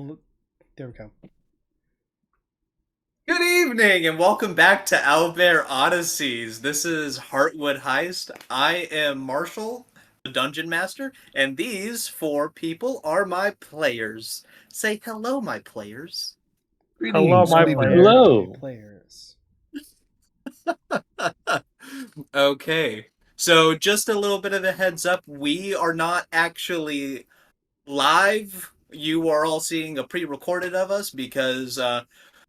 There we go. Good evening and welcome back to Owlbear Odysseys. This is Heartwood Heist. I am Marshall, the Dungeon Master, and these four people are my players. Say hello, my players. Hello, Greetings. my Good evening. player. Hello, my Hello. players. Okay, so just a little bit of a heads up. We are not actually live. You are all seeing a pre-recorded of us because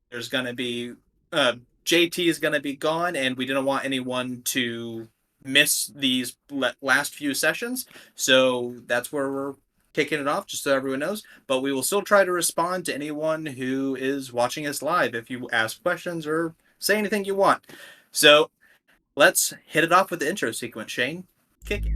there's going to be uh, JT is going to be gone, and we didn't want anyone to miss these last few sessions. So that's where we're kicking it off, just so everyone knows. But we will still try to respond to anyone who is watching us live if you ask questions or say anything you want. So let's hit it off with the intro sequence, Shane. Kick it.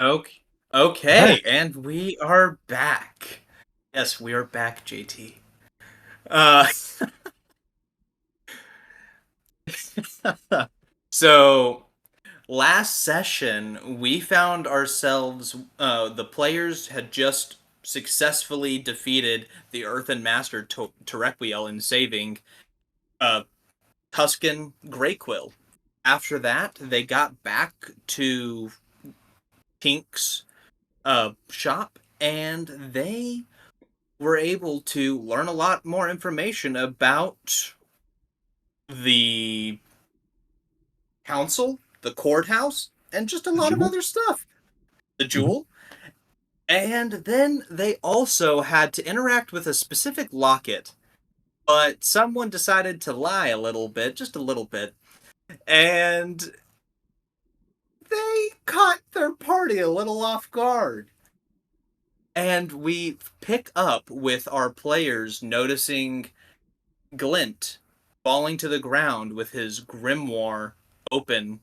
Okay. Okay, Back. and we are back. Yes, we are back, JT. Uh, so last session we found ourselves. The players had just successfully defeated the Earthen Master Terequiel in saving uh, Tuscan Greyquill. After that, they got back to Pink's shop, and they were able to learn a lot more information about the council, the courthouse, and just a The lot of jewel? other stuff. The Mhm. jewel. And then they also had to interact with a specific locket, but someone decided to lie a little bit, just a little bit, and they caught their party a little off guard. And we pick up with our players noticing Glint falling to the ground with his grimoire open,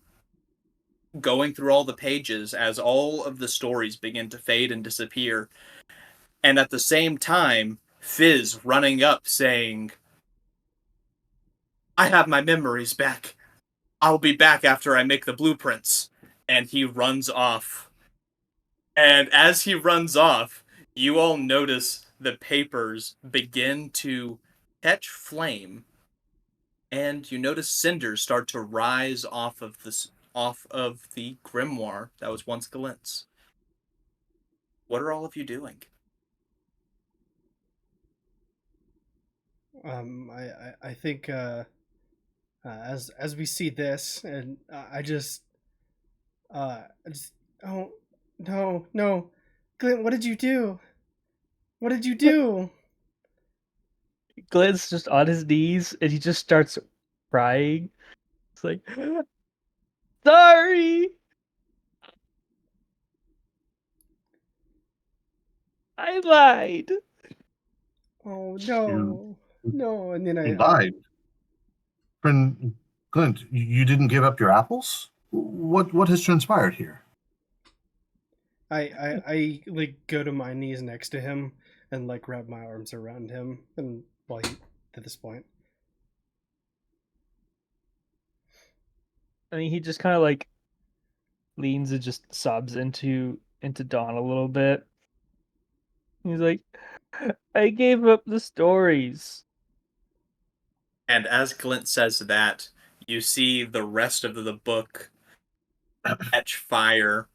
going through all the pages as all of the stories begin to fade and disappear. And at the same time, Fizz running up saying, I have my memories back. I'll be back after I make the blueprints. And he runs off. And as he runs off, you all notice the papers begin to catch flame, and you notice cinders start to rise off of the grimoire that was once Glint's. What are all of you doing? I think as we see this, and I just oh no, Glint, what did you do? What did you do? Glint's just on his knees and he just starts crying. It's like, sorry, I lied. Oh You no, and then lied. Friend Glint, you didn't give up your apples? What has transpired here? I like go to my knees next to him and like wrap my arms around him, and while he at this point. I mean, he just kind of like leans and just sobs into Dawn a little bit. He's like, I gave up the stories. And as Glint says that, you see the rest of the book catch fire,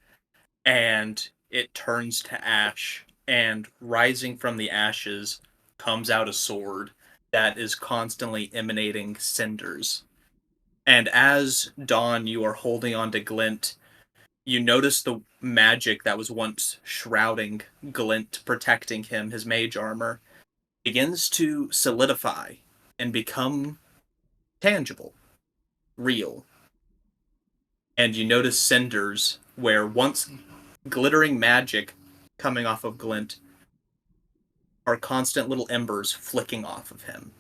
and it turns to ash, and rising from the ashes comes out a sword that is constantly emanating cinders. And as Dawn, you are holding on to Glint, you notice the magic that was once shrouding Glint, protecting him, his mage armor, begins to solidify and become tangible, real. And you notice cinders where once glittering magic coming off of Glint are constant little embers flicking off of him.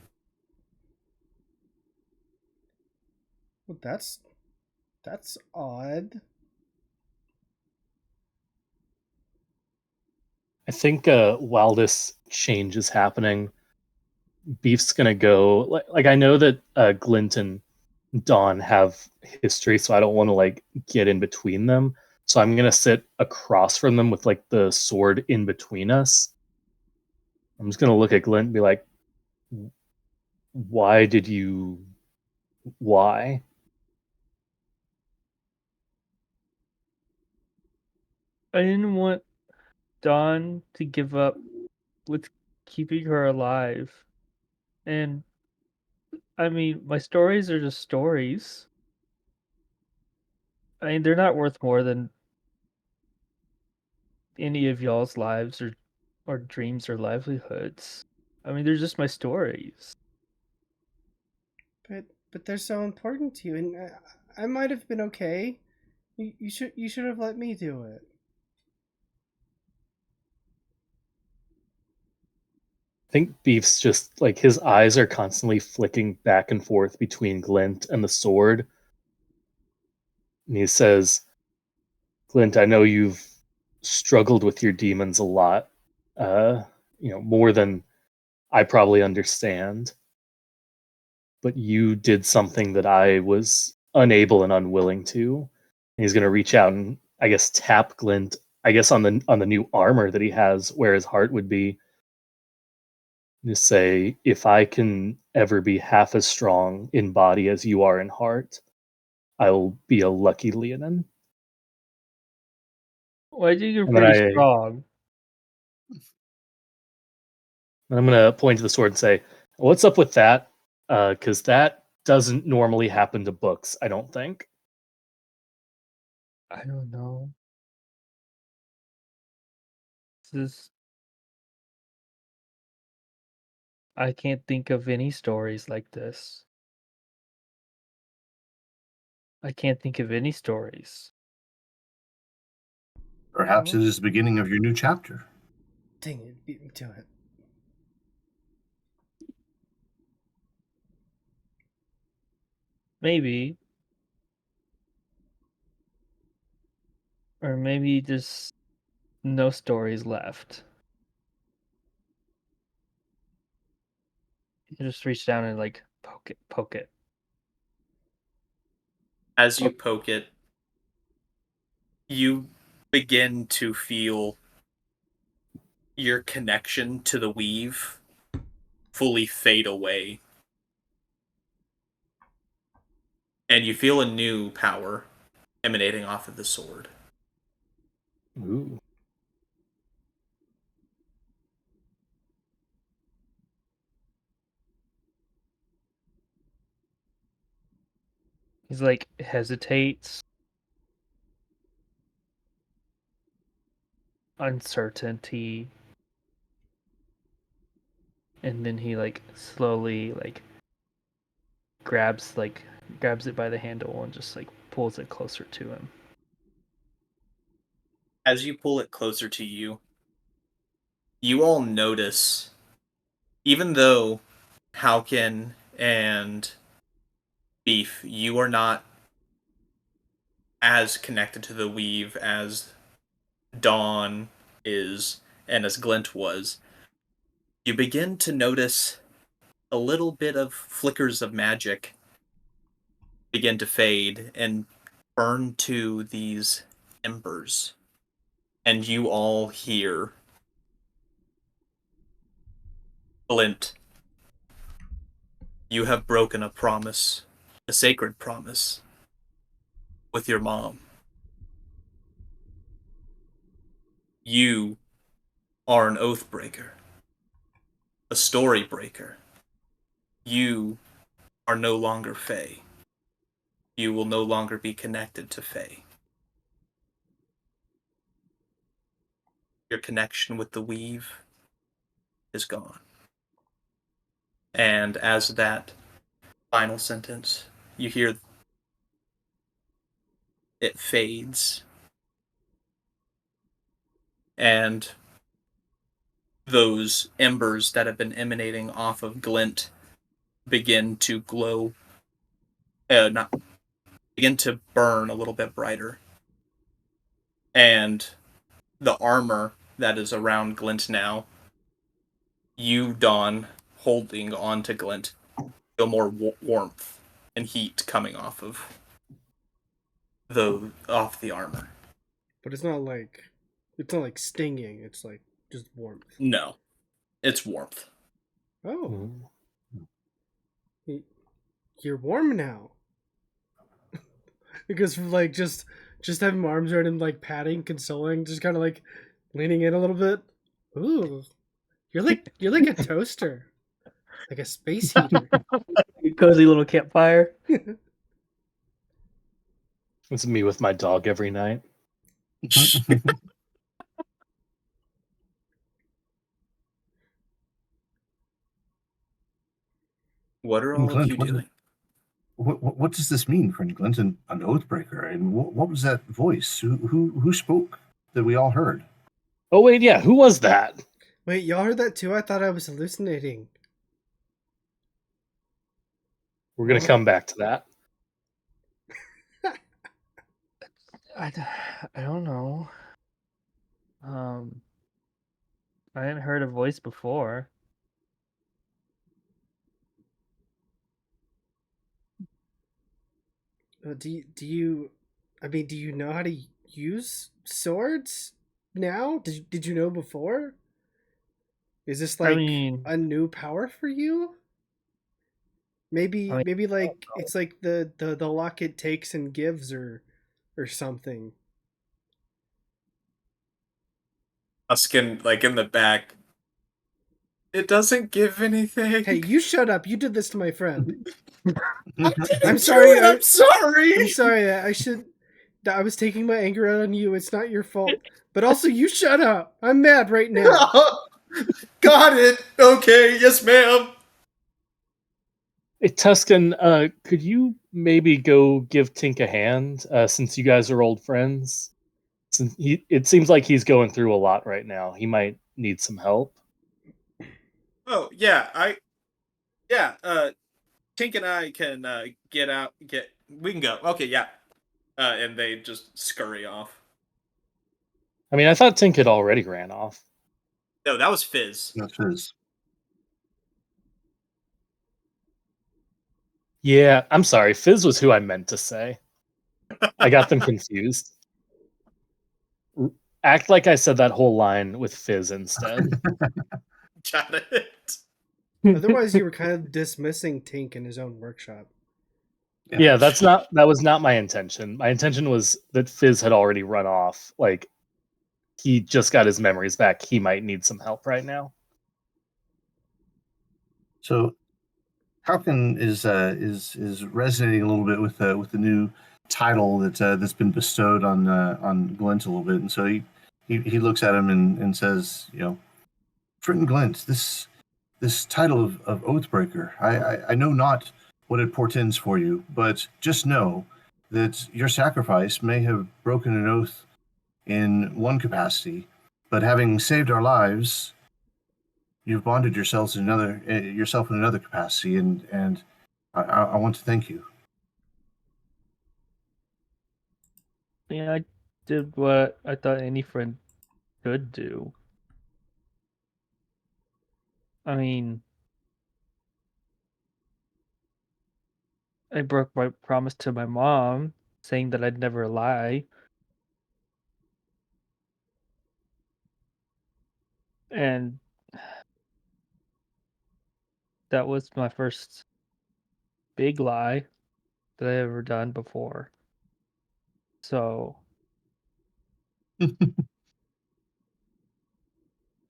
Well, that's odd. think while this change is happening, Beef's gonna go. Like I know that Glint and Dawn have history, so I don't want to like get in between them. So I'm gonna sit across from them with like the sword in between us. I'm just gonna look at Glint and be like, "Why did you? Why?" I didn't want Dawn to give up with keeping her alive. And I mean, my stories are just stories. I mean, they're not worth more than any of y'all's lives or dreams or livelihoods. I mean, they're just my stories. But they're so important to you, and I might have been okay. You should have let me do it. I think Beef's just like his eyes are constantly flicking back and forth between Glint and the sword. And he says, "Glint, I know you've struggled with your demons a lot. More than I probably understand. But you did something that I was unable and unwilling to." And he's gonna reach out and I guess tap Glint, I guess on the new armor that he has where his heart would be. To say, if I can ever be half as strong in body as you are in heart, I will be a lucky Leonin. Well, I think you're And then pretty strong. I'm gonna point to the sword and say, "What's up with that? Because that doesn't normally happen to books, I don't think." I don't know. This I can't think of any stories like this. I can't think of any stories. Perhaps it is the beginning of your new chapter. Dang it, beat me to it. Maybe. Or maybe just no stories left. You just reach down and like poke it. As you poke it, you begin to feel your connection to the weave fully fade away. And you feel a new power emanating off of the sword. Ooh. He's like hesitates. Uncertainty. And then he like slowly grabs it by the handle and just like pulls it closer to him. As you pull it closer to you, you all notice, even though Haukin and Beef, you are not as connected to the weave as Dawn is and as Glint was, you begin to notice a little bit of flickers of magic begin to fade and burn to these embers. And you all hear, "Glint, you have broken a promise, a sacred promise, with your mom. You are an oath breaker, a story breaker. You are no longer Fae. You will no longer be connected to Fae. Your connection with the weave is gone." And as that final sentence, you hear it fades. And those embers that have been emanating off of Glint begin to glow, begin to burn a little bit brighter. And the armor that is around Glint now, you, Dawn, holding on to Glint, feel more warmth and heat coming off of the armor. But it's not like stinging. It's like just warmth. No, it's warmth. Oh, Mm. you're warm now. Because like just having my arms around him, like patting, consoling, just kind of like leaning in a little bit. Ooh, you're like a toaster, like a space heater. Cozy little campfire. It's me with my dog every night. What are all of Glint, you doing? what does this mean, friend Glint? An oathbreaker? And what was that voice? Who spoke that we all heard? Oh wait, yeah, who was that? Wait, y'all heard that too? I thought I was hallucinating. We're gonna come back to that. I don't know. I hadn't heard a voice before. Do you? I mean, do you know how to use swords now? Did you know before? Is this like a new power for you? Maybe like it's like the luck it takes and gives or something. Huskin, like in the back. It doesn't give anything. Hey, you shut up! You did this to my friend. I'm sorry, I'm sorry. I'm sorry. I was taking my anger out on you. It's not your fault. But also, you shut up. I'm mad right now. Got it. Okay. Yes, ma'am. Hey, Tuscan, could you maybe go give Tink a hand, since you guys are old friends? Since it seems like he's going through a lot right now. He might need some help. Oh yeah, Tink and I can we can go. Okay, yeah. And they just scurry off. I mean, I thought Tink had already ran off. No, that was Fizz. That's his. Yeah, I'm sorry. Fizz was who I meant to say. I got them confused. Act like I said that whole line with Fizz instead. Got it. Otherwise, you were kind of dismissing Tink in his own workshop. Yeah, that was not my intention. My intention was that Fizz had already run off. Like, he just got his memories back. He might need some help right now. So, Haukin is resonating a little bit with the new title that's been bestowed on Glint a little bit, and so he looks at him and says, Friend Glint, this title of Oathbreaker, I know not what it portends for you, but just know that your sacrifice may have broken an oath in one capacity, but having saved our lives, you've bonded yourself in another capacity, and I want to thank you. Yeah, I did what I thought any friend could do. I mean, I broke my promise to my mom, saying that I'd never lie. And that was my first big lie that I ever done before. So,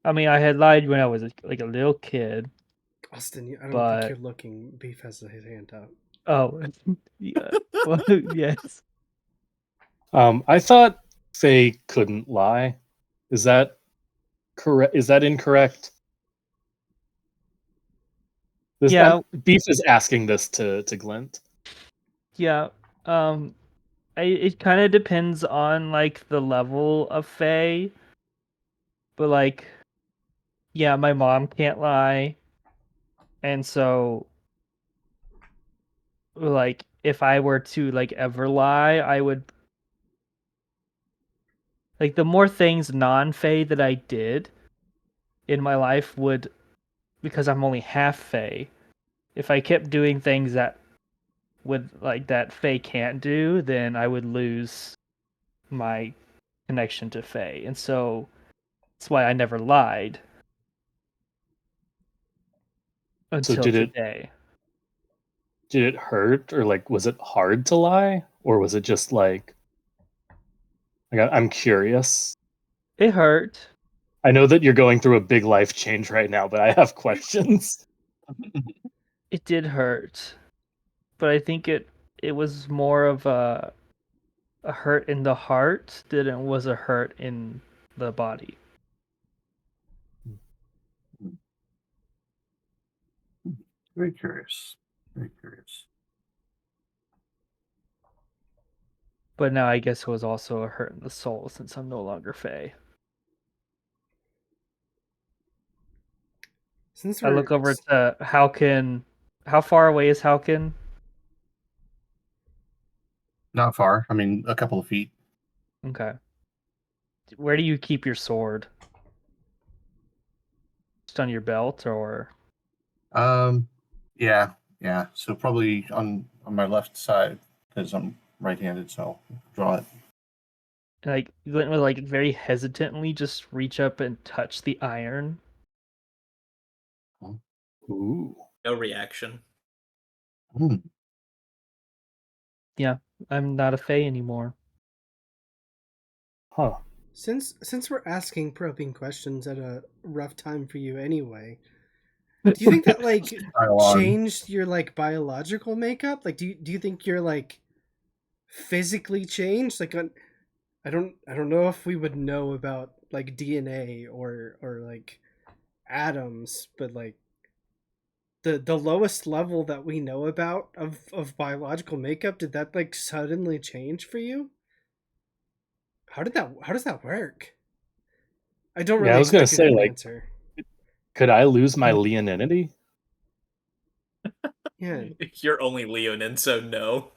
I mean, I had lied when I was like a little kid. Austin, I don't think But you're looking. Beef has his hand up. oh, yeah, well, yes. I thought Faye couldn't lie. Is that correct? Is that incorrect? Yeah. Beef is asking this to Glint. Yeah. It kind of depends on like the level of Fae, but like, yeah, my mom can't lie, and so like if I were to like ever lie, I would Like, the more things non-Fae that I did in my life would, because I'm only half Fae, if I kept doing things that would, like, that Fae can't do, then I would lose my connection to Fae. And so that's why I never lied until today. Did it hurt, or like was it hard to lie, or was it just like I'm curious. It hurt. I know that you're going through a big life change right now, but I have questions. It did hurt, but I think it was more of a hurt in the heart than it was a hurt in the body. Very curious. Very curious. But now I guess it was also a hurt in the soul since I'm no longer Fae. I look over to Haukin. How far away is Haukin? Not far. I mean, a couple of feet. Okay. Where do you keep your sword? Just on your belt, or? Yeah. So probably on my left side because I'm right-handed. So draw it. Like Glint would like very hesitantly just reach up and touch the iron. Ooh. No reaction. Yeah, I'm not a Fae anymore. Huh. Since we're asking probing questions at a rough time for you anyway, do you think that like changed your like biological makeup? Like, do you think you're like physically changed? Like, I don't know if we would know about like DNA or like atoms, but like the lowest level that we know about of biological makeup, did that like suddenly change for you? How does that work? I don't really. I was gonna expect say, like, answer. Could I lose my Leoninity? Yeah. You're only Leonin, so no.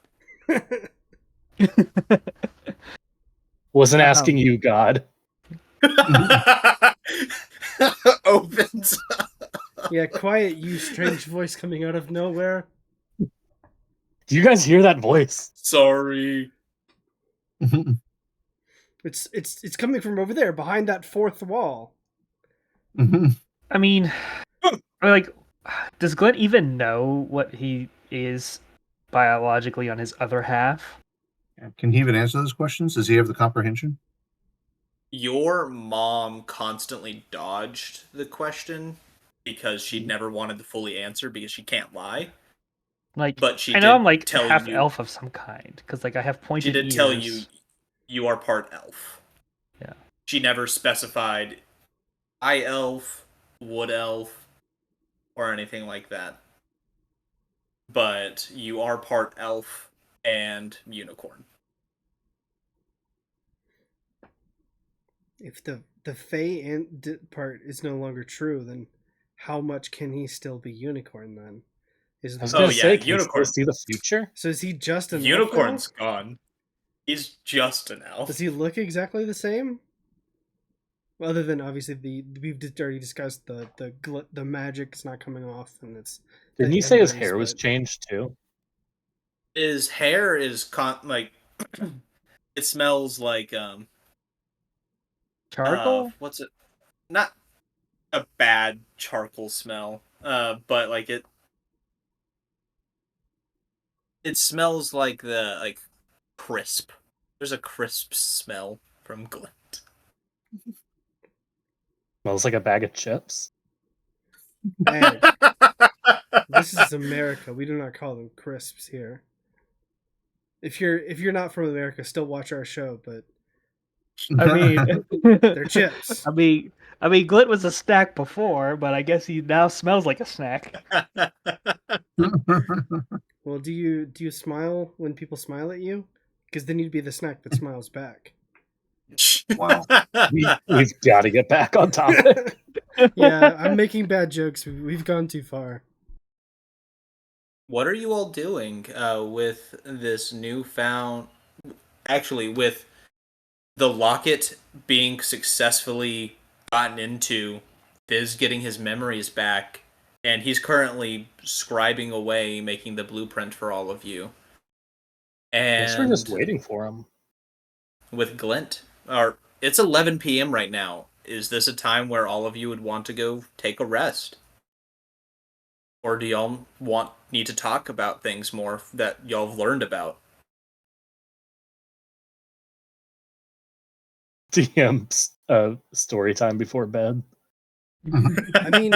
Wasn't asking you, God. Opens. Yeah, quiet, you strange voice coming out of nowhere. Do you guys hear that voice? Sorry. It's coming from over there, behind that fourth wall. I mean, like, does Glint even know what he is biologically on his other half? Can he even answer those questions? Does he have the comprehension? Your mom constantly dodged the question because she never wanted to fully answer because she can't lie. Like, but she I know did I'm like tell half you, elf of some kind because like I have pointed ears. She did tell you are part elf. Yeah. She never specified high elf, wood elf, or anything like that. But you are part elf and unicorn. If the Fae part is no longer true, then how much can he still be unicorn then? I was gonna say, can unicorn. He still see the future? So is he just an unicorn's elf gone? He's just an elf. Does he look exactly the same? Well, other than obviously we've already discussed the magic's not coming off, and it's. Didn't he say his hair was changed too? His hair is like it smells like charcoal. What's it? Not a bad charcoal smell, but like it smells like crisp. There's a crisp smell from Glint. Smells like a bag of chips. Hey, this is America. We do not call them crisps here. If you're not from America, still watch our show, but I mean, they're chips. I mean, Glint was a snack before, but I guess he now smells like a snack. Well, do you smile when people smile at you? Because they need to be the snack that smiles back. Wow. We've got to get back on topic. Yeah, I'm making bad jokes. We've gone too far. What are you all doing with this newfound... Actually, with the locket being successfully gotten into, Viz getting his memories back, and he's currently scribing away, making the blueprint for all of you. And I guess we're just waiting for him. With Glint, or it's 11 p.m. right now. Is this a time where all of you would want to go take a rest? Or do y'all need to talk about things more that y'all have learned about? DM's story time before bed. I mean,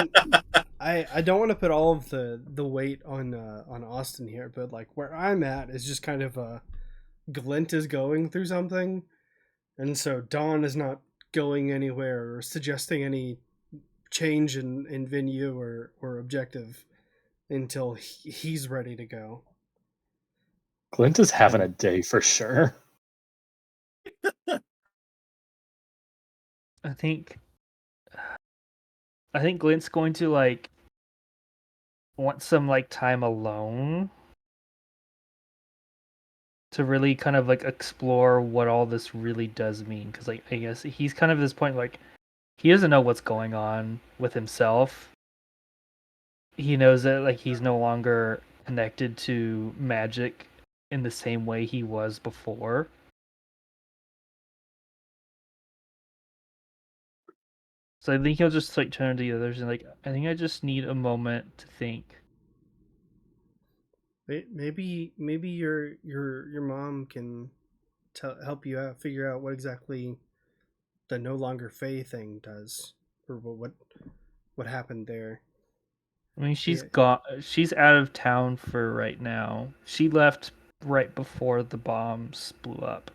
I don't want to put all of the weight on Austin here, but like where I'm at is just kind of Glint is going through something, and so Dawn is not going anywhere or suggesting any change in venue or objective until he's ready to go. Glint is having a day for sure. I think Glint's going to like want some like time alone to really kind of like explore what all this really does mean, because like I guess he's kind of at this point like he doesn't know what's going on with himself. He knows that like he's no longer connected to magic in the same way he was before. So I think he'll just like turn to the others and like, I think I just need a moment to think. Maybe your mom can help you out, figure out what exactly the no longer Fae thing does, or what happened there. I mean, she's gone. She's out of town for right now. She left right before the bombs blew up.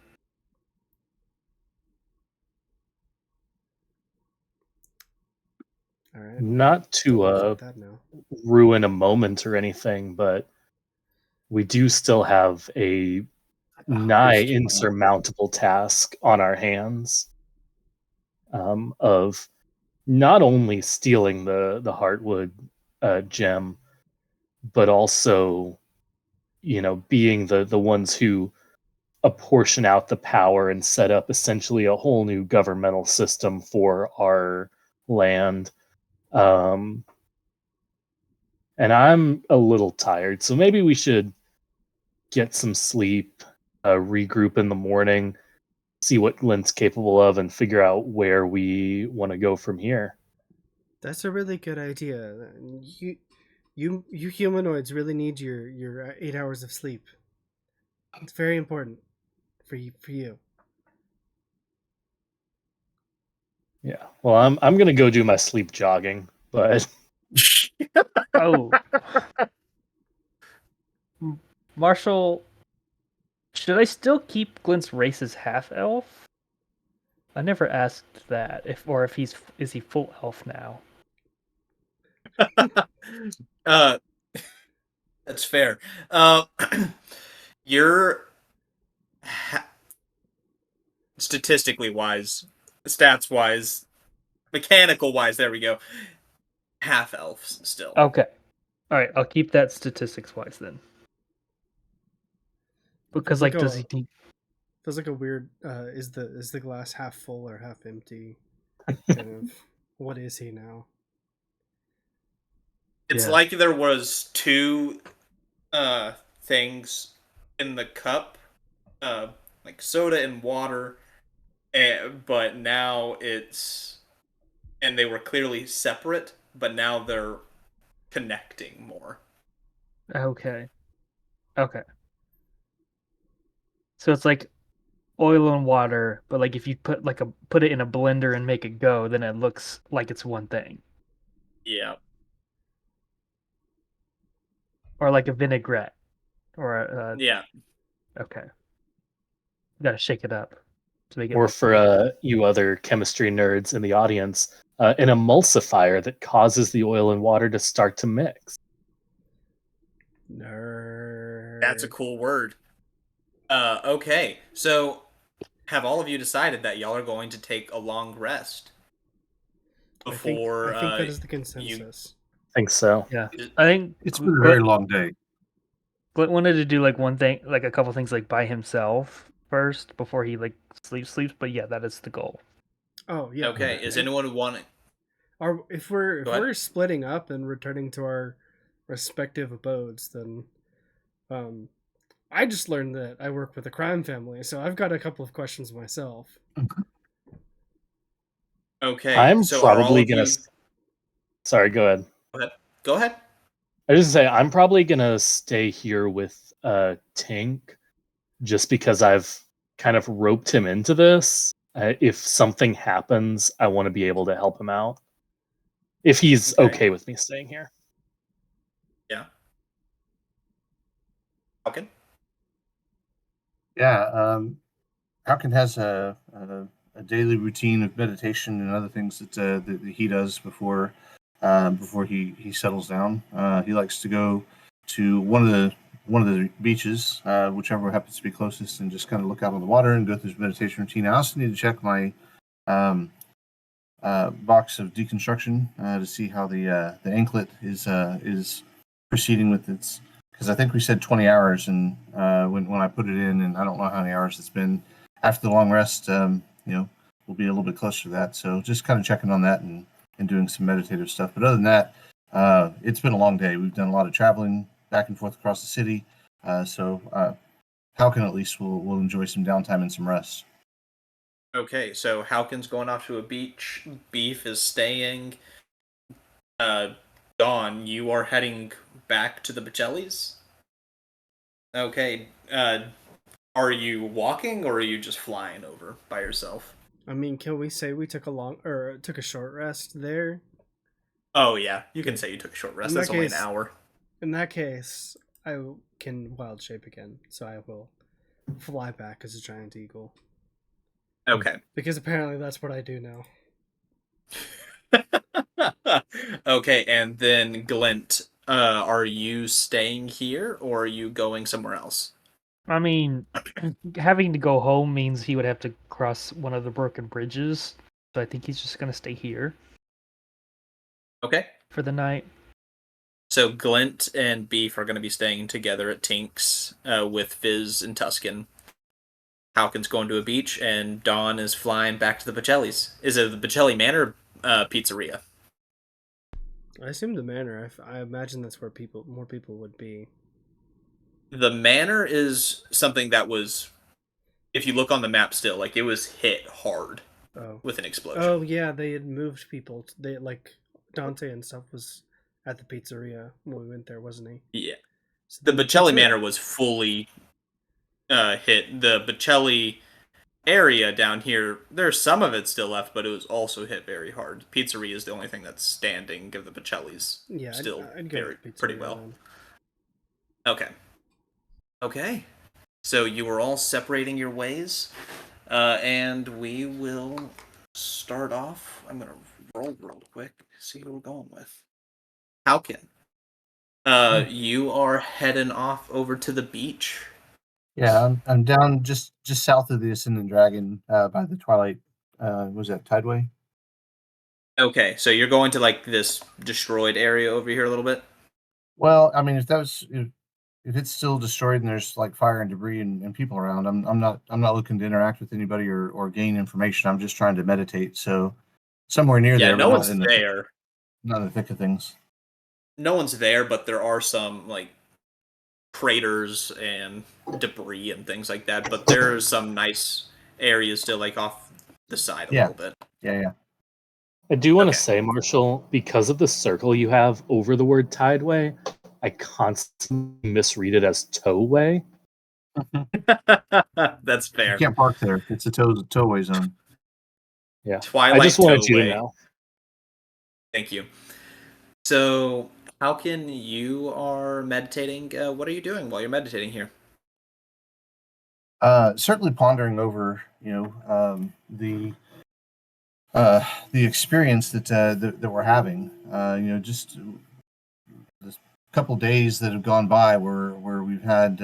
All right. Not to ruin a moment or anything, but we do still have a nigh insurmountable task on our hands of not only stealing the Heartwood gem, but also, being the ones who apportion out the power and set up essentially a whole new governmental system for our land. And I'm a little tired, so maybe we should get some sleep, regroup in the morning, see what Glint's capable of, and figure out where we want to go from here. That's a really good idea. You humanoids really need your 8 hours of sleep. It's very important for you. Yeah. Well, I'm gonna go do my sleep jogging, but Oh, Marshal, should I still keep Glint's race as half elf? I never asked that. If is he full elf now? That's fair. You're statistically wise, stats wise, mechanical wise. There we go. Half elves still. Okay. All right. I'll keep that statistics wise then. Because like, does he think? Feels like a weird. Is the glass half full or half empty? Kind of. What is he now? It's like there was two things in the cup, like soda and water, but now and they were clearly separate, but now they're connecting more. Okay. So it's like oil and water, but like if you put it in a blender and make it go, then it looks like it's one thing. Yeah. Or like a vinaigrette, or yeah. Okay. Got to shake it up to make it. Or for you other chemistry nerds in the audience, an emulsifier that causes the oil and water to start to mix. Nerd. That's a cool word. Okay, so have all of you decided that y'all are going to take a long rest before? I think that is the consensus. I think so. Yeah, I think it's been a very long day. Glint wanted to do like one thing, like a couple things, like by himself, first before he like sleeps. But yeah, that is the goal. Oh yeah. Okay. Is anyone wanting? If we're splitting up and returning to our respective abodes, then I just learned that I work with a crime family, so I've got a couple of questions myself. Okay. I'm so probably gonna. Sorry, go ahead. Go ahead. I was just say I'm probably gonna stay here with Tink, just because I've kind of roped him into this. If something happens, I want to be able to help him out. If he's okay with me staying here. Yeah. Haukin? Yeah, Haukin has a daily routine of meditation and other things that he does before he settles down. He likes to go to one of the beaches, whichever happens to be closest, and just kind of look out on the water and go through his meditation routine. I also need to check my box of deconstruction to see how the anklet is proceeding with its. Because I think we said 20 hours, and when I put it in, and I don't know how many hours it's been. After the long rest, we'll be a little bit closer to that. So just kind of checking on that and doing some meditative stuff. But other than that, it's been a long day. We've done a lot of traveling back and forth across the city. So Haukin at least will enjoy some downtime and some rest. Okay, so Haukin's going off to a beach. Beef is staying. Dawn, you are heading back to the Bocellis? Okay. Are you walking or are you just flying over by yourself? I mean, can we say we took a short rest there? Oh yeah, you can say you took a short rest. That's only an hour. In that case, I can wild shape again, so I will fly back as a giant eagle. Okay. Because apparently that's what I do now. Okay, and then Glint, are you staying here or are you going somewhere else? I mean, having to go home means he would have to cross one of the broken bridges, so I think he's just going to stay here. Okay. For the night. So Glint and Beef are going to be staying together at Tink's with Fizz and Tuscan. Haukin's going to a beach, and Dawn is flying back to the Bocellis. Is it the Bocelli Manor pizzeria? I assume the Manor. I imagine that's where more people would be. The Manor is something that was, if you look on the map still, like it was hit hard with an explosion. Oh yeah, they had moved people. They Dante and stuff was at the pizzeria when we went there, wasn't he? Yeah. So the Bocelli Manor was fully hit. The Bocelli area down here, there's some of it still left, but it was also hit very hard. Pizzeria is the only thing that's standing of the Bocellis. Yeah, still I'd go pretty well. Then. Okay. So you were all separating your ways, and we will start off. I'm gonna roll real quick, see who we're going with. Haukin, you are heading off over to the beach. Yeah, I'm down just south of the Ascendant Dragon, by the Twilight. Was that Tideway? Okay, so you're going to like this destroyed area over here a little bit. Well, I mean, if it's still destroyed and there's like fire and debris and people around, I'm not looking to interact with anybody or gain information. I'm just trying to meditate. So somewhere near there, no one's there. Not in the thick of things. No one's there, but there are some like craters and debris and things like that. But there's some nice areas still like off the side a little bit. Yeah. I do want to say, Marshall, because of the circle you have over the word Tideway, I constantly misread it as Towway. That's fair. You can't park there. It's a towway zone. Yeah. Twilight I just wanted Towway. you to know. Thank you. So, Haukin, you are meditating. What are you doing while you're meditating here? Certainly pondering over, the experience that we're having. Just this couple days that have gone by where we've had,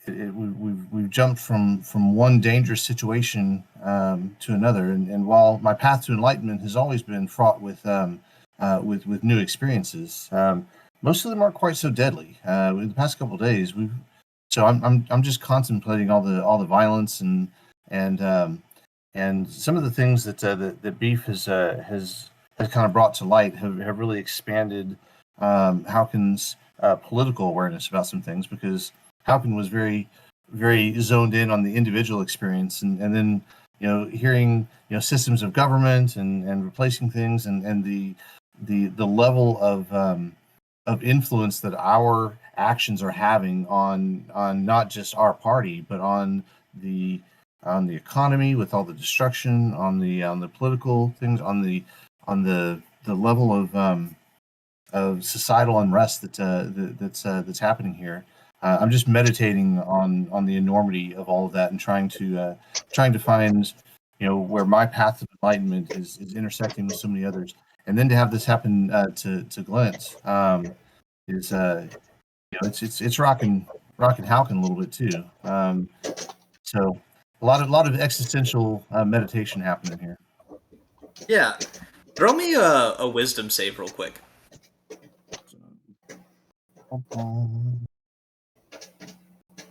we've jumped from one dangerous situation to another, and while my path to enlightenment has always been fraught with new experiences, most of them aren't quite so deadly. In the past couple of days, So I'm just contemplating all the violence and some of the things that Beef has kind of brought to light have really expanded Haukin's political awareness about some things, because Haukin was very zoned in on the individual experience, and then hearing systems of government and replacing things, and the level of influence that our actions are having on not just our party, but the on the economy with all the destruction, on the political things, on the level of societal unrest that's happening here. I'm just meditating on the enormity of all of that, and trying to find where my path of enlightenment is intersecting with so many others, and then to have this happen to Glint is it's rocking Haukin a little bit too. So a lot of existential meditation happening here. Yeah, throw me a wisdom save real quick.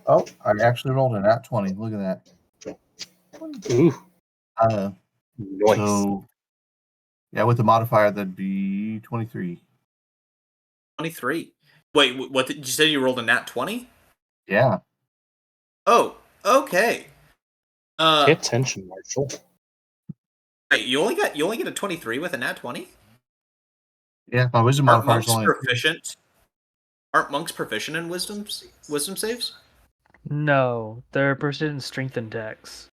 Oh, I actually rolled a nat 20. Look at that. Ooh. Nice. So yeah, with the modifier, that'd be 23. 23. Wait, what did you say? You rolled a nat 20? Yeah. Oh, okay. Pay attention, Marshall. Wait, you only get a 23 with a nat 20? Yeah, my wisdom modifier is only proficient. Aren't monks proficient in wisdom saves? No, they're proficient in strength and dex.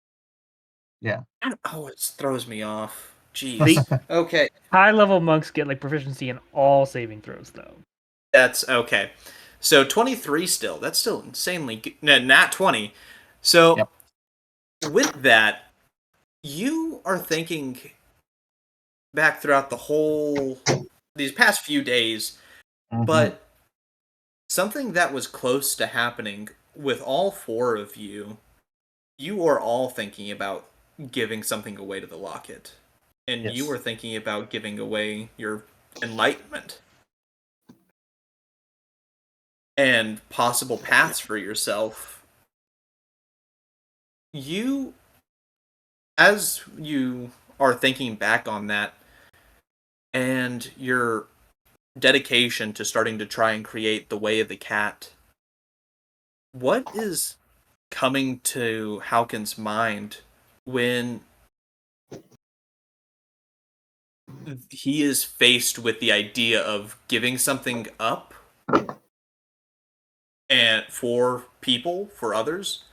Yeah. Oh, it throws me off. Jeez. Okay. High level monks get like proficiency in all saving throws, though. That's okay. So 23 still. That's still insanely good. Nat 20. So Yep. With that, you are thinking back throughout these past few days, but something that was close to happening with all four of you, you are all thinking about giving something away to the locket. And Yes. you were thinking about giving away your enlightenment and possible paths for yourself. As you are thinking back on that, and your dedication to starting to try and create the way of the cat, what is coming to Haukin's mind when he is faced with the idea of giving something up and for people, for others,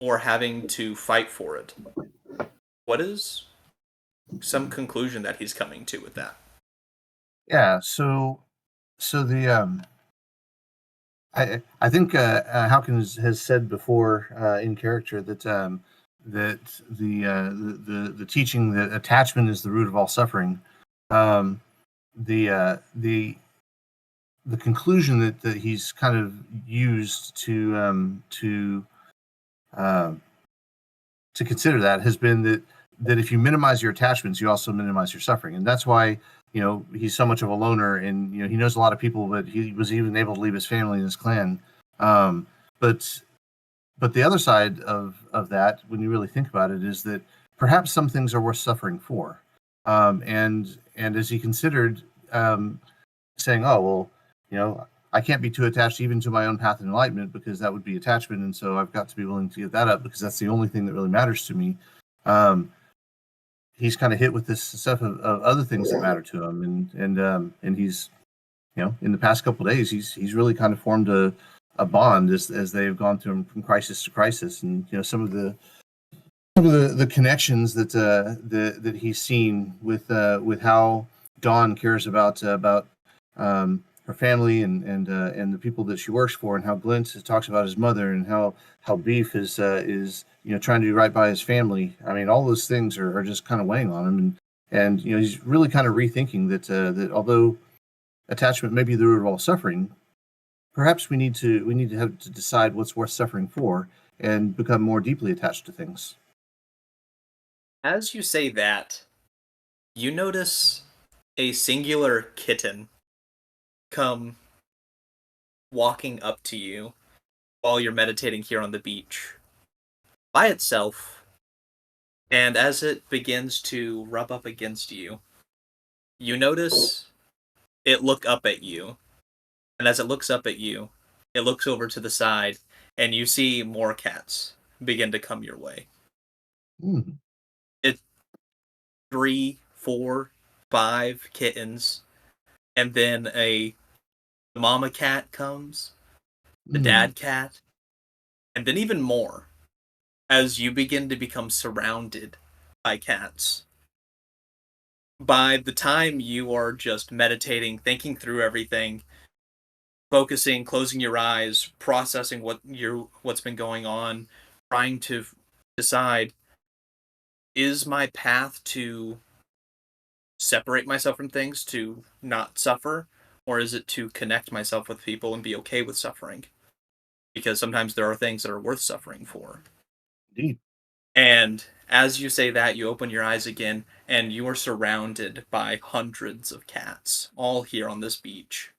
or having to fight for it? What is some conclusion that he's coming to with that? Yeah, so the I think Haukin has said before in character that that the teaching that attachment is the root of all suffering. Um, the conclusion that he's kind of used to consider that has been that if you minimize your attachments, you also minimize your suffering, and that's why he's so much of a loner, and he knows a lot of people, but he was even able to leave his family and his clan. But the other side of that, when you really think about it, is that perhaps some things are worth suffering for. And as he considered saying, oh well, I can't be too attached even to my own path of enlightenment, because that would be attachment, and so I've got to be willing to give that up, because that's the only thing that really matters to me. He's kind of hit with this stuff of other things that matter to him, and he's in the past couple of days he's really kind of formed a bond as they've gone through from crisis to crisis, and some of the connections that he's seen with how Dawn cares about her family and the people that she works for, and how Glint talks about his mother, and how Beef is trying to do right by his family. I mean, all those things are just kind of weighing on him, and he's really kind of rethinking that although attachment may be the root of all suffering, perhaps we need to have to decide what's worth suffering for, and become more deeply attached to things. As you say that, you notice a singular kitten come walking up to you while you're meditating here on the beach by itself. And as it begins to rub up against you, you notice it look up at you. And as it looks up at you, it looks over to the side, and you see more cats begin to come your way. It's 3, 4, 5 kittens, and then a mama cat comes, the dad cat, and then even more as you begin to become surrounded by cats. By the time you are just meditating, thinking through everything, focusing, closing your eyes, processing what's been going on, trying to decide, is my path to separate myself from things to not suffer, or is it to connect myself with people and be okay with suffering? Because sometimes there are things that are worth suffering for. Indeed. And as you say that, you open your eyes again, and you are surrounded by hundreds of cats, all here on this beach.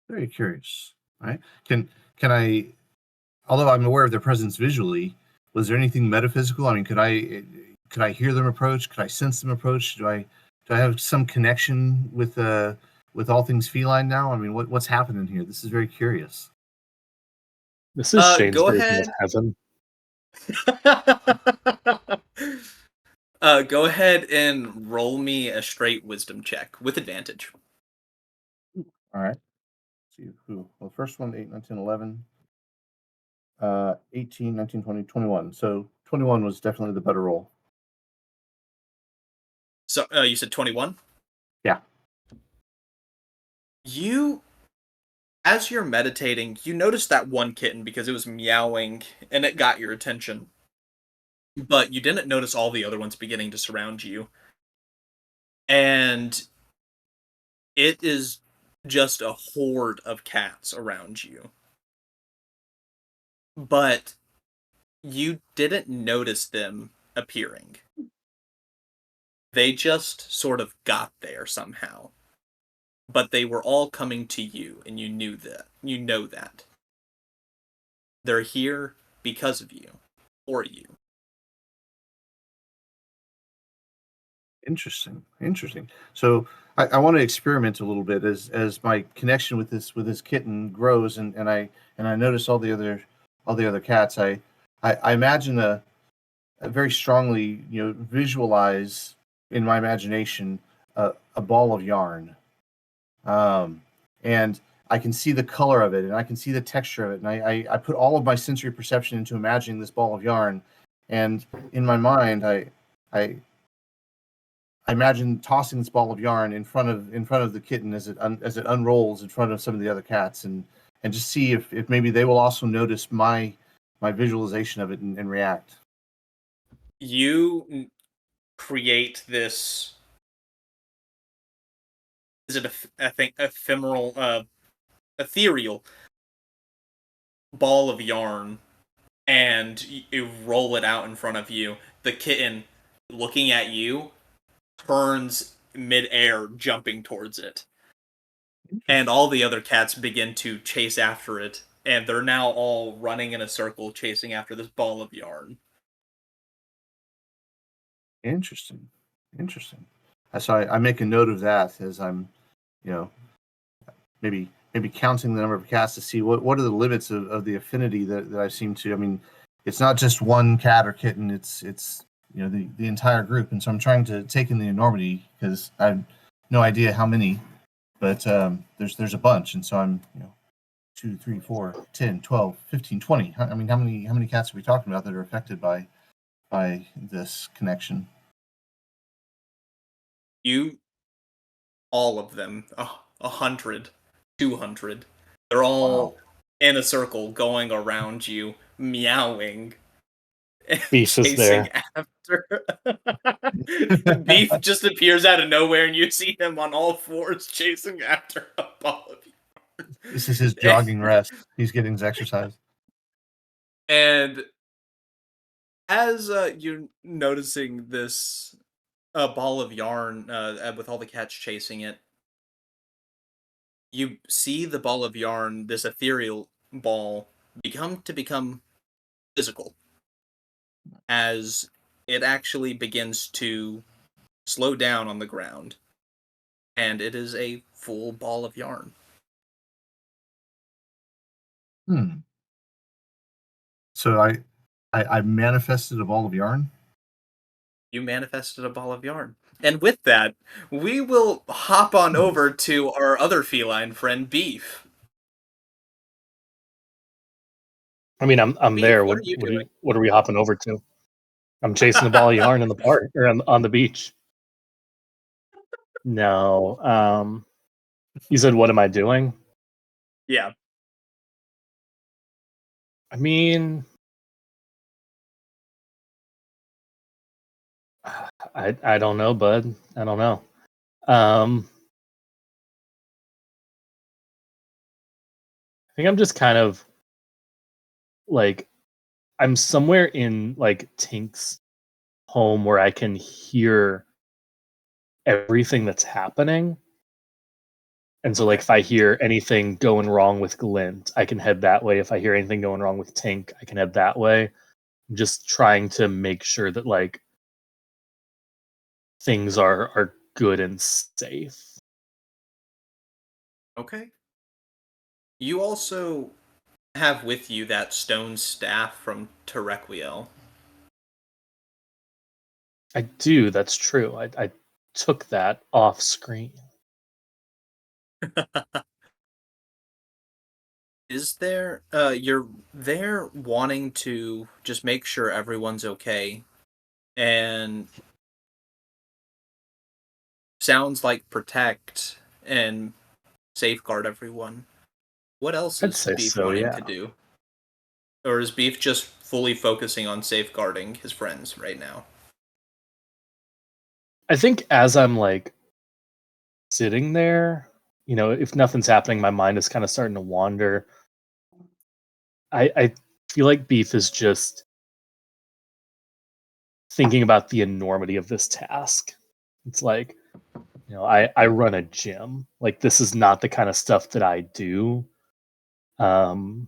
Very curious. Right? Can I? Although I'm aware of their presence visually, was there anything metaphysical? I mean, could I hear them approach? Could I sense them approach? Do I have some connection with all things feline now? I mean, what's happening here? This is very curious. This is Shane's Go version ahead. of heaven. Go ahead and roll me a straight wisdom check with advantage. All right. Let's see who. Well, first one, 8, 9, 10, 11. 18, 19, 20, 21. So 21 was definitely the better roll. So you said 21? Yeah. As you're meditating, you notice that one kitten because it was meowing and it got your attention. But you didn't notice all the other ones beginning to surround you. And it is just a horde of cats around you. But you didn't notice them appearing. They just sort of got there somehow. But they were all coming to you, and you knew that. You know that. They're here because of you, for you. Interesting. So I want to experiment a little bit as my connection with this kitten grows, and I notice all the other cats. I imagine a very strongly, visualize in my imagination a ball of yarn, and I can see the color of it, and I can see the texture of it, and I put all of my sensory perception into imagining this ball of yarn, and in my mind I imagine tossing this ball of yarn in front of the kitten as it unrolls in front of some of the other cats, and just see if maybe they will also notice my visualization of it and react. You create this. Is it ethereal ball of yarn, and you roll it out in front of you. The kitten, looking at you, turns mid-air, jumping towards it. And all the other cats begin to chase after it, and they're now all running in a circle, chasing after this ball of yarn. Interesting. So I make a note of that as I'm, maybe counting the number of cats to see what are the limits of the affinity that I seem to. I mean, it's not just one cat or kitten. It's the entire group, and so I'm trying to take in the enormity because I have no idea how many, but there's a bunch, and so I'm 2, 3, 4, 10, 12, 15, 20. I mean, how many cats are we talking about that are affected by this connection? All of them, 100, 200, they're all in a circle going around you, meowing. Beef is there. After. Beef just appears out of nowhere, and you see him on all fours chasing after a ball of yarn. This is his jogging rest. He's getting his exercise. And as you're noticing this ball of yarn with all the cats chasing it, you see the ball of yarn, this ethereal ball, become physical as it actually begins to slow down on the ground, and it is a full ball of yarn. So I manifested a ball of yarn. You manifested a ball of yarn. And with that, we will hop on over to our other feline friend, Beef. I mean, I'm Beef, there. what are you doing? What are we hopping over to? I'm chasing a ball of yarn in the park or on the beach. No. You said, what am I doing? Yeah. I mean, I don't know, bud. I don't know. I think I'm just kind of like I'm somewhere in like Tink's home where I can hear everything that's happening. And so like if I hear anything going wrong with Glint, I can head that way. If I hear anything going wrong with Tink, I can head that way. I'm just trying to make sure that like things are good and safe. Okay. You also have with you that stone staff from Terequiel. I do, that's true. I took that off screen. Is there you're there wanting to just make sure everyone's okay, and sounds like protect and safeguard everyone. What else I'd is say Beef so, wanting yeah. to do? Or is Beef just fully focusing on safeguarding his friends right now? I think as I'm like sitting there, you know, if nothing's happening, my mind is kind of starting to wander. I feel like Beef is just thinking about the enormity of this task. It's like, you know, I run a gym. Like this is not the kind of stuff that I do. And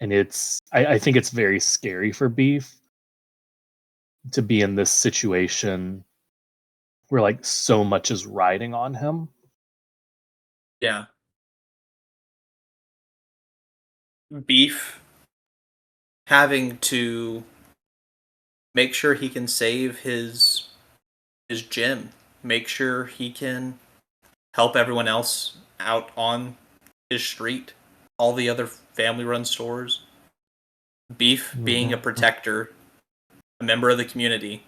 I think it's very scary for Beef to be in this situation where like so much is riding on him. Yeah. Beef having to make sure he can save his gym, make sure he can help everyone else out on his street, all the other family run stores. Beef being a protector, a member of the community,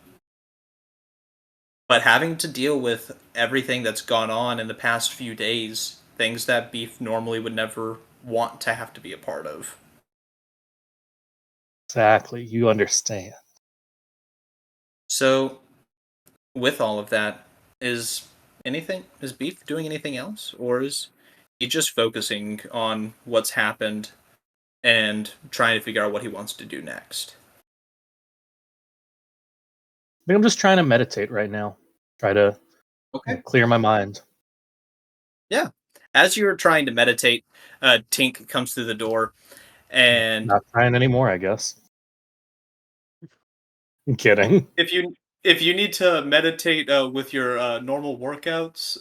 but having to deal with everything that's gone on in the past few days, things that Beef normally would never want to have to be a part of. Exactly. You understand. So, with all of that, is Beef doing anything else, or is he just focusing on what's happened and trying to figure out what he wants to do next? I think I'm just trying to meditate right now. Try to clear my mind. Yeah. As you're trying to meditate, Tink comes through the door, and Not trying anymore, I guess. I'm kidding. if you need to meditate with your normal workouts,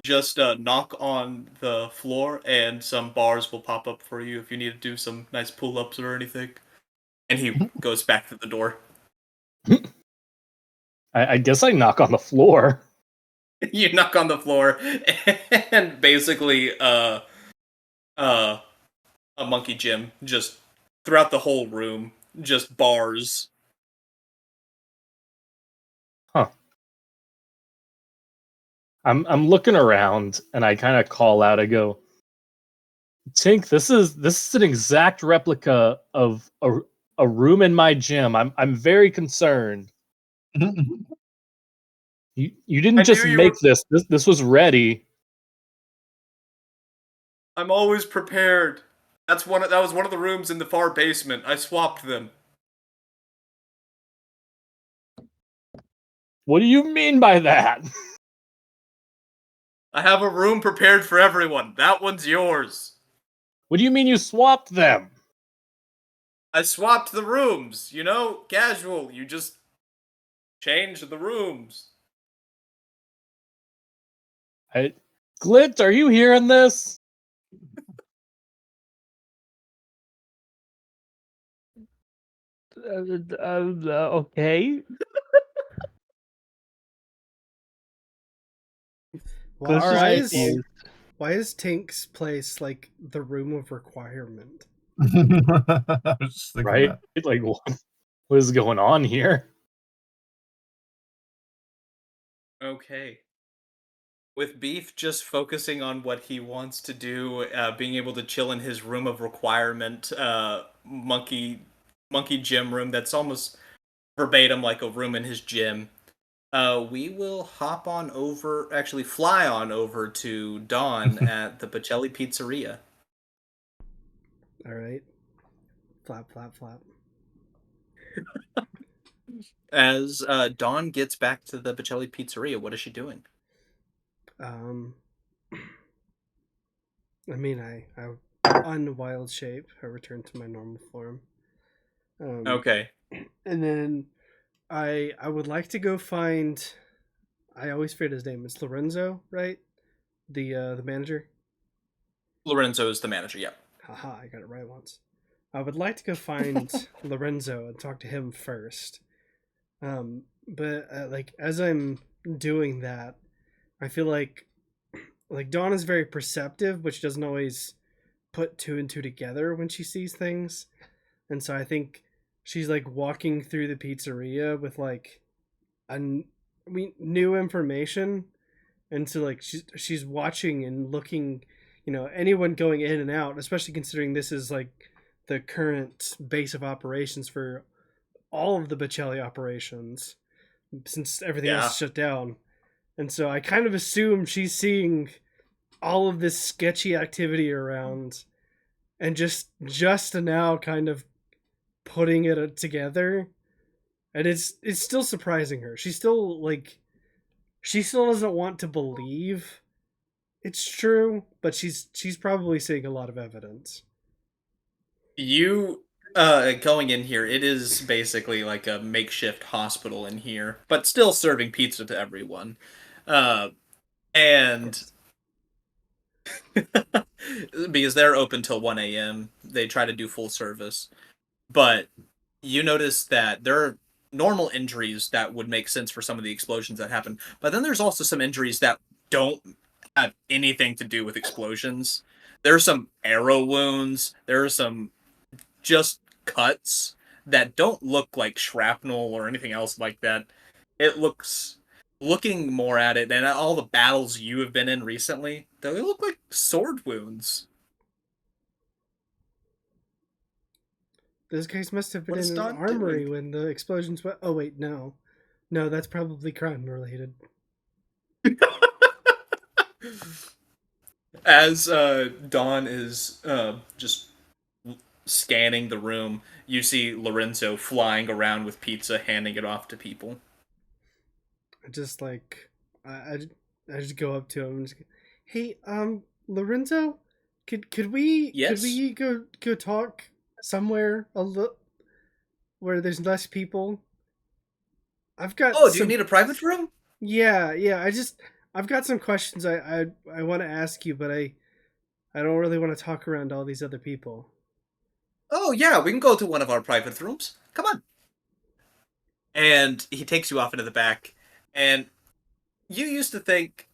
just knock on the floor, and some bars will pop up for you if you need to do some nice pull-ups or anything. And he goes back to the door. I guess I knock on the floor. You knock on the floor, and basically, a monkey gym just throughout the whole room, just bars. Huh. I'm looking around, and I kind of call out. I go, Tink, this is an exact replica of a room in my gym. I'm very concerned. You didn't just make this. This was ready. I'm always prepared. That was one of the rooms in the far basement. I swapped them. What do you mean by that? I have a room prepared for everyone. That one's yours. What do you mean you swapped them? I swapped the rooms, casual. You just changed the rooms. Glint, are you hearing this? Okay. Why is Tink's place like the room of requirement? I was just thinking right? that. Like, what is going on here? Okay. With Beef just focusing on what he wants to do, being able to chill in his room of requirement, monkey gym room that's almost verbatim like a room in his gym. We will fly on over to Dawn at the Pacelli Pizzeria. All right. Flap, flap, flap. As Dawn gets back to the Pacelli Pizzeria, what is she doing? I mean, I unwild shape. I return to my normal form. Okay. And then I would like to go find. I always forget his name. It's Lorenzo, right? The manager. Lorenzo is the manager. Yep. Haha, I got it right once. I would like to go find Lorenzo and talk to him first. But like as I'm doing that, I feel like Dawn is very perceptive, but she doesn't always put two and two together when she sees things. And so I think she's like walking through the pizzeria with like new information, and so like she's watching and looking, anyone going in and out, especially considering this is like the current base of operations for all of the Pacelli operations since everything else shut down. And so I kind of assume she's seeing all of this sketchy activity around and just now kind of putting it together. And it's still surprising her. She still doesn't want to believe it's true, but she's probably seeing a lot of evidence. You going in here, it is basically like a makeshift hospital in here, but still serving pizza to everyone. And because they're open till 1 a.m., they try to do full service. But you notice that there are normal injuries that would make sense for some of the explosions that happen. But then there's also some injuries that don't have anything to do with explosions. There are some arrow wounds. There are some just cuts that don't look like shrapnel or anything else like that. It looking more at it and at all the battles you have been in recently, they look like sword wounds. Those guys must have been in an armory when the explosions went. Oh wait, no, that's probably crime related. As Dawn is just scanning the room, you see Lorenzo flying around with pizza, handing it off to people. I just I just go up to him and just, hey, Lorenzo, could we go talk somewhere where there's less people? I've got. Oh, do you need a private room? Yeah. I've got some questions I want to ask you, but I don't really want to talk around all these other people. Oh yeah, we can go to one of our private rooms. Come on. And he takes you off into the back. And you used to think,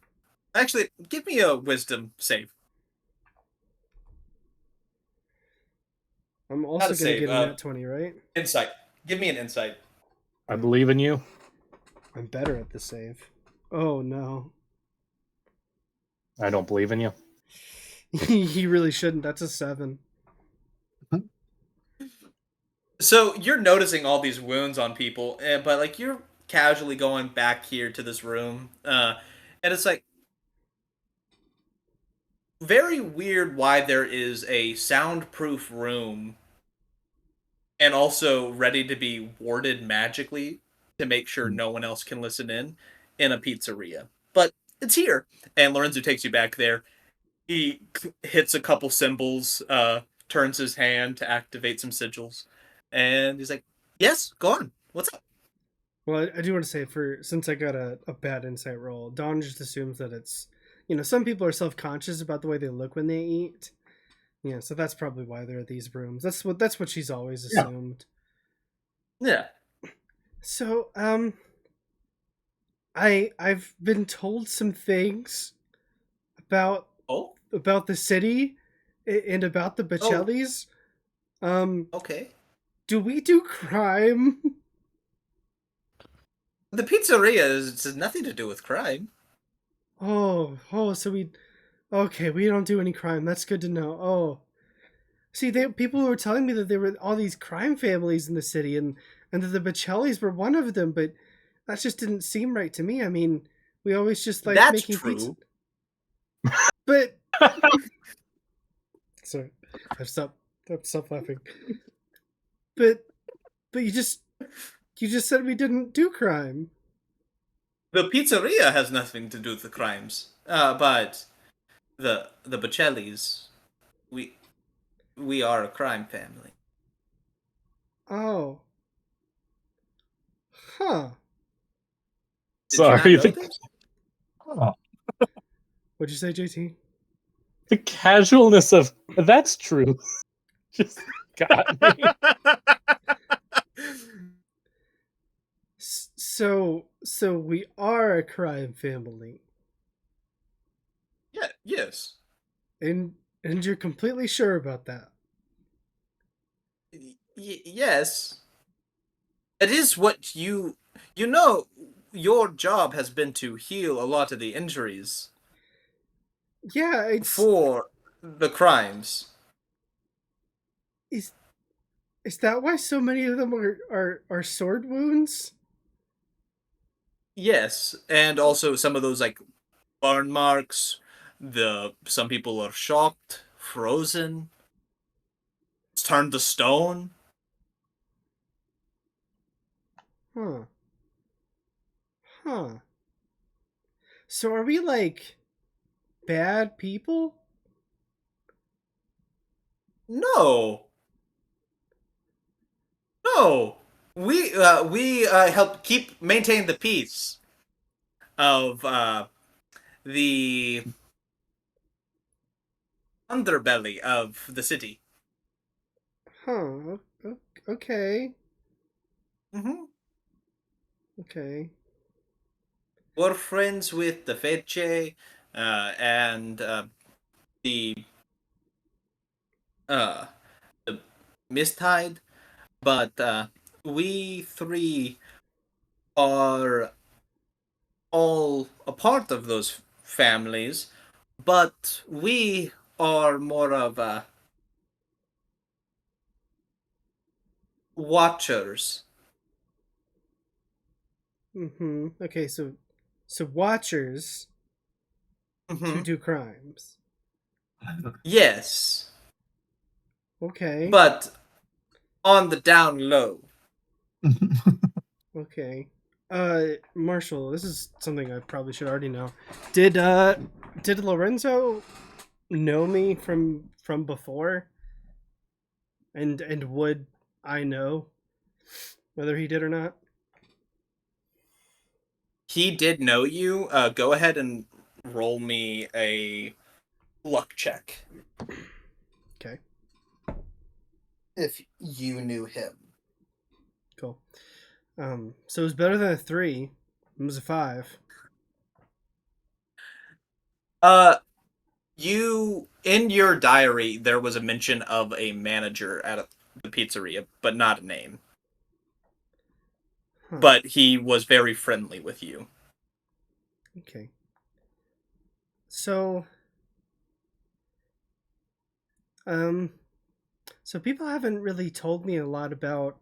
actually, give me a wisdom save. I'm also going to get a nat 20, right? Insight. Give me an insight. I believe in you. I'm better at the save. Oh, no. I don't believe in you. He really shouldn't. That's a 7. So you're noticing all these wounds on people, but like you're casually going back here to this room, and it's like very weird why there is a soundproof room and also ready to be warded magically to make sure no one else can listen in a pizzeria. But it's here, and Lorenzo takes you back there. He hits a couple symbols, turns his hand to activate some sigils, and he's like, "Yes, go on. What's up?" Well, I do want to say, since I got a bad insight roll, Dawn just assumes that it's, some people are self-conscious about the way they look when they eat. Yeah, so that's probably why there are these rooms. That's what she's always assumed. Yeah. So, I've been told some things about the city and about the Bocellis. Okay. Do we do crime? The pizzeria has nothing to do with crime. So we don't do any crime. That's good to know. Oh, see, people were telling me that there were all these crime families in the city, and that the Bocellis were one of them, but that just didn't seem right to me. I mean, we always just like That's making true. pizza. But sorry, I've stopped laughing. But you just said we didn't do crime. The pizzeria has nothing to do with the crimes. But the Bocellis, we are a crime family. Oh. Huh. Sorry. What'd you say, JT? The casualness of that's true just got me. So we are a crime family. Yeah. Yes. And you're completely sure about that? Yes. It is what you know. Your job has been to heal a lot of the injuries. Yeah, it's for the crimes. Is that why so many of them are sword wounds? Yes, and also some of those like burn marks. Some people are shocked, frozen, it's turned to stone. Huh. So are we like bad people? No. We help maintain the peace of the underbelly of the city. Huh. Okay. Mm-hmm. Okay. We're friends with the Fece and the Mistide, but we three are all a part of those families, but we are more of watchers. Okay, so watchers to do crimes. Yes. Okay. But on the down low. Okay. Marshall, this is something I probably should already know. Did Lorenzo know me from before? And would I know whether he did or not? He did know you. Go ahead and roll me a luck check. Okay. If you knew him. Cool. So it was better than a 3. It was a 5. You in your diary there was a mention of a manager at the pizzeria, but not a name. Huh. But he was very friendly with you. Okay. So so people haven't really told me a lot about,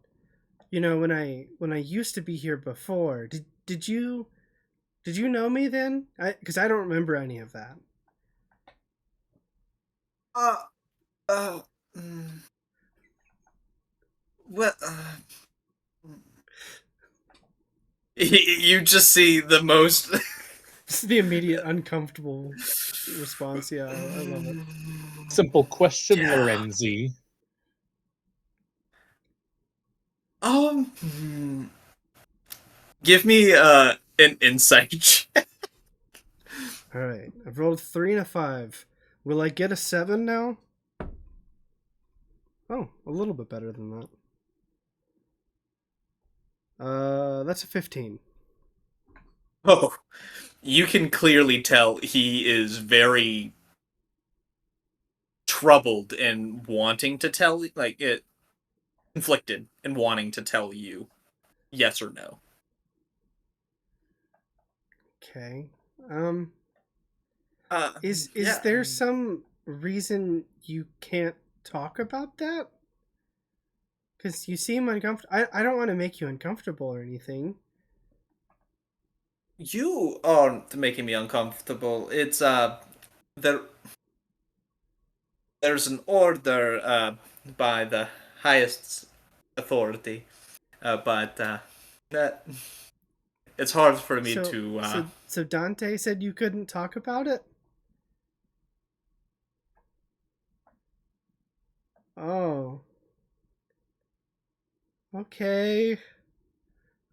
when I used to be here before. Did you know me then? Because I don't remember any of that. Well, you just see the most This is the immediate uncomfortable response. Yeah, I love it. Simple question, Yeah. Lorenzi. Give me an insight check. All right, I've rolled 3 and a 5. Will I get a 7 now? Oh, a little bit better than that. That's a 15. Oh, you can clearly tell he is very troubled and wanting to tell, like, it conflicted and wanting to tell you yes or no. Okay. Is Yeah. there some reason you can't talk about that? Because you seem uncomfortable. I don't want to make you uncomfortable or anything. You aren't making me uncomfortable. It's there. There's an order by the highest authority, but that it's hard for me to. So Dante said you couldn't talk about it? Oh. Okay.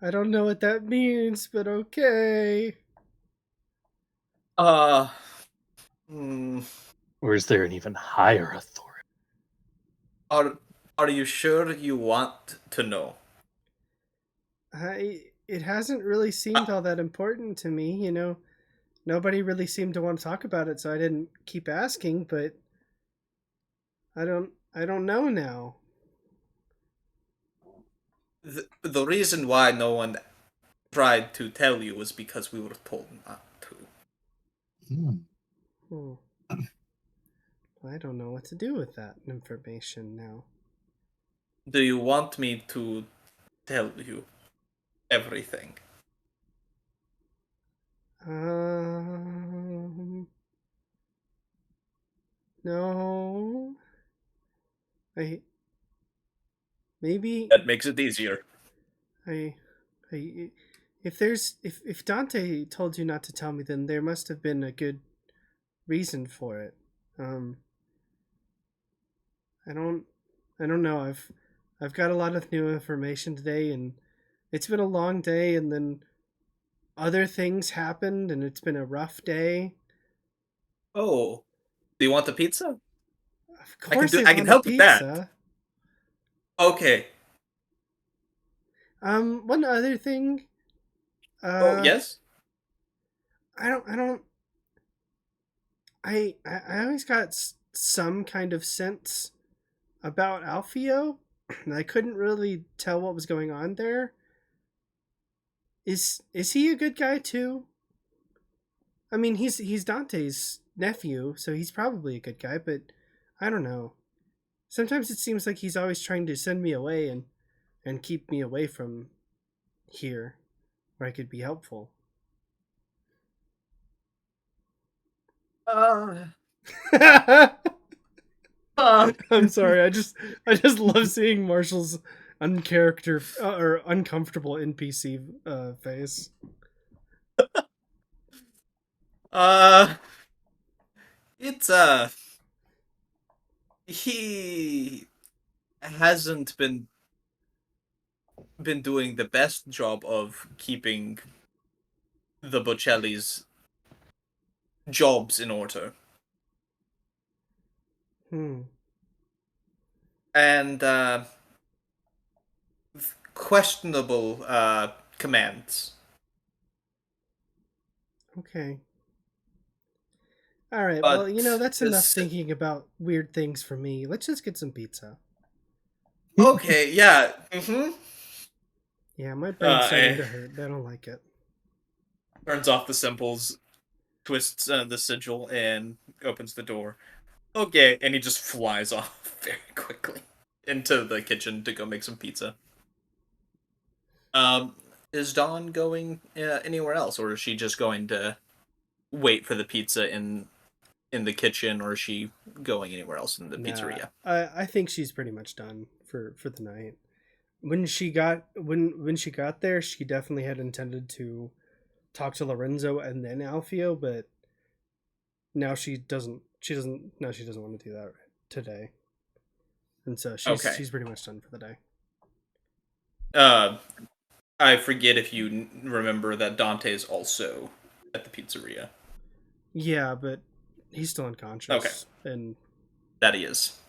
I don't know what that means, but okay. Or is there an even higher authority? Are you sure you want to know? It hasn't really seemed all that important to me, you know. Nobody really seemed to want to talk about it, so I didn't keep asking, but I don't know now. The reason why no one tried to tell you was because we were told not to. I don't know what to do with that information now. Do you want me to tell you everything? No. Maybe That makes it easier. if Dante told you not to tell me, then there must have been a good reason for it. I don't know. I've got a lot of new information today, and it's been a long day, and then other things happened, and it's been a rough day. Oh, do you want the pizza? Of course, I can help with that. Okay. One other thing. Oh yes. I always got some kind of sense about Alfio, and I couldn't really tell what was going on there. Is he a good guy too? I mean, he's Dante's nephew, so he's probably a good guy, but I don't know. Sometimes it seems like he's always trying to send me away and keep me away from here where I could be helpful. I'm sorry. I just love seeing Marshall's uncharacter or uncomfortable NPC face. It's he hasn't been doing the best job of keeping the Bocelli's jobs in order. And questionable commands. Okay. All right. But well, you know, that's enough thinking about weird things for me. Let's just get some pizza. Okay, yeah. Mm-hmm. Yeah, my brain's starting to hurt. I don't like it. Turns off the symbols, twists the sigil, and opens the door. Okay, and he just flies off very quickly into the kitchen to go make some pizza. Is Dawn going anywhere else, or is she just going to wait for the pizza in the kitchen, or is she going anywhere else in the pizzeria? I think she's pretty much done for the night. When she got there, she definitely had intended to talk to Lorenzo and then Alfio, but now she doesn't want to do that today, and so she's pretty much done for the day. I forget if you remember that Dante's also at the pizzeria. Yeah, but he's still unconscious. Okay. And that he is.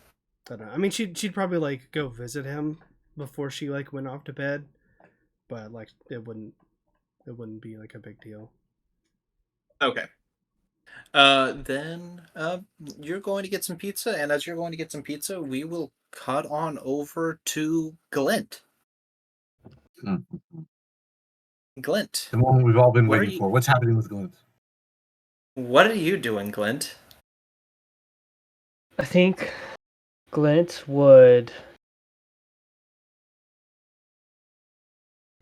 I don't know. I mean, she'd probably like go visit him before she like went off to bed, but like it wouldn't be like a big deal. Okay. Then you're going to get some pizza, and as you're going to get some pizza, we will cut on over to Glint. Mm-hmm. Glint. The moment we've all been waiting for. What's happening with Glint? What are you doing, Glint? I think Glint would...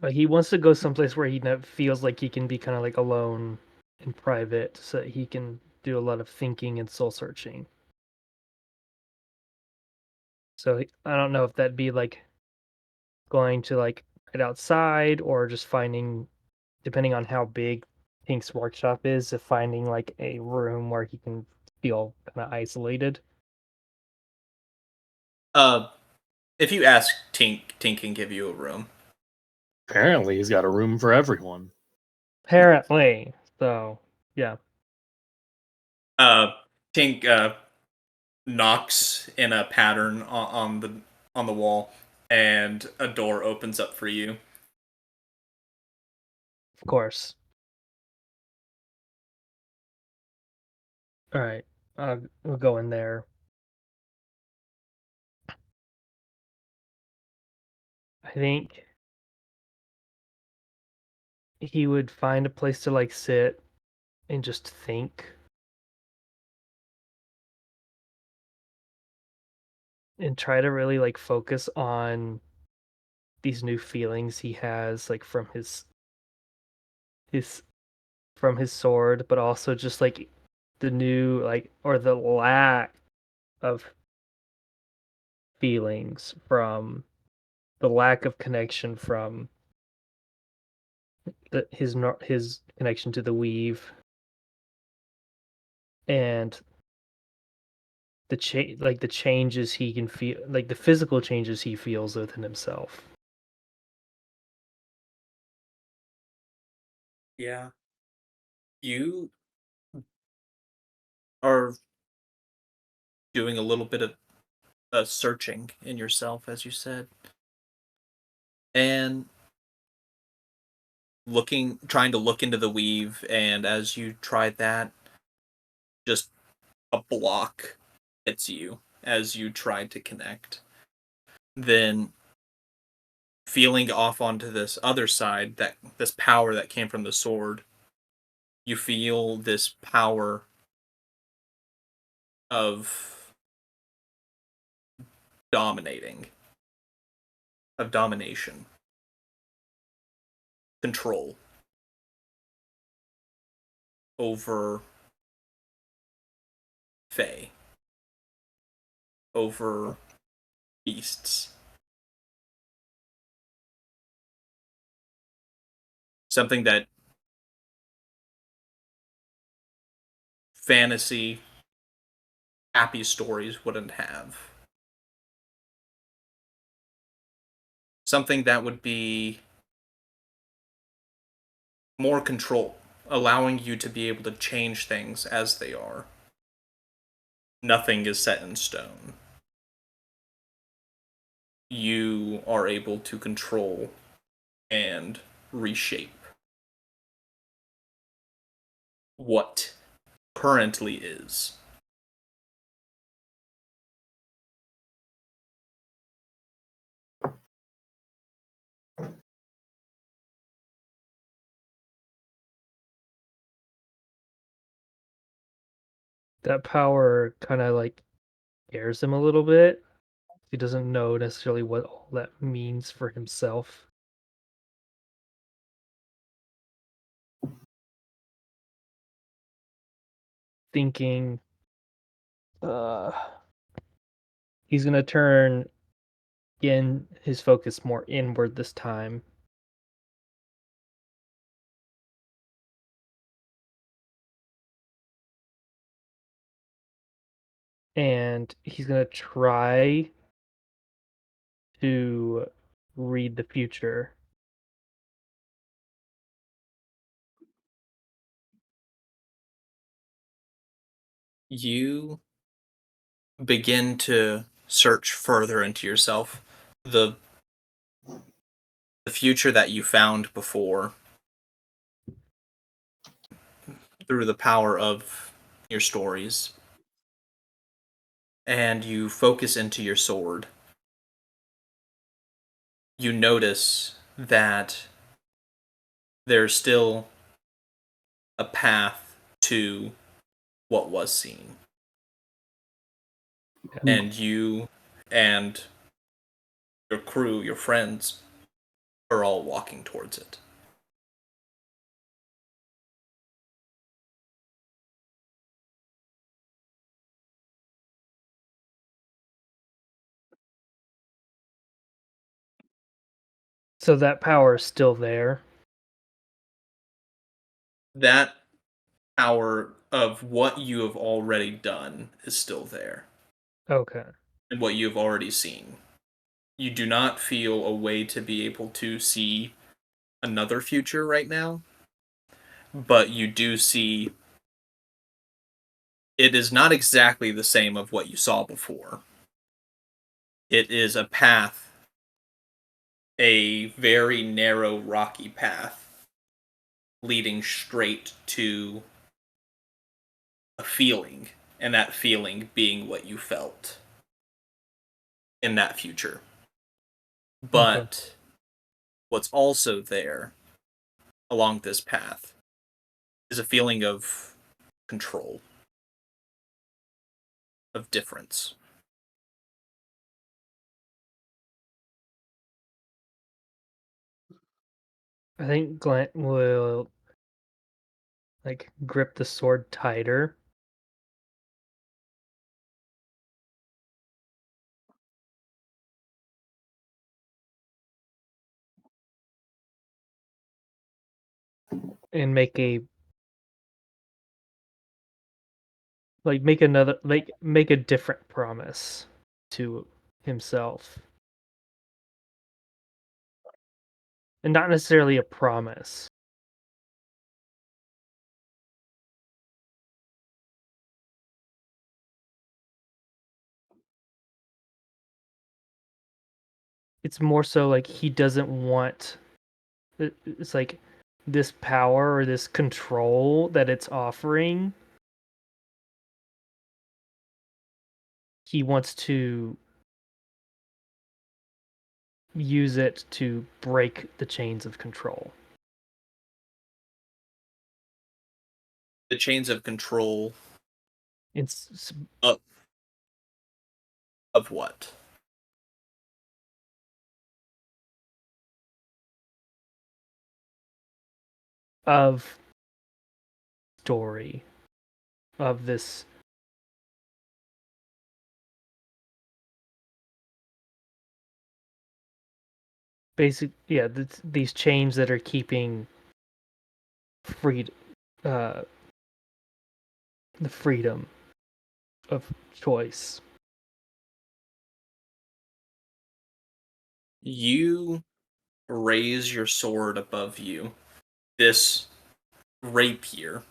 he wants to go someplace where he feels like he can be kind of like alone in private, so that he can do a lot of thinking and soul searching. So I don't know if that'd be like going to like right outside, or just finding, depending on how big Pink's workshop is, if finding like a room where he can feel kind of isolated. If you ask Tink can give you a room. Apparently, he's got a room for everyone. Apparently, so yeah. Tink knocks in a pattern on the wall, and a door opens up for you. Of course. All right, we'll go in there. I think he would find a place to like sit and just think. And try to really like focus on these new feelings he has, like from his sword, but also just like the new, like, or the lack of feelings, from the lack of connection from his connection to the weave, and the changes he can feel, like the physical changes he feels within himself. Yeah. You are doing a little bit of searching in yourself, as you said, and trying to look into the weave, and as you tried that, just a block hits you as you tried to connect. Then feeling off onto this other side, that this power that came from the sword, you feel this power of domination, control over Fae, over beasts. Something that fantasy, happy stories wouldn't have. Something that would be more control, allowing you to be able to change things as they are. Nothing is set in stone. You are able to control and reshape what currently is. That power kind of like scares him a little bit. He doesn't know necessarily what all that means for himself. Thinking he's gonna turn in his focus more inward this time. and he's gonna try to read the future. You begin to search further into yourself. The future that you found before through the power of your stories. And you focus into your sword. You notice that there's still a path to what was seen. Yeah. And you and your crew, your friends, are all walking towards it. So that power is still there. That power of what you have already done is still there. Okay. And what you have already seen. You do not feel a way to be able to see another future right now, but you do see it is not exactly the same of what you saw before. It is a path, a very narrow, rocky path, leading straight to a feeling, and that feeling being what you felt in that future. But what's also there along this path is a feeling of control, of difference. I think Glint will grip the sword tighter. And make a make a different promise to himself. And not necessarily a promise. It's more so like he doesn't want it's like this power or this control that it's offering. He wants to use it to break the chains of control. The chains of control It's of what? of story of this these chains that are keeping uh, the freedom of choice. You raise your sword above you, this rapier,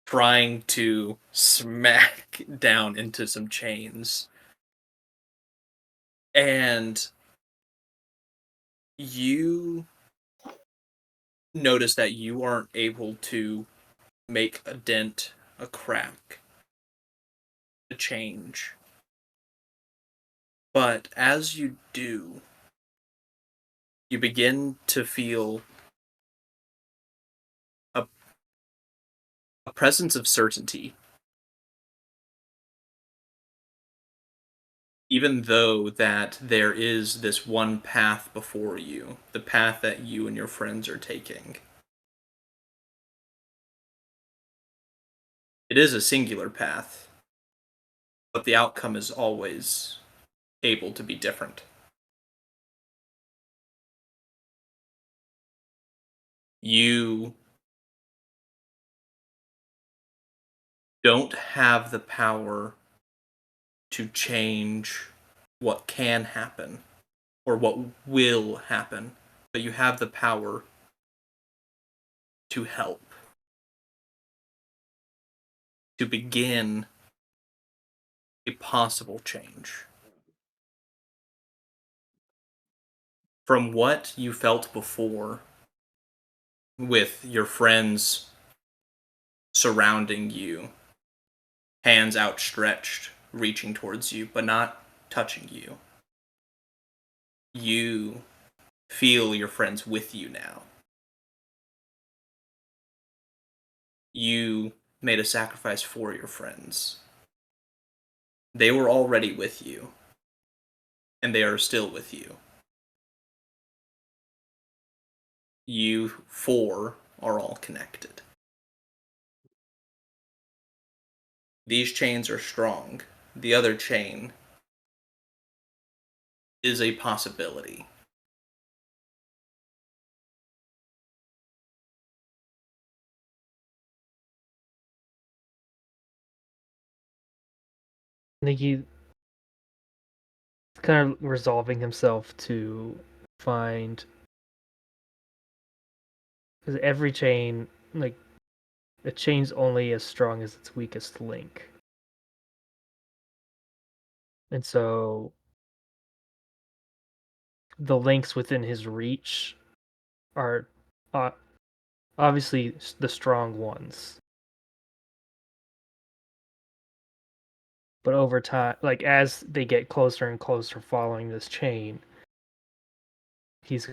trying to smack down into some chains. And you notice that you aren't able to make a dent, a crack, a change. But as you do, you begin to feel a presence of certainty. Even though that there is this one path before you, the path that you and your friends are taking. It is a singular path, but the outcome is always able to be different. You don't have the power to change what can happen or what will happen, but you have the power to help, to begin a possible change. From what you felt before, with your friends surrounding you, hands outstretched, reaching towards you, but not touching you, you feel your friends with you now. You made a sacrifice for your friends. They were already with you, and they are still with you. You four are all connected. These chains are strong. The other chain is a possibility. I think he's kind of resolving himself to find, because every chain, like, a chain's only as strong as its weakest link. And so the links within his reach are obviously the strong ones. But over time, like as they get closer and closer following this chain, he's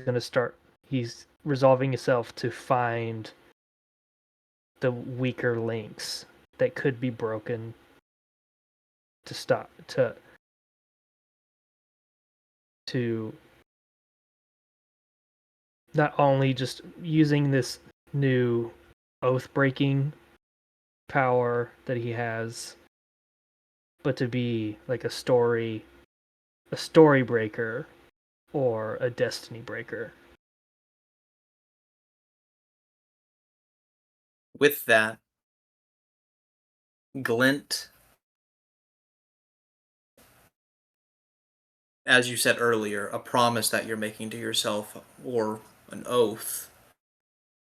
resolving himself to find the weaker links that could be broken to not only just using this new oath breaking power that he has, but to be like a story breaker or a destiny breaker. With that, Glint, as you said earlier, a promise that you're making to yourself, or an oath,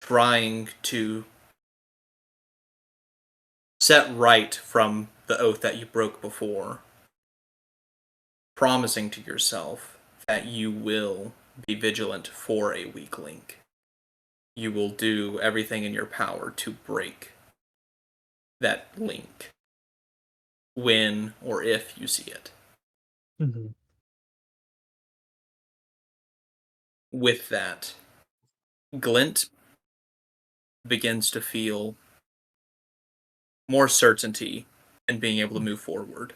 trying to set right from the oath that you broke before, promising to yourself that you will be vigilant for a weak link. You will do everything in your power to break that link when or if you see it. Mm-hmm. With that, Glint begins to feel more certainty in being able to move forward.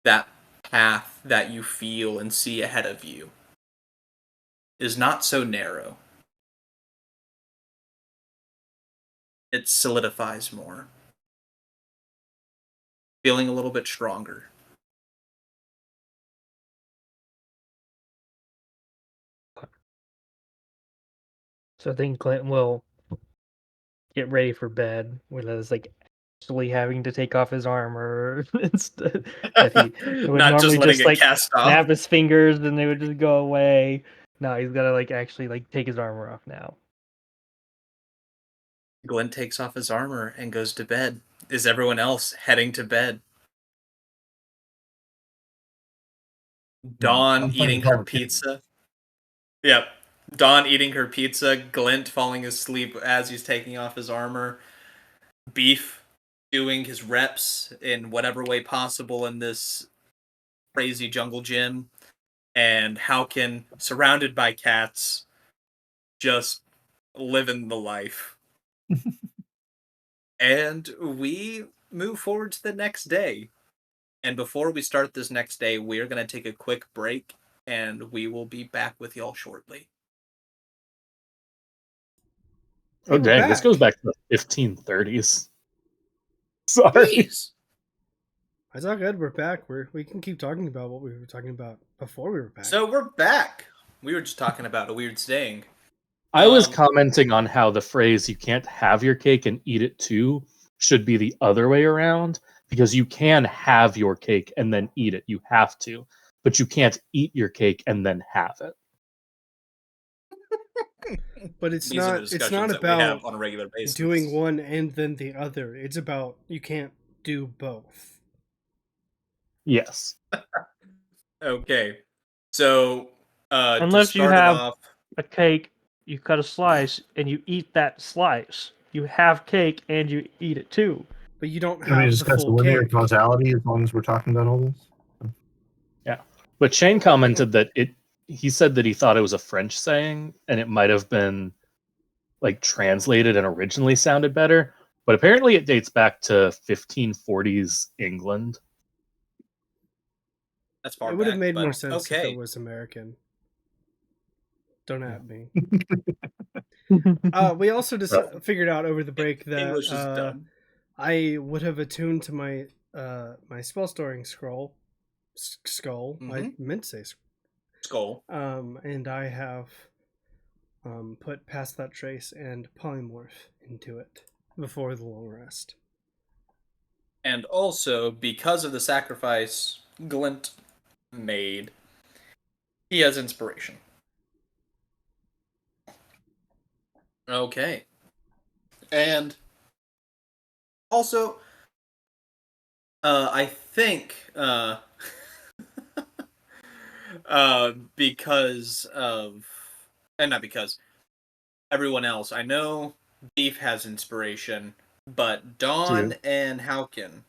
That path that you feel and see ahead of you is not so narrow. It solidifies more. Feeling a little bit stronger. So I think Glint will get ready for bed, whereas like actually having to take off his armor instead. That he would Not normally just letting just it like cast off. snap his fingers and they would just go away. No, he's gotta like actually like take his armor off now. Glint takes off his armor and goes to bed. Is everyone else heading to bed? Dawn eating her pizza. Yep. Dawn eating her pizza. Glint falling asleep as he's taking off his armor. Beef doing his reps in whatever way possible in this crazy jungle gym. And Haukin, surrounded by cats, just living the life. And we move forward to the next day. And before we start this next day, we're going to take a quick break, and we will be back with y'all shortly. Oh, dang, this goes back to the 1530s. Sorry. Jeez. It's all good. We're back. We can keep talking about what we were talking about before we were back. So we're back. We were just talking about a weird saying. I was commenting on how the phrase "you can't have your cake and eat it too" should be the other way around, because you can have your cake and then eat it. You have to, but you can't eat your cake and then have it. But it's These are the not. It's discussions not that we have about on a regular basis. doing one and then the other. It's about you can't do both. Yes. Okay. So, Unless to you start it have off, a cake, you cut a slice, and you eat that slice. You have cake, and you eat it too. But you don't Can we have the discuss the full linear cake. causality as long as we're talking about all this? Yeah. But Shane commented that he said that he thought it was a French saying, and it might have been like translated and originally sounded better. But apparently it dates back to 1540s England. that's far It would have back, made but more sense if okay. it was American. Don't at me. We also just figured out over the break that English is dumb. I would have attuned to my my spell storing skull. I meant to say Skull. and I have put past that trace and polymorph into it before the long rest. And also, because of the sacrifice Glint made, he has inspiration. Okay. And also, I think, because of, and not because, everyone else, I know Beef has inspiration, but Dawn and Haukin,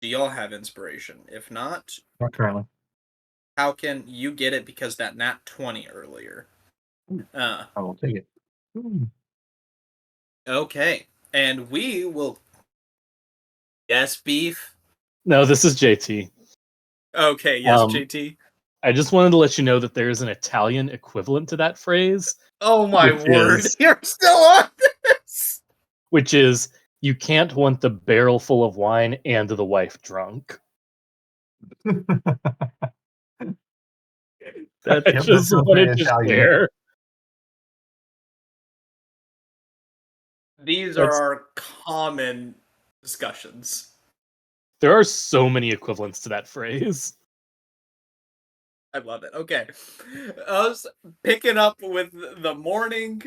do y'all have inspiration? If not, currently. Haukin, you get it because that nat 20 earlier. I will take it. Okay. And we will... Yes, Beef? No, this is JT. Okay, yes, JT. I just wanted to let you know that there is an Italian equivalent to that phrase. Oh my word, you're still on this! Which is, you can't want the barrel full of wine and the wife drunk. I just wanted to share. These are our common discussions. There are so many equivalents to that phrase. I love it. Okay. I was picking up with the morning,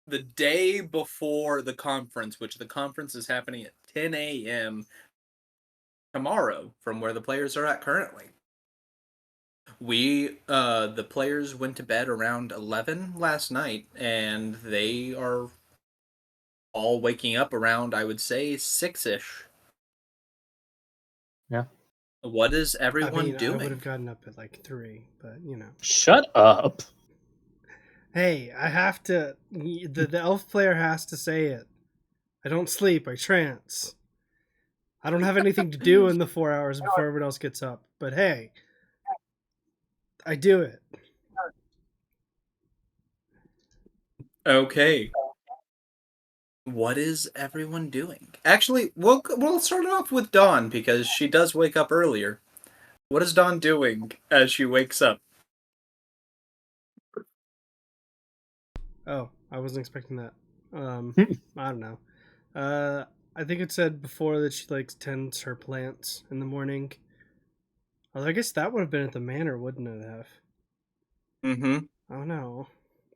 the day before the conference, which the conference is happening at 10 a.m. tomorrow from where the players are at currently. The players went to bed around 11 last night, and they are all waking up around, I would say, 6-ish. Yeah. What is everyone doing? I would have gotten up at like 3, but you know. Shut up. Hey, I have to. The elf player has to say it. I don't sleep. I trance. I don't have anything to do in the 4 hours before everyone else gets up. But hey, I do it. Okay. What is everyone doing? Actually, we'll start it off with Dawn, because she does wake up earlier. What is Dawn doing as she wakes up? Oh, I wasn't expecting that. I don't know. I think it said before that she tends her plants in the morning. Although I guess that would have been at the manor, wouldn't it have? Mm-hmm. Oh no.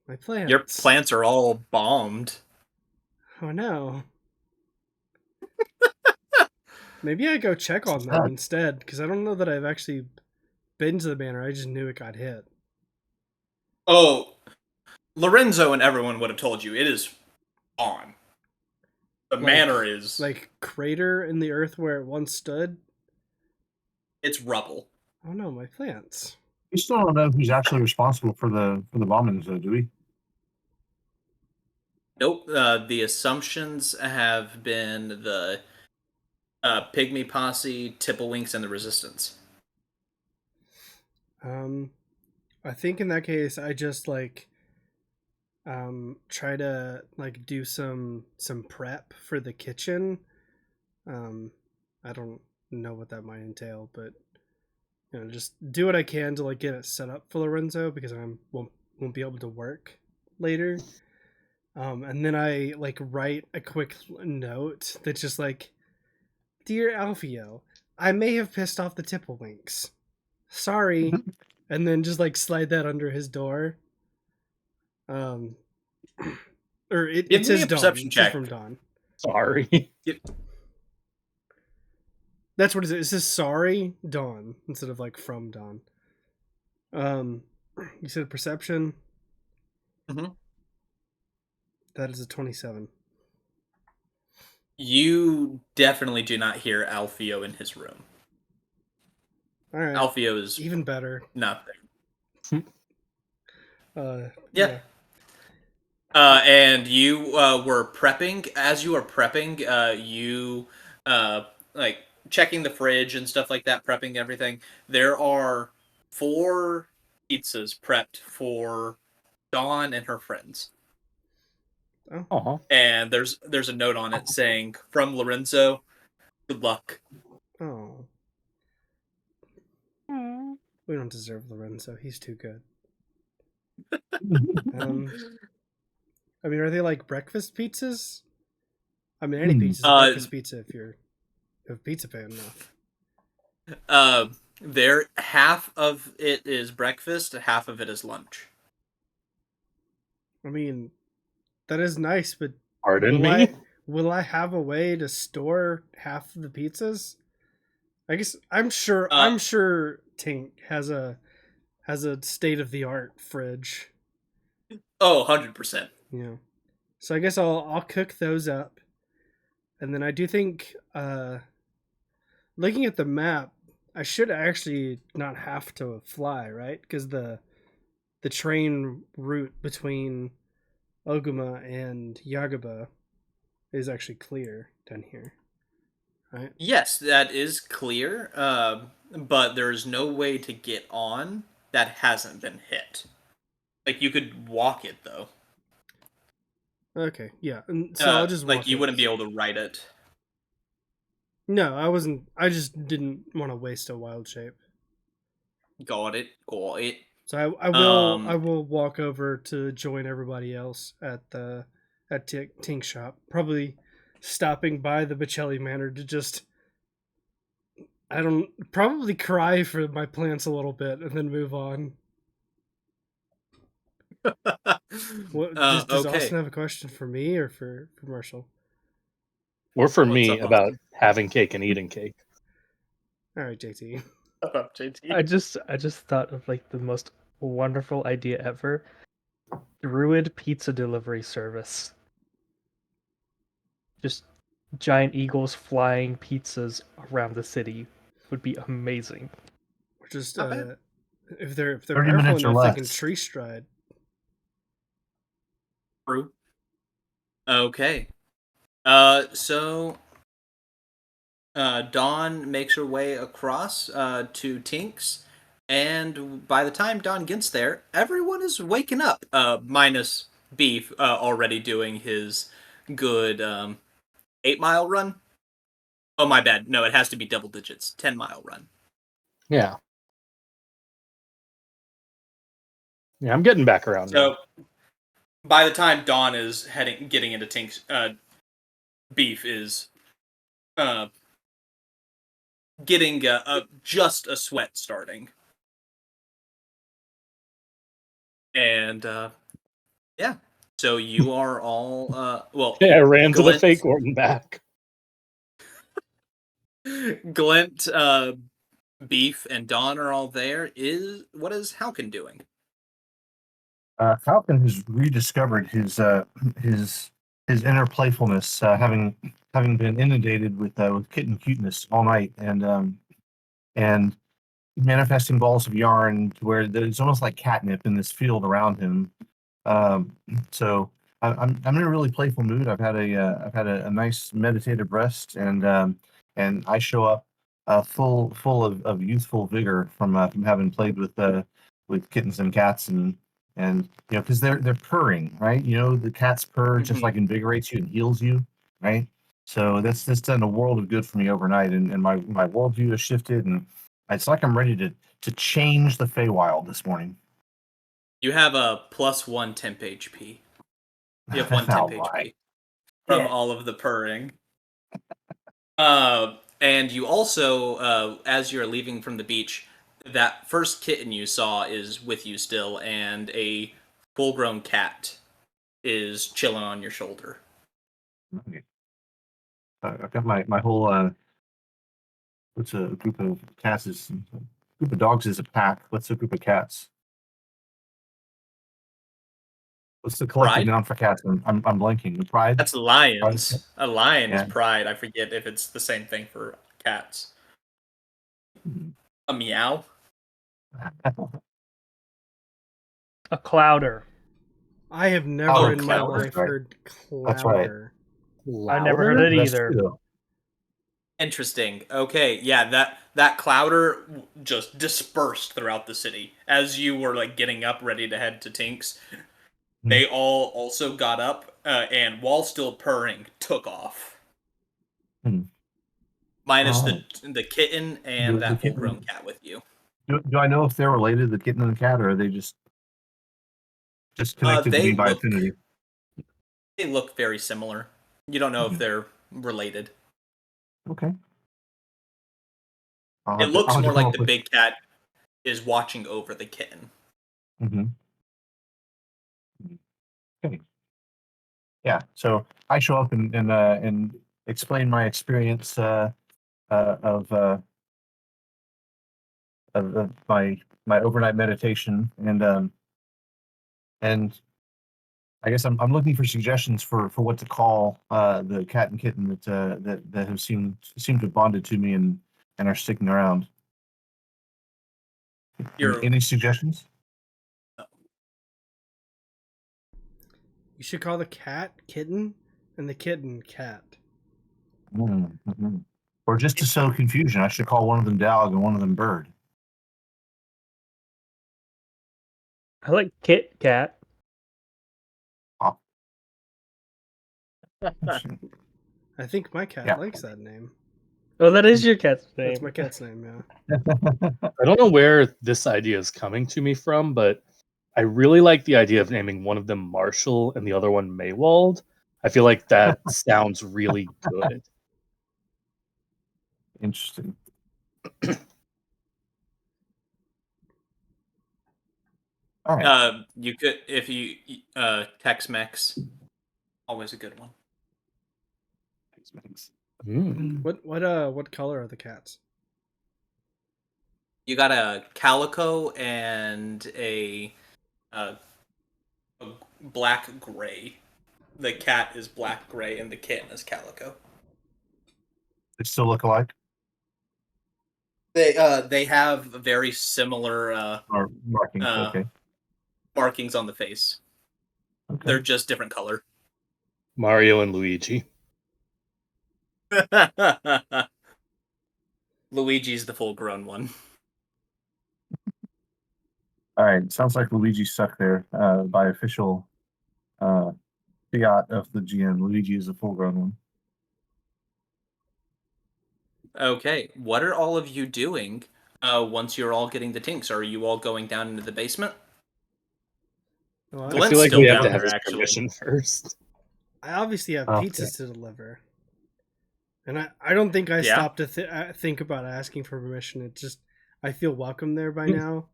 My plants. Your plants are all bombed. Oh no. Maybe I go check on them instead, because I don't know that I've actually been to the manor. I just knew it got hit. Oh, Lorenzo and everyone would have told you it is on. The manor is... Like, crater in the earth where it once stood? It's rubble. Oh no, my plants. We still don't know who's actually responsible for the bombings, though, do we? Nope. The assumptions have been the Pygmy Posse, Tipplewinks, and the Resistance. I think in that case, I just try to do some prep for the kitchen. I don't know what that might entail, but just do what I can to get it set up for Lorenzo, because I won't be able to work later. And then I like write a quick note that's just like, "Dear Alfio, I may have pissed off the Tipplewinks. Sorry." And then just like slide that under his door. Or it says Dawn. It says from Dawn. Sorry. That's what it is. It says sorry, Dawn, instead of like from Dawn. You said perception. Mm-hmm. That is a 27. You definitely do not hear Alfio in his room. All right. Alfio is even better. Not there. Yeah. And you were prepping. As you were prepping, you like checking the fridge and stuff like that, prepping everything. There are 4 pizzas prepped for Dawn and her friends. Oh. And there's a note on it saying, "From Lorenzo, good luck." Oh. We don't deserve Lorenzo. He's too good. I mean, are they like breakfast pizzas? I mean, any pizza's a breakfast pizza if you're a pizza fan enough. There, half of it is breakfast, half of it is lunch. I mean, that is nice, but Pardon me? Will I have a way to store half of the pizzas? I guess I'm sure Tink has a state of the art fridge. Oh, 100%. Yeah. So I guess I'll cook those up. And then I do think looking at the map, I should actually not have to fly, right? Because the train route between Oguma and Yagaba is actually clear down here, right? Yes, that is clear, but there's no way to get on that hasn't been hit. Like, you could walk it, though. Okay, yeah. And so I'll just walk like, you wouldn't be able to ride it. No, I wasn't. I just didn't want to waste a wild shape. Got it. So I will walk over to join everybody else at Tink shop. Probably stopping by the Bocelli Manor to just probably cry for my plants a little bit and then move on. Does okay. Austin have a question for me or for Marshall? Or for me about having cake and eating cake. All right, JT. JT. I just thought of like the most wonderful idea ever. Druid pizza delivery service. Just giant eagles flying pizzas around the city would be amazing. Or just if they're 30 powerful minutes or enough, less. they can tree stride. True. Okay. So Dawn makes her way across to Tink's, and by the time Dawn gets there, everyone is waking up, minus Beef already doing his good 8-mile run. Oh, my bad. No, it has to be double digits. 10-mile run. Yeah. Yeah, I'm getting back around now. So, by the time Dawn is getting into Tink's, Beef is getting just a sweat starting. And, yeah. So you are all, well... Yeah, I ran to the fake Orton back. Glint, Beef, and Dawn are all there. What is Haukin doing? Haukin has rediscovered his inner playfulness, having been inundated with kitten cuteness all night, and manifesting balls of yarn to where it's almost like catnip in this field around him. So I'm in a really playful mood. I've had a nice meditative rest, and I show up full of youthful vigor from having played with kittens and cats, and because they're purring, right? The cat's purr just like invigorates you and heals you, right? So that's done a world of good for me overnight, and my worldview has shifted, and it's like I'm ready to change the Feywild this morning. You have a +1 temp HP. You have one temp HP from all of the purring. And you also, as you're leaving from the beach, that first kitten you saw is with you still, and a full-grown cat is chilling on your shoulder. Okay. I've got my whole what's a group of cats is a group of dogs is a pack. What's a group of cats? What's the collective Pride? noun for cats? I'm blanking. The pride? That's lions. Pride? A lion is Yeah. pride. I forget if it's the same thing for cats. A meow? A clouder. I have never in my clouder. life heard That's right. clouder. I never heard it That's either. true. Interesting. Okay, yeah, that clouder just dispersed throughout the city. As you were like getting up ready to head to Tink's, they all also got up, and while still purring, took off. Minus the kitten and that full-grown cat with you. Do I know if they're related, the kitten and the cat, or are they just connected to me by affinity? They look very similar. You don't know if they're related. Okay. It looks more like the big cat is watching over the kitten. Okay. Yeah. So I show up and explain my experience of my overnight meditation, and I guess I'm looking for suggestions for what to call the cat and kitten that have seemed to have bonded to me and are sticking around. Any suggestions? You should call the cat kitten and the kitten cat. Or just to sow confusion, I should call one of them dog and one of them bird. I like Kit Kat. Oh. I think my cat likes that name. Oh, that is your cat's name. That's my cat's name, yeah. I don't know where this idea is coming to me from, but I really like the idea of naming one of them Marshal and the other one Maiwald. I feel like that sounds really good. Interesting. All right. You could, if you Tex-Mex, always a good one. Tex-Mex. What color are the cats? You got a calico and a black gray. The cat is black gray and the kitten is calico. They still look alike? They have very similar markings. Okay. Markings on the face. Okay. They're just different color. Mario and Luigi. Luigi's the full-grown one. All right. Sounds like Luigi stuck there by official fiat of the GM. Luigi is a full-grown one. Okay. What are all of you doing once you're all getting the Tinks? Are you all going down into the basement? I feel like we have to have his permission first. I obviously have pizzas to deliver. And I don't think I stopped to think about asking for permission. It just, I feel welcome there by now.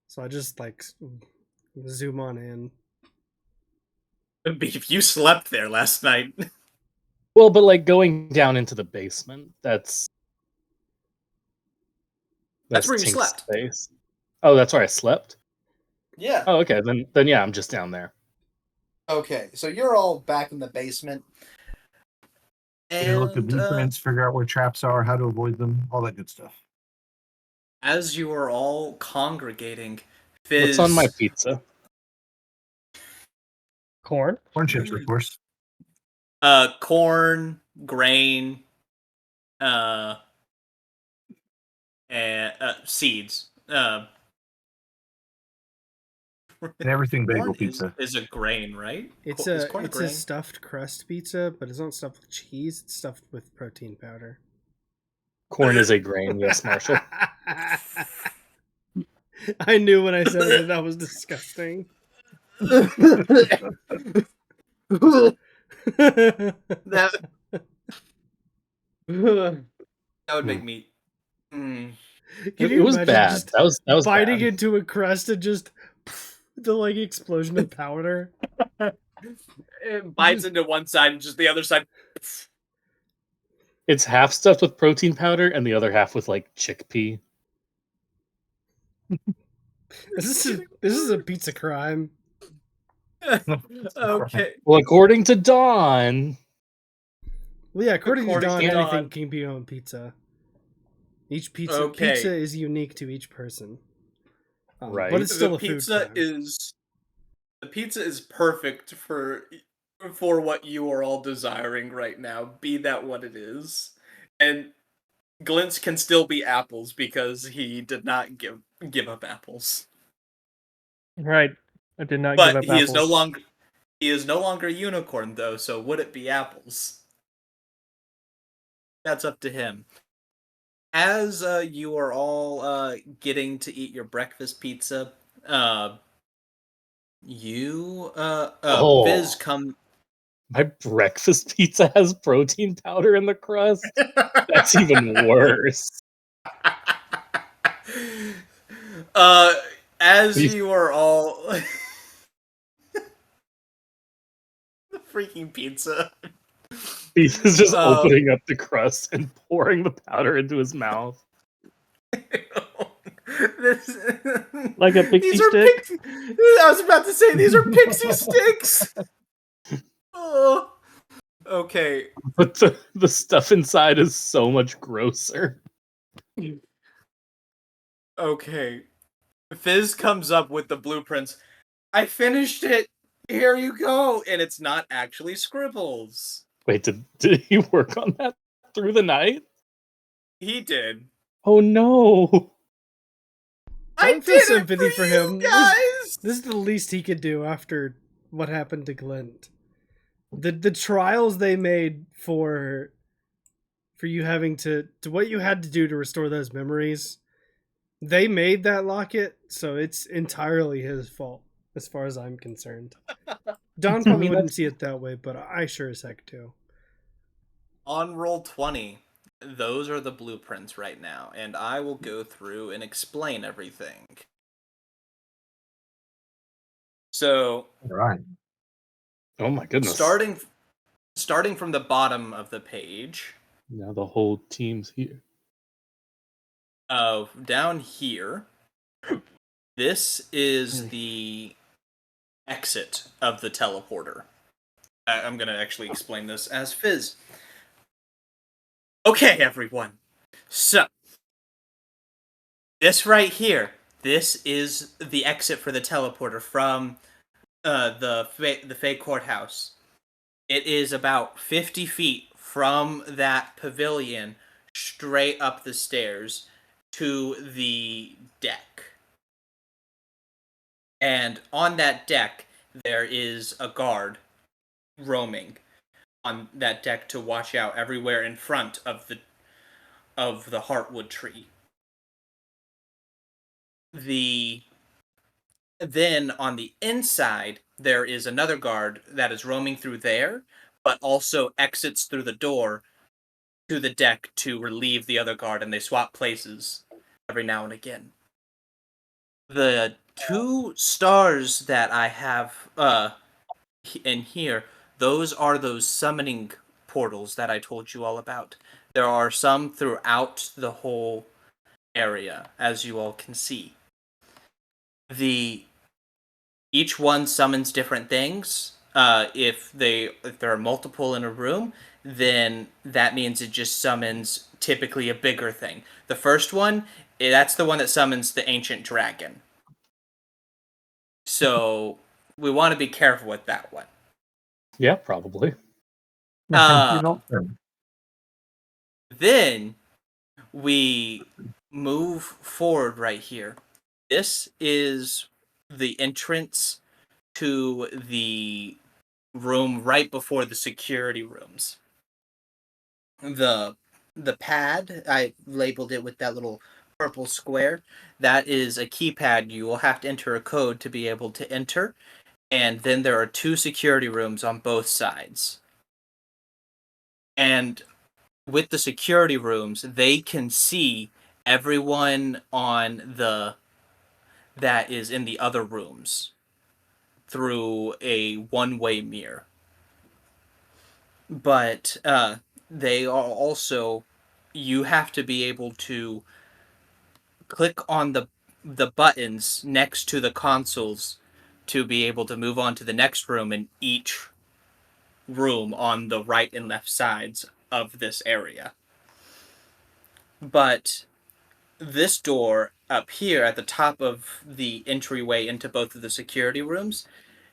So I just like zoom on in. Beef, you slept there last night. Well, but like going down into the basement, that's where you slept. Space. Oh, that's where I slept? Yeah. Oh, okay. Then yeah, I'm just down there. Okay, so you're all back in the basement. And look at blueprints, figure out where traps are, how to avoid them, all that good stuff. As you are all congregating, Fizz... What's on my pizza? Corn? Corn chips, of course. Corn, grain, and seeds. And everything bagel pizza is a grain, right? It's a stuffed crust pizza, but it's not stuffed with cheese. It's stuffed with protein powder. Corn is a grain, yes, Marshall. I knew when I said that was disgusting. That would make me. Can It you was imagine bad. just That was biting bad. into a crust and just the like explosion of powder? It bites into one side and just the other side. It's half stuffed with protein powder and the other half with like chickpea. This is a pizza crime. Okay. Well, according to Dawn. Well, yeah, according to Dawn, to anything Dawn. can be on pizza. Each pizza Okay. is unique to each person. Right. But it's still The a food pizza crime. the pizza is perfect for what you are all desiring right now, be that what it is. And Glint's can still be apples because he did not give up apples. Right. I did not But give up he apples. is no longer a unicorn though, so would it be apples? That's up to him. As you are all getting to eat your breakfast pizza, Fizz come. My breakfast pizza has protein powder in the crust. That's even worse. As you are all the freaking pizza. Beef is just opening up the crust and pouring the powder into his mouth. Like a pixie stick? I was about to say, these are pixie sticks! Oh. Okay. But the stuff inside is so much grosser. Okay. Fizz comes up with the blueprints. I finished it! Here you go! And it's not actually scribbles. Wait, did he work on that through the night? He did. Oh no! I feel sympathy for you him. guys! This is the least he could do after what happened to Glint. The trials they made for you having to what you had to do to restore those memories. They made that locket, so it's entirely his fault, as far as I'm concerned. Don probably wouldn't see it that way, but I sure as heck do. On Roll20, those are the blueprints right now, and I will go through and explain everything. So, All right. Oh my goodness. Starting from the bottom of the page. Now the whole team's here. Down here, this is the exit of the teleporter. I'm going to actually explain this as Fizz. Okay, everyone. So, this right here, this is the exit for the teleporter from the Fey courthouse. It is about 50 feet from that pavilion straight up the stairs to the deck. And on that deck, there is a guard roaming on that deck to watch out everywhere in front of the Heartwood tree. Then on the inside, there is another guard that is roaming through there, but also exits through the door to the deck to relieve the other guard, and they swap places every now and again. The 2 stars that I have in here, those are those summoning portals that I told you all about. There are some throughout the whole area, as you all can see. Each one summons different things. If there are multiple in a room, then that means it just summons typically a bigger thing. The first one, that's the one that summons the ancient dragon. So we want to be careful with that one. Yeah, probably. Then we move forward right here. This is the entrance to the room right before the security rooms. The pad, I labeled it with that little purple square. That is a keypad. You will have to enter a code to be able to enter. and then there are 2 security rooms on both sides. And with the security rooms, they can see everyone that is in the other rooms through a one-way mirror. But they are also, you have to be able to click on the buttons next to the consoles to be able to move on to the next room in each room on the right and left sides of this area. But this door up here at the top of the entryway into both of the security rooms,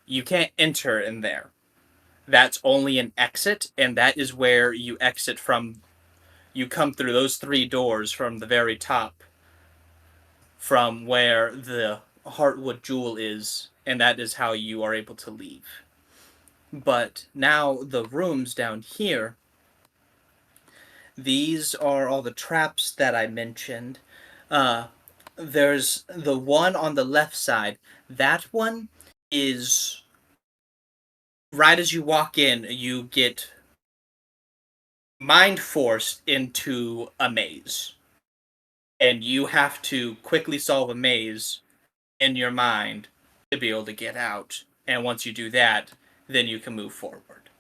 you can't enter in there. That's only an exit, and that is where you exit from. You come through those 3 doors from the very top, from where the Heartwood Jewel is, and that is how you are able to leave. But now the rooms down here, these are all the traps that I mentioned. There's the one on the left side. That one is right as you walk in, you get mind forced into a maze. And you have to quickly solve a maze in your mind to be able to get out. And once you do that, then you can move forward.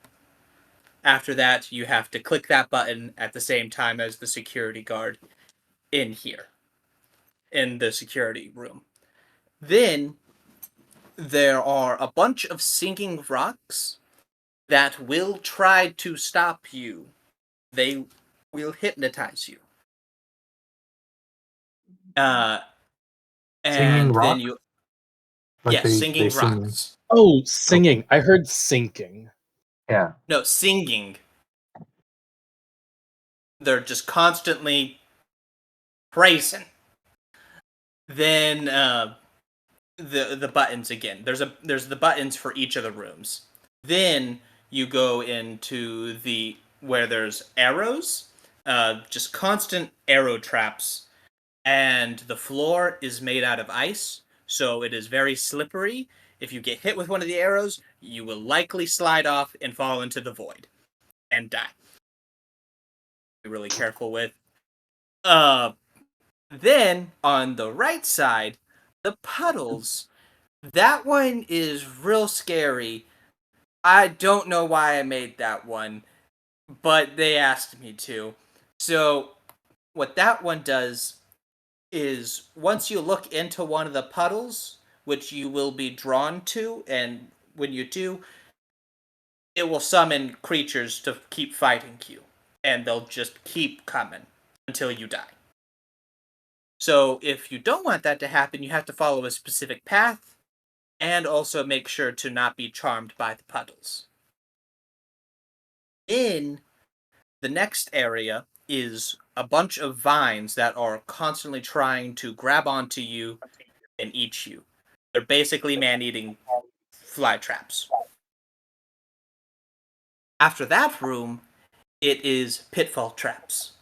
After that, you have to click that button at the same time as the security guard in here, in the security room. Then there are a bunch of sinking rocks that will try to stop you. They will hypnotize you. And Singing rock? then you... Like yes, singing sing. rocks. Oh, singing. I heard sinking. Yeah. No, singing. They're just constantly praising. Then the buttons again. There's the buttons for each of the rooms. Then you go into the where there's arrows, just constant arrow traps, and the floor is made out of ice, so it is very slippery. If you get hit with one of the arrows, you will likely slide off and fall into the void and die. Be really careful with. Then on the right side, the puddles. That one is real scary. I don't know why I made that one, but they asked me to. So what that one does is once you look into one of the puddles, which you will be drawn to, and when you do, it will summon creatures to keep fighting you, and they'll just keep coming until you die. So if you don't want that to happen, you have to follow a specific path, and also make sure to not be charmed by the puddles. In the next area is a bunch of vines that are constantly trying to grab onto you and eat you. They're basically man-eating fly traps. After that room, it is pitfall traps.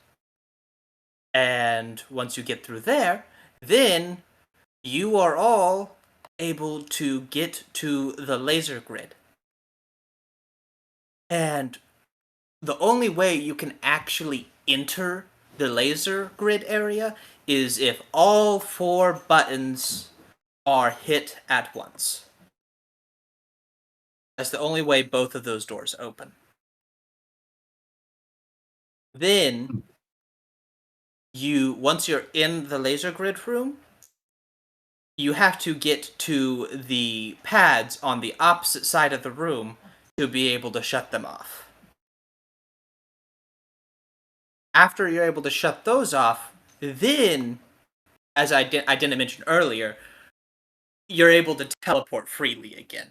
And once you get through there, then you are all able to get to the laser grid. And the only way you can actually enter the laser grid area is if all 4 buttons are hit at once. That's the only way both of those doors open. Then, once you're in the laser grid room, you have to get to the pads on the opposite side of the room to be able to shut them off. After you're able to shut those off, then, as I didn't mention earlier, you're able to teleport freely again.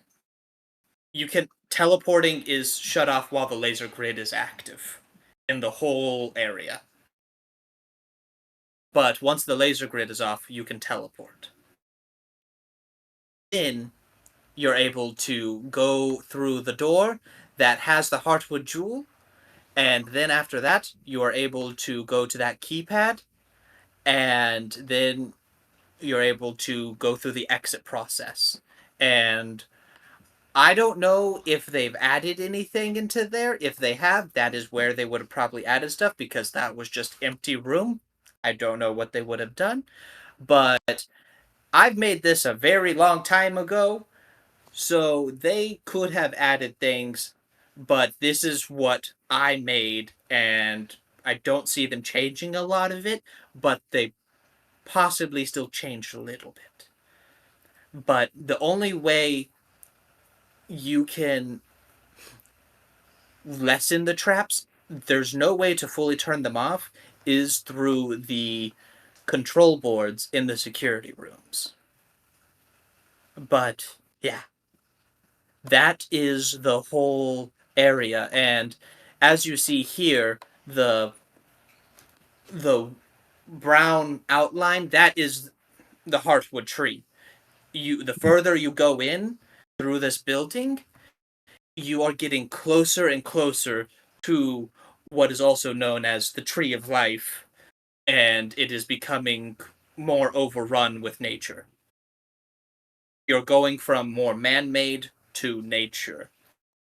Teleporting is shut off while the laser grid is active in the whole area. But once the laser grid is off, you can teleport. Then you're able to go through the door that has the Heartwood Jewel, and then after that, you are able to go to that keypad, and then you're able to go through the exit process. And I don't know if they've added anything into there. If they have, that is where they would have probably added stuff because that was just empty room. I don't know what they would have done. But I've made this a very long time ago, so they could have added things, but this is what I made, and I don't see them changing a lot of it, but they possibly still changed a little bit. But the only way you can lessen the traps, there's no way to fully turn them off, is through the control boards in the security rooms. But yeah, that is the whole area, and as you see here, the brown outline, that is the Heartwood tree. The further you go in through this building, you are getting closer and closer to what is also known as the Tree of Life, and it is becoming more overrun with nature. You're going from more man-made to nature,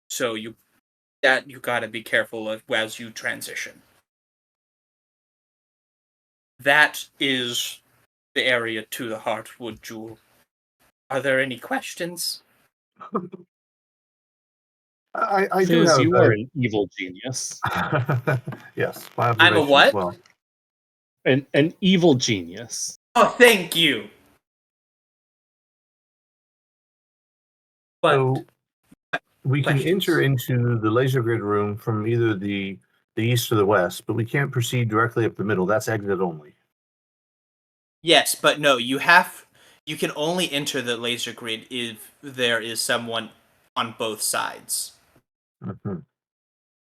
so you gotta be careful of as you transition. That is the area to the Heartwood Jewel. Are there any questions? I do Fizz, have. you are an evil genius. Yes, my I'm a observation what? as well. An evil genius. Oh, thank you. But So we can questions? enter into the laser grid room from either the east or the west, but we can't proceed directly up the middle. That's exit only. yes, but no, you can only enter the laser grid if there is someone on both sides. Mhm.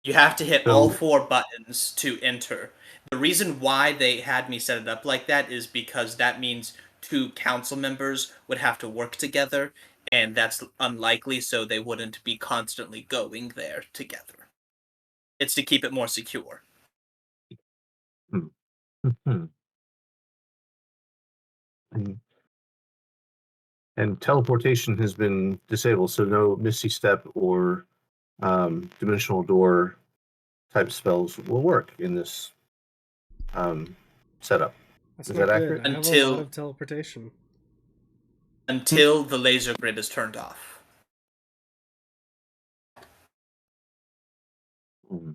You have to hit So- all 4 buttons to enter. The reason why they had me set it up like that is because that means 2 council members would have to work together, and that's unlikely, so they wouldn't be constantly going there together. It's to keep it more secure. Mhm. And teleportation has been disabled, so no Misty Step or Dimensional Door type spells will work in this setup. That's Is not that good. accurate? I have a lot of teleportation. Until the laser grid is turned off. Mm.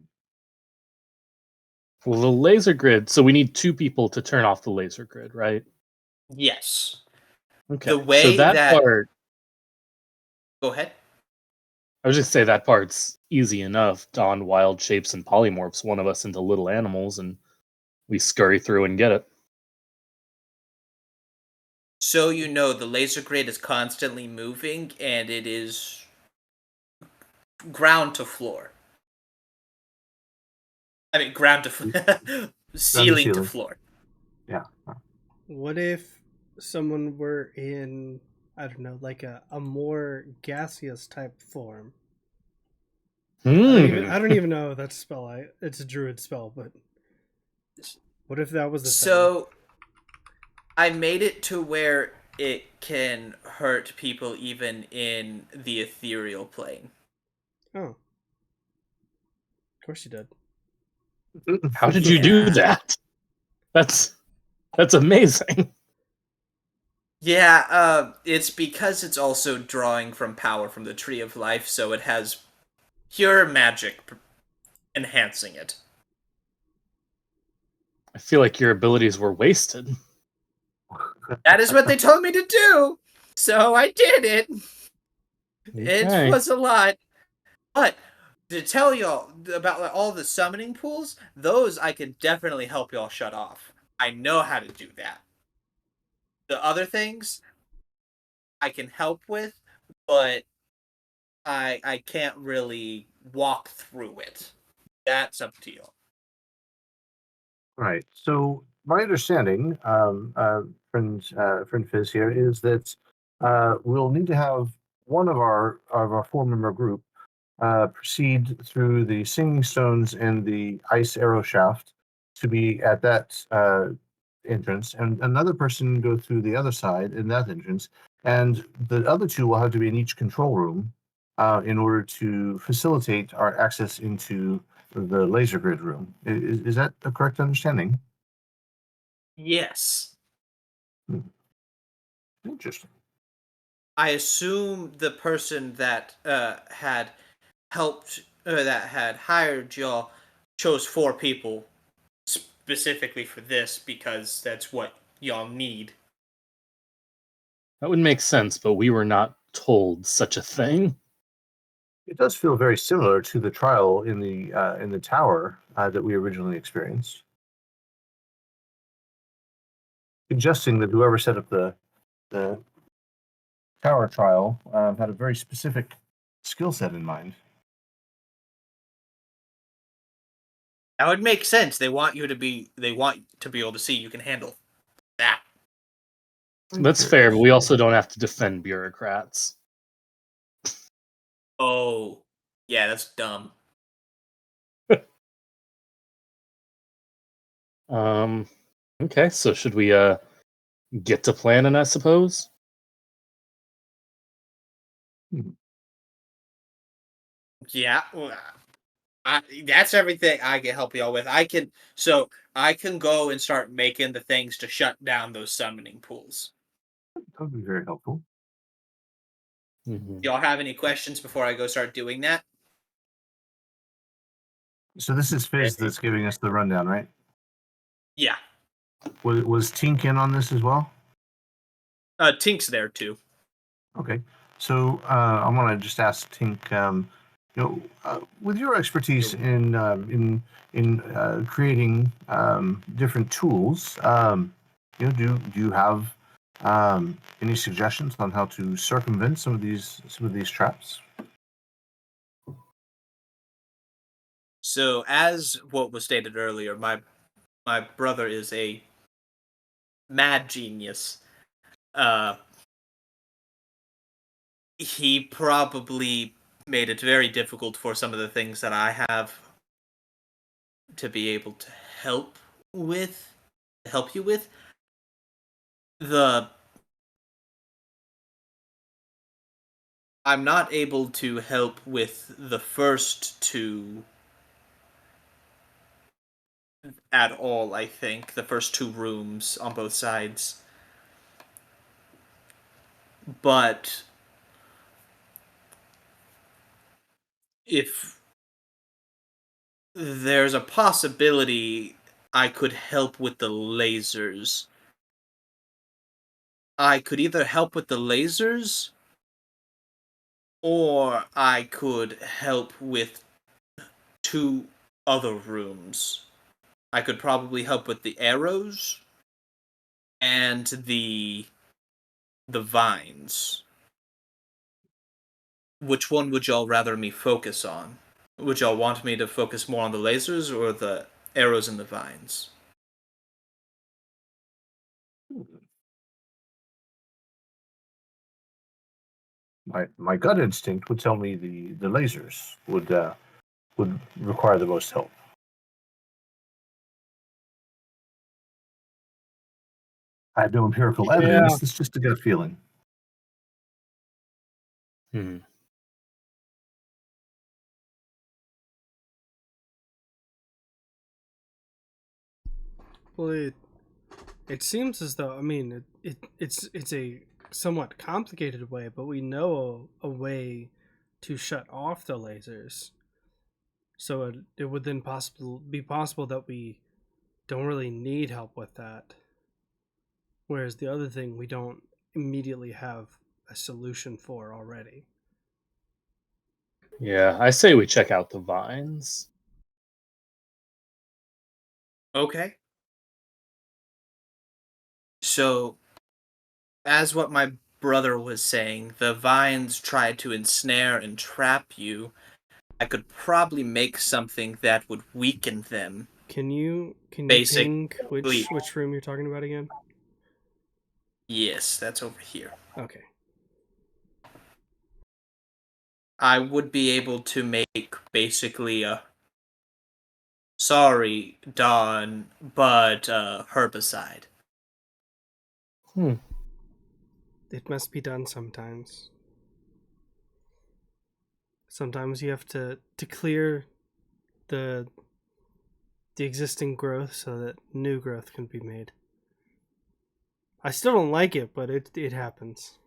Well, the laser grid. So we need 2 people to turn off the laser grid, right? Yes. Okay. The way so that part, Go ahead. I was just say that part's easy enough. Don wild shapes and polymorphs one of us into little animals, and we scurry through and get it. So you know, the laser grid is constantly moving, and it is ground to floor. I mean, ground to ceiling to floor. Yeah. What if someone were in, I don't know, like a more gaseous type form? I don't even know if that's a spell. It's a druid spell, but what if that was the So I made it to where it can hurt people even in the ethereal plane. Oh, of course you did. How did you do that? That's amazing. Yeah, it's because it's also drawing from power from the Tree of Life, so it has pure magic enhancing it. I feel like your abilities were wasted. That is what they told me to do, so I did it. Okay. It was a lot. But to tell y'all about all the summoning pools, those I can definitely help y'all shut off. I know how to do that. The other things I can help with, but I can't really walk through it. That's up to you. Right. So my understanding, friend Fizz here, is that we'll need to have one of our 4-member group proceed through the Singing Stones and the Ice Arrow Shaft to be at that entrance, and another person go through the other side in that entrance, and the other 2 will have to be in each control room in order to facilitate our access into the laser grid room. Is that a correct understanding? Yes. Interesting. I assume the person that had helped, that had hired y'all, chose 4 people specifically for this because that's what y'all need. That would make sense, but we were not told such a thing. It does feel very similar to the trial in the tower that we originally experienced, suggesting that whoever set up the tower trial had a very specific skill set in mind. That would make sense. They want to be able to see you can handle that. That's fair, but we also don't have to defend bureaucrats. Oh, yeah, that's dumb. Okay, so should we get to planning, I suppose? Yeah, well, that's everything I can help y'all with. I can go and start making the things to shut down those summoning pools. That would be very helpful. Mm-hmm. Y'all have any questions before I go start doing that? So this is Fizz that's giving us the rundown, right? Yeah. Was Tink in on this as well? Tink's there too. Okay. So I want to just ask Tink, with your expertise in creating different tools, do you have any suggestions on how to circumvent some of these traps? So, as what was stated earlier, my brother is a mad genius. He probably made it very difficult for some of the things that I have to be able to help you with. I'm not able to help with the first 2 at all, I think. The first 2 rooms on both sides. But if there's a possibility I could help with the lasers. I could either help with the lasers, or I could help with 2 other rooms. I could probably help with the arrows and the vines. Which one would y'all rather me focus on? Would y'all want me to focus more on the lasers or the arrows and the vines? My gut instinct would tell me the lasers would require the most help. I have no empirical evidence. It's just a gut feeling. Hmm. Well, it seems as though, I mean, it's a somewhat complicated way, but we know a way to shut off the lasers. So it would then be possible that we don't really need help with that. Whereas the other thing we don't immediately have a solution for already. Yeah, I say we check out the vines. Okay. So, as what my brother was saying, the vines try to ensnare and trap you. I could probably make something that would weaken them. Can you ping which room you're talking about again? Yes, that's over here. Okay. I would be able to make basically a sorry, Dawn, but herbicide. It must be done sometimes. Sometimes you have to clear the existing growth so that new growth can be made. I still don't like it, but it happens.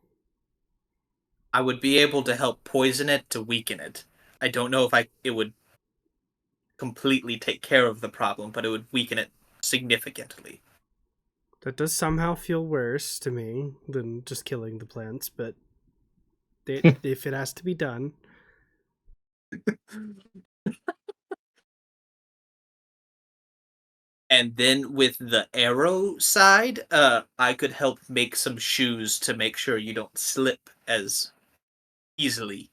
I would be able to help poison it to weaken it. I don't know if it would completely take care of the problem, but it would weaken it significantly. That does somehow feel worse to me than just killing the plants, but if it has to be done. And then with the arrow side, I could help make some shoes to make sure you don't slip as easily.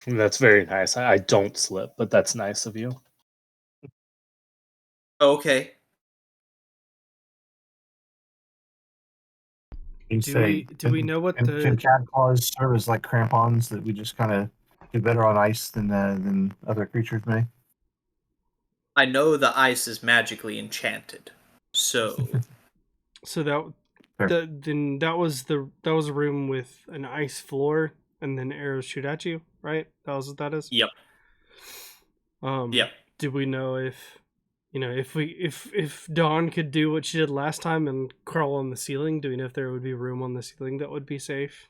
That's very nice. I don't slip, but that's nice of you. Okay. Do we know what can cat claws serve as like crampons that we just kind of do better on ice than other creatures may? I know the ice is magically enchanted, so that was a room with an ice floor and then arrows shoot at you, right? That was what that is. Yep. Yep. Do we know if if Dawn could do what she did last time and crawl on the ceiling? Do we know if there would be room on the ceiling that would be safe?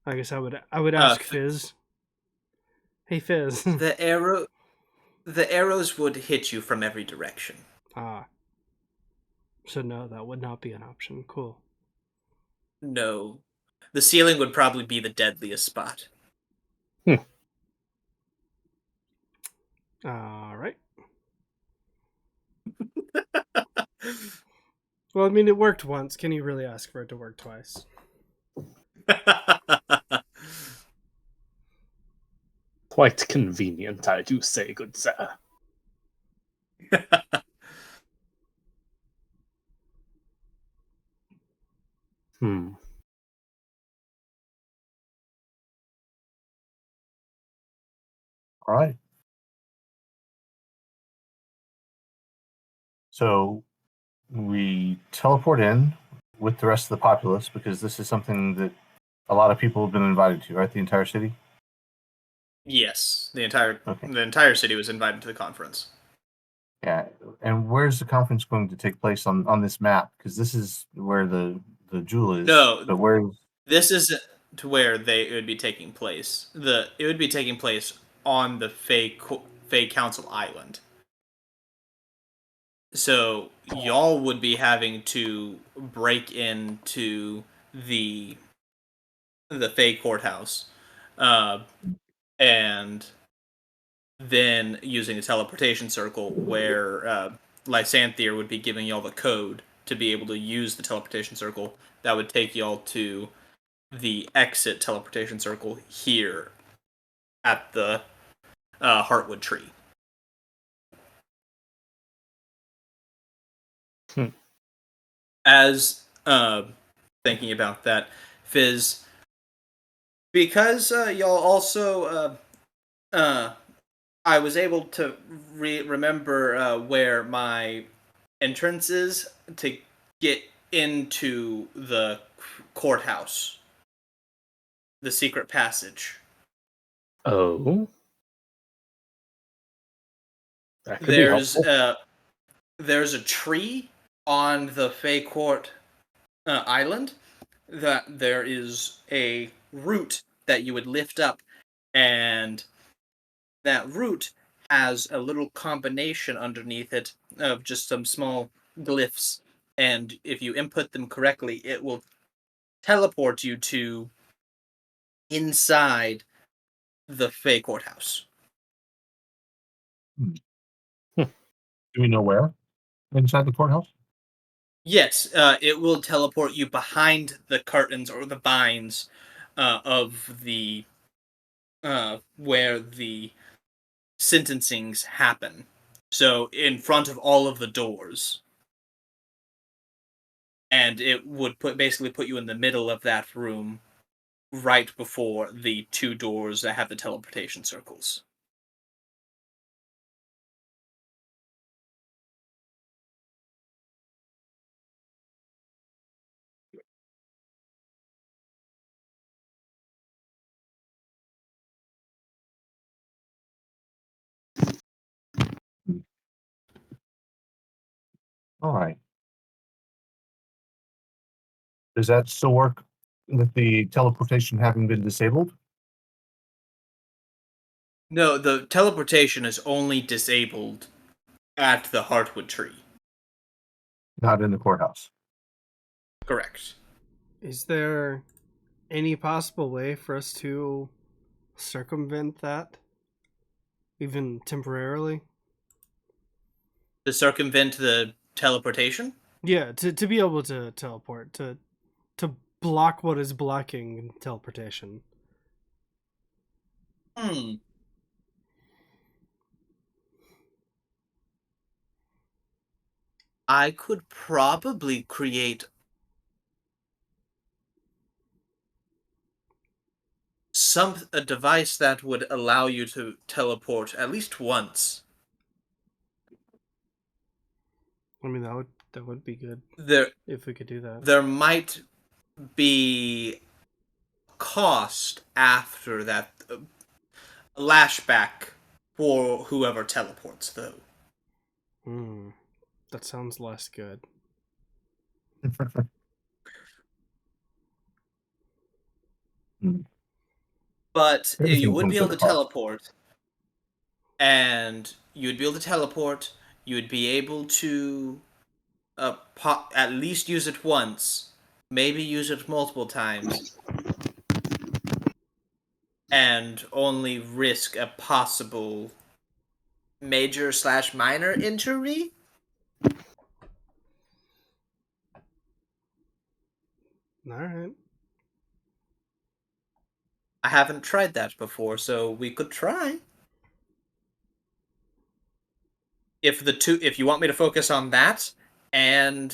I guess I would ask Fizz. Hey Fizz. The arrows would hit you from every direction. So no, that would not be an option. Cool. No. The ceiling would probably be the deadliest spot. All right. Well, I mean, it worked once. Can you really ask for it to work twice? Quite convenient, I do say, good sir. All right. So we teleport in with the rest of the populace because this is something that a lot of people have been invited to, right? The entire city? Yes, the entire city was invited to the conference. Yeah, and where's the conference going to take place on this map? Because this is where the jewel is. No, but where? This is to where it would be taking place. It would be taking place on the Fey Council Island. So y'all would be having to break into the Fey courthouse, and then using a teleportation circle where Lysanthier would be giving y'all the code to be able to use the teleportation circle. That would take y'all to the exit teleportation circle here at the Heartwood tree. As thinking about that, Fizz, because y'all also I was able to remember where my entrance is to get into the courthouse, the secret passage. Oh, that could be helpful. There's a tree on the Fey Court island that there is a root that you would lift up, and that root has a little combination underneath it of just some small glyphs, and if you input them correctly, it will teleport you to inside the Fey courthouse. Do we know where? Inside the courthouse? Yes, it will teleport you behind the curtains or the vines of the where the sentencings happen. So in front of all of the doors. And it would basically put you in the middle of that room right before the two doors that have the teleportation circles. All right. Does that still work with the teleportation having been disabled? No, the teleportation is only disabled at the Heartwood tree. Not in the courthouse. Correct. Is there any possible way for us to circumvent that? Even temporarily? To circumvent the teleportation? Yeah, to be able to teleport, to block what is blocking teleportation. I could probably create a device that would allow you to teleport at least once. I mean, that would be good There if we could do that. there might be cost after that lashback for whoever teleports, though. That sounds less good. But you Everything would be comes able with a to cost. teleport, and you would be able to teleport. You would be able to at least use it once, maybe use it multiple times, and only risk a possible major/minor injury. All right. I haven't tried that before, so we could try. If you want me to focus on that and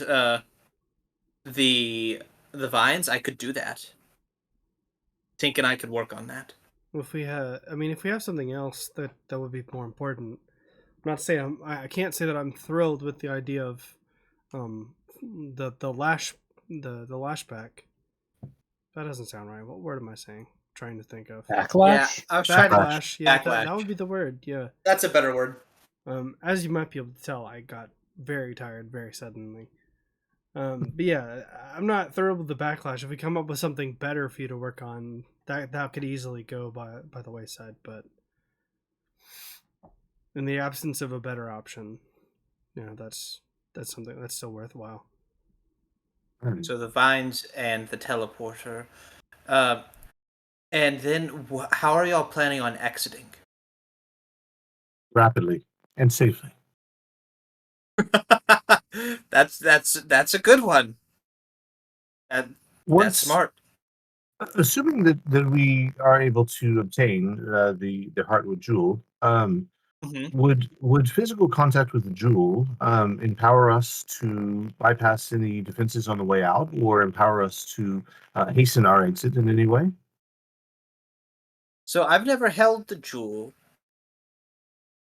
the vines, I could do that. Tink and I could work on that. If we have something else that would be more important. I'm not saying I can't say that I'm thrilled with the idea of the lashback. That doesn't sound right. What word am I saying? I'm trying to think of Backlash? Yeah, I was trying to backlash. Yeah, backlash. that would be the word. Yeah. That's a better word. As you might be able to tell, I got very tired very suddenly. But yeah, I'm not thrilled with the backlash. If we come up with something better for you to work on, that could easily go by the wayside. But in the absence of a better option, that's something that's still worthwhile. So the vines and the teleporter. And then how are y'all planning on exiting? Rapidly and safely. That's a good one. That's smart. Assuming that we are able to obtain the Heartwood jewel, would physical contact with the jewel empower us to bypass any defenses on the way out, or empower us to hasten our exit in any way? So I've never held the jewel.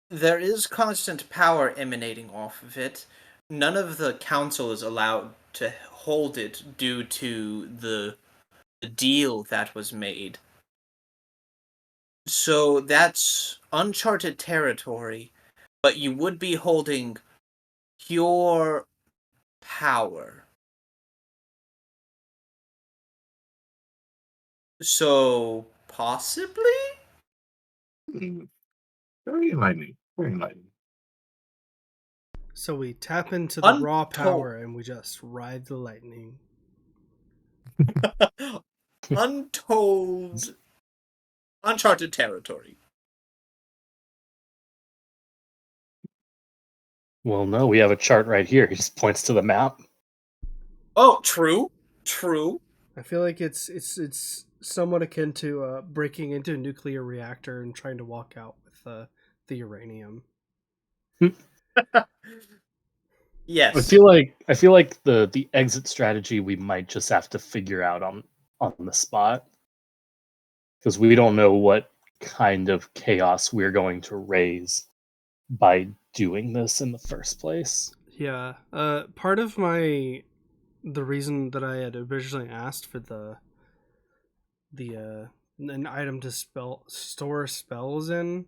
There is constant power emanating off of it. None of the council is allowed to hold it due to the deal that was made. So that's uncharted territory, but you would be holding pure power. So possibly? Very enlightening. Very enlightening. So we tap into the raw power and we just ride the lightning. Untold. Uncharted territory. Well, no, we have a chart right here. He just points to the map. Oh, true. True. I feel like it's somewhat akin to breaking into a nuclear reactor and trying to walk out with the uranium. Yes. I feel like the exit strategy we might just have to figure out on the spot, because we don't know what kind of chaos we're going to raise by doing this in the first place. Yeah. Part of the reason that I had originally asked for an item to store spells in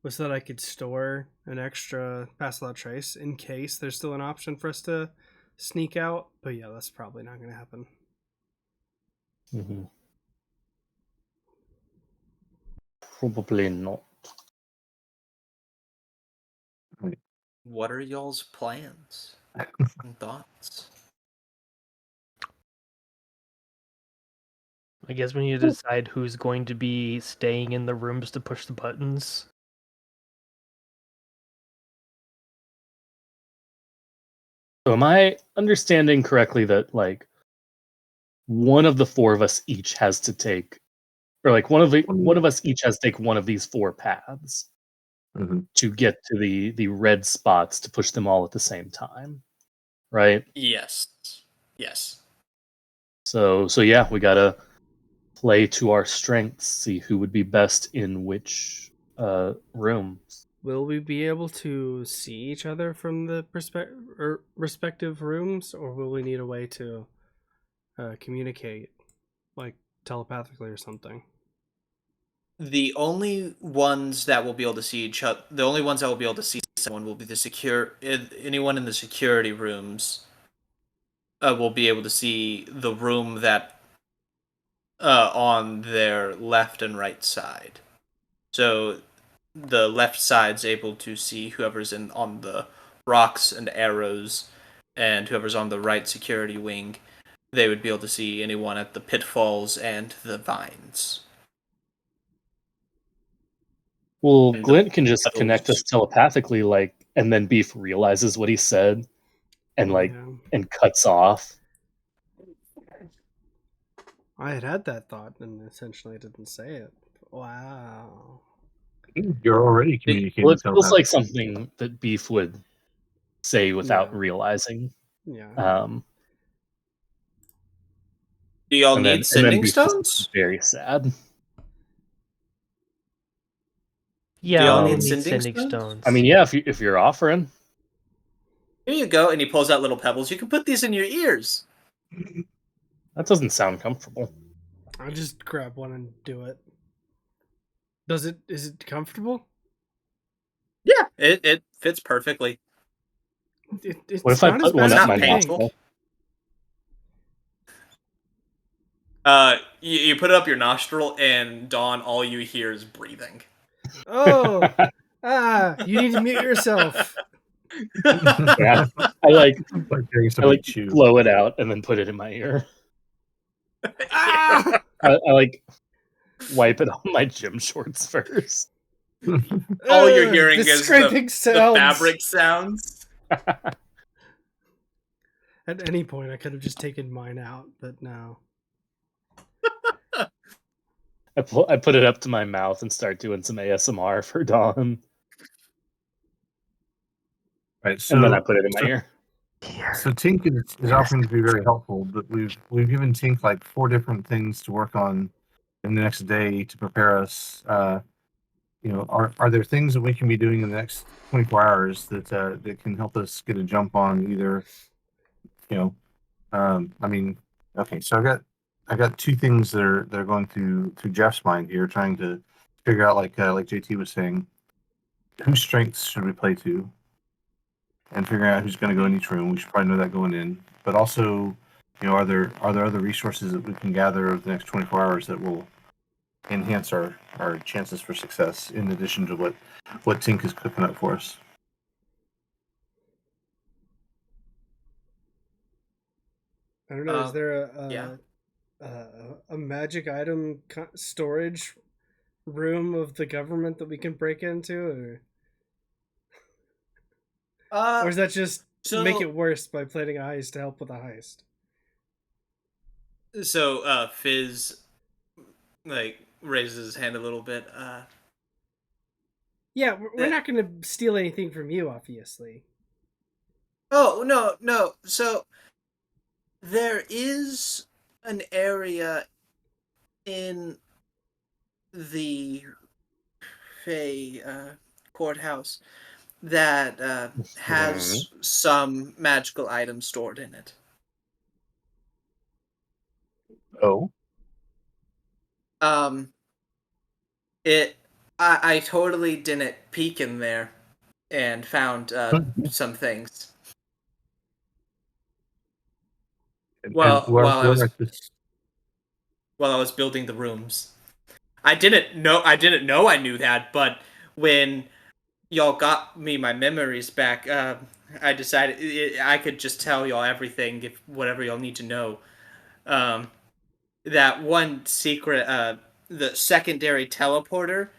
was that I could store an extra pass without trace in case there's still an option for us to sneak out. But yeah, that's probably not going to happen. Mm-hmm. Probably not. What are y'all's plans and thoughts? I guess we need to decide who's going to be staying in the rooms to push the buttons. So am I understanding correctly that like one of the four of us each has to take, or like one of us each has to take one of these four paths to get to the red spots to push them all at the same time, right? Yes. So yeah, we gotta play to our strengths, see who would be best in which room. Will we be able to see each other from the respective rooms, or will we need a way to communicate, like telepathically or something? The only ones that will be able to see each other, the only ones that will be able to see someone will be anyone in the security rooms will be able to see the room that on their left and right side. So the left side's able to see whoever's on the rocks and arrows, and whoever's on the right security wing, they would be able to see anyone at the pitfalls and the vines. Well, And Glint can just puddles. connect us telepathically, like, and then Beef realizes what he said, and and cuts off. I had that thought and essentially didn't say it. Wow. You're already communicating. Well, it feels like something that Beef would say without Yeah. realizing. Yeah. Do y'all need sending stones? Very sad. Yeah, y'all we'll need need sending sending stones. I mean, yeah, if you're offering. Here you go, and he pulls out little pebbles. You can put these in your ears. That doesn't sound comfortable. I'll just grab one and do it. Is it comfortable? Yeah, it fits perfectly. It's what if I put one up my nostril? You put it up your nostril, and Dawn, all you hear is breathing. Oh, you need to mute yourself. Yeah, I blow it out and then put it in my ear. Ah! I wipe it on my gym shorts first. All you're hearing the is scraping sounds. The fabric sounds. At any point, I could have just taken mine out, but no. I put it up to my mouth and start doing some ASMR for Dawn. Right, so, and then I put it in my ear. So Tink is offering to be very helpful, but we've given Tink like 4 different things to work on in the next day to prepare us. Are there things that we can be doing in the next 24 hours that can help us get a jump on either? Okay, so I got 2 things that are going through Jeff's mind here, trying to figure out like JT was saying, whose strengths should we play to? And figuring out who's going to go in each room. We should probably know that going in. But also, are there other resources that we can gather over the next 24 hours that will enhance our chances for success in addition to what Tink is cooking up for us? I don't know. Is there a magic item storage room of the government that we can break into, or is that just make it worse by planning a heist to help with a heist? So Fizz raises his hand a little bit. Yeah, we're not going to steal anything from you, obviously. Oh, no. So there is an area in the Fey courthouse that has some magical items stored in it. Oh. It I totally didn't peek in there and found some things. And While I was at this. while I was building the rooms. I didn't know I knew that, but when y'all got me my memories back, I decided I could just tell y'all everything, if whatever y'all need to know. Um, that one secret, the secondary teleporter.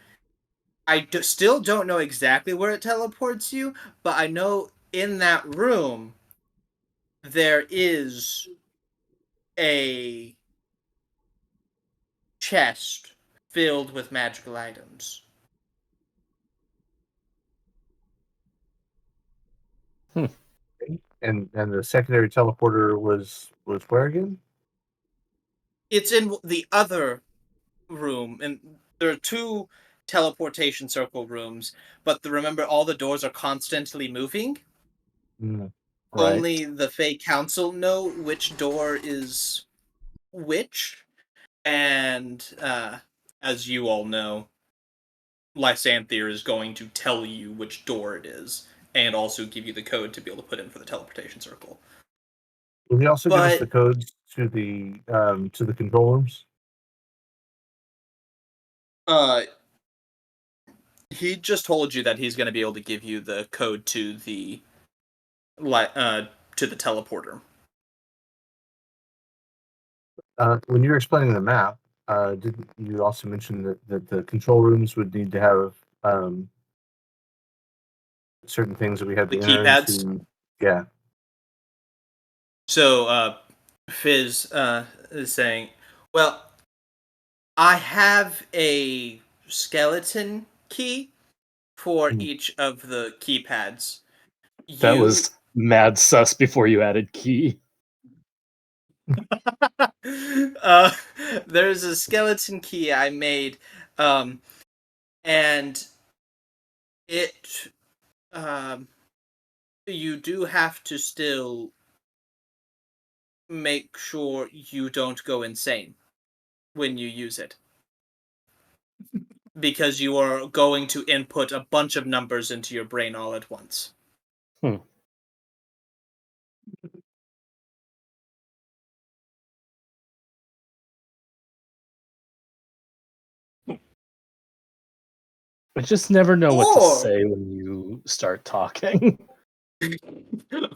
Still don't know exactly where it teleports you, but I know in that room there is a chest filled with magical items. And the secondary teleporter was where again? It's in the other room, and there are two teleportation circle rooms, but remember, all the doors are constantly moving. Right. Only the Fey Council know which door is which, and as you all know, Lysanthier is going to tell you which door it is, and also give you the code to be able to put in for the teleportation circle. Will he also give us the codes to the control rooms? He just told you that he's going to be able to give you the code to the teleporter. When you were explaining the map, didn't you also mention that the control rooms would need to have certain things that we had The to enter keypads? into? Yeah. So, Fizz is saying, well, I have a skeleton key for each of the keypads. That was mad sus before you added key. There's a skeleton key I made, and it, you do have to still make sure you don't go insane when you use it. Because you are going to input a bunch of numbers into your brain all at once. I just never know what to say when you start talking.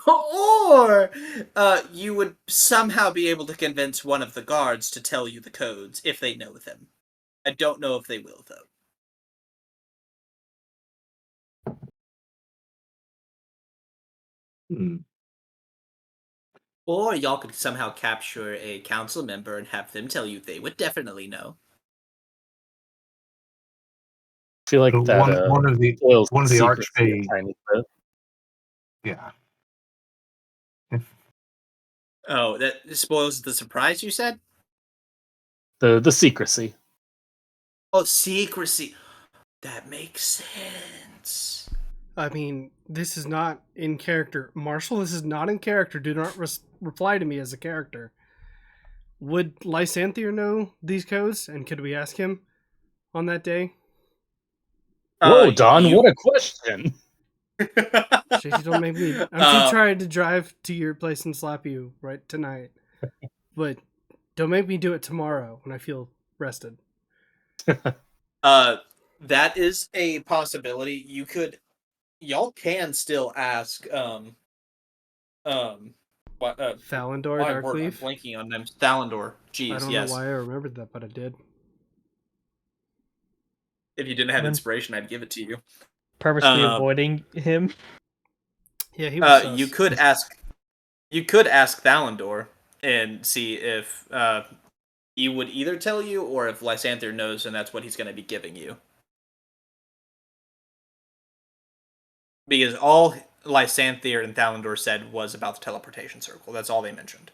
Or you would somehow be able to convince one of the guards to tell you the codes if they know them. I don't know if they will, though. Or y'all could somehow capture a council member and have them tell you they would definitely know. I feel like that one of the archfey. Tiny bit. Yeah. Oh, that spoils the surprise, you said? The secrecy. Oh, secrecy. That makes sense. I mean, this is not in character. Marshall, this is not in character. Do not reply to me as a character. Would Lysanthier know these codes, and could we ask him on that day? Whoa, Don, what a question! Shady, don't make me. I'm trying to drive to your place and slap you right tonight, but don't make me do it tomorrow when I feel rested. That is a possibility. Y'all can still ask Thalendor, I'm Darkleaf. blanking on names. Thalendor. Jeez, I don't know why I remembered that, but I did. If you didn't have inspiration, I'd give it to you. Purposely avoiding him. Yeah, he was. You could ask Thalendor and see if he would either tell you or if Lysanthier knows and that's what he's going to be giving you. Because all Lysanthier and Thalendor said was about the teleportation circle. That's all they mentioned.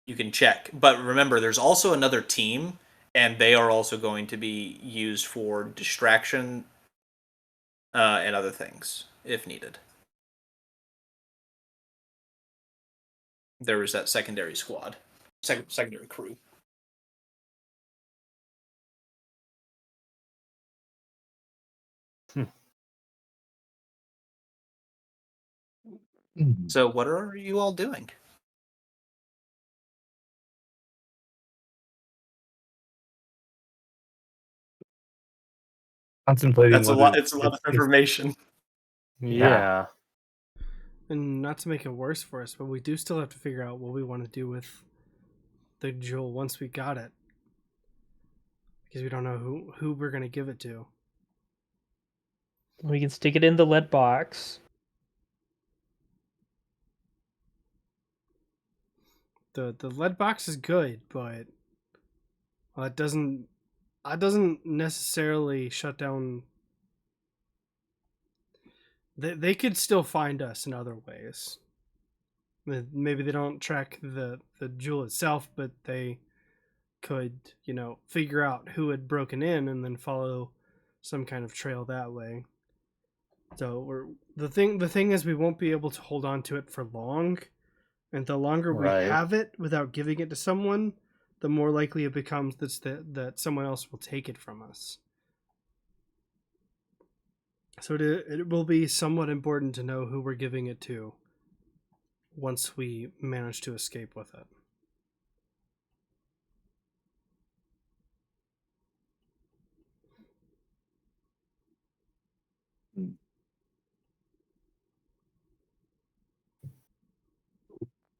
You can check. But remember, there's also another team, and they are also going to be used for distraction and other things, if needed. There was that secondary squad. Secondary crew. So what are you all doing? Contemplating. That's a lot. It's a lot of information. Yeah. And not to make it worse for us, but we do still have to figure out what we want to do with the jewel once we got it. Because we don't know who we're going to give it to. We can stick it in the lead box. The lead box is good, but it doesn't necessarily shut down. They could still find us in other ways. Maybe they don't track the jewel itself, but they could, figure out who had broken in and then follow some kind of trail that way. So the thing is, we won't be able to hold on to it for long, and the longer we have it without giving it to someone, the more likely it becomes that someone else will take it from us. So it will be somewhat important to know who we're giving it to once we manage to escape with it.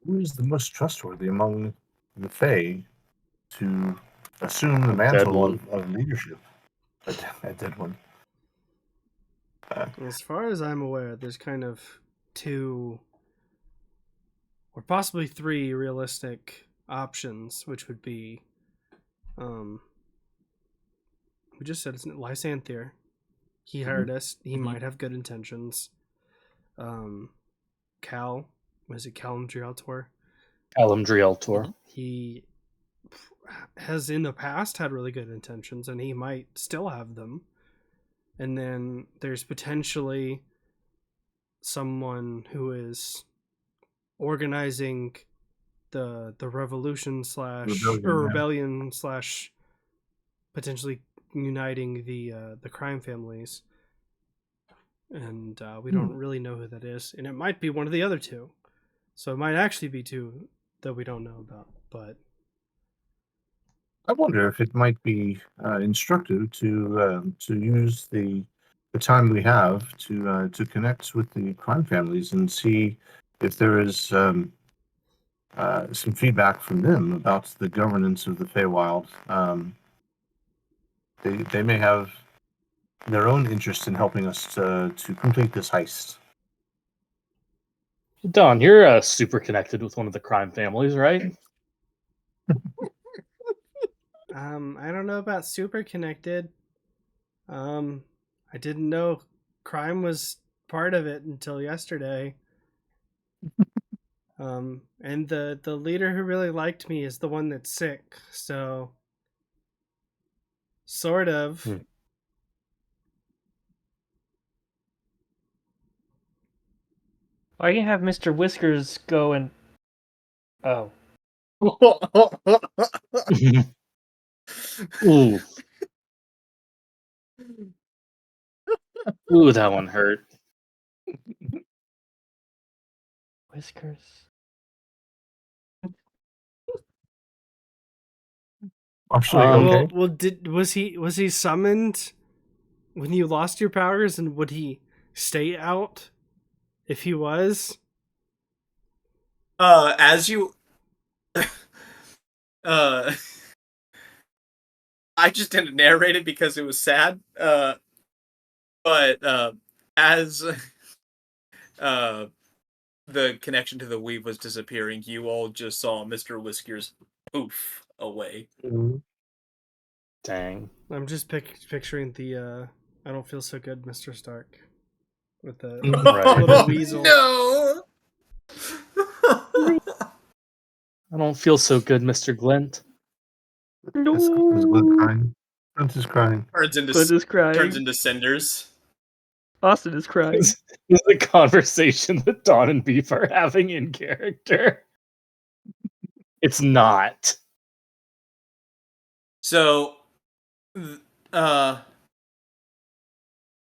Who is the most trustworthy among the Fae to assume the mantle of leadership? A dead one. As far as I'm aware, there's kind of 2 or possibly 3 realistic options, which would be, we just said it's Lysanther. He hired us. He might have good intentions. Cal, was it Callum Drialtor? Callum Drialtor. He has in the past had really good intentions, and he might still have them. And then there's potentially someone who is organizing the revolution rebellion / potentially uniting the crime families, and we don't really know who that is, and it might be one of the other 2, so it might actually be 2 that we don't know about. But I wonder if it might be instructive to use the time we have to connect with the crime families and see if there is some feedback from them about the governance of the Feywild. They may have their own interest in helping us to complete this heist. Don, you're super connected with one of the crime families, right? I don't know about super connected. I didn't know crime was part of it until yesterday. And the leader who really liked me is the one that's sick, so sort of. I can have Mr. Whiskers go and... Oh. Ooh. Ooh, that one hurt. Whiskers. Okay. Well, was he summoned when you lost your powers, and would he stay out if he was? As you I just didn't narrate it because it was sad. But as the connection to the weave was disappearing, you all just saw Mr. Whiskers poof away. Dang. I'm just picturing the I don't feel so good, Mr. Stark, with the little weasel. No. I don't feel so good, Mr. Glint. No. Is Glint crying? Glint is crying. Turns into cinders. Austin is crying. This is a conversation that Dawn and Beef are having in character. It's not. So,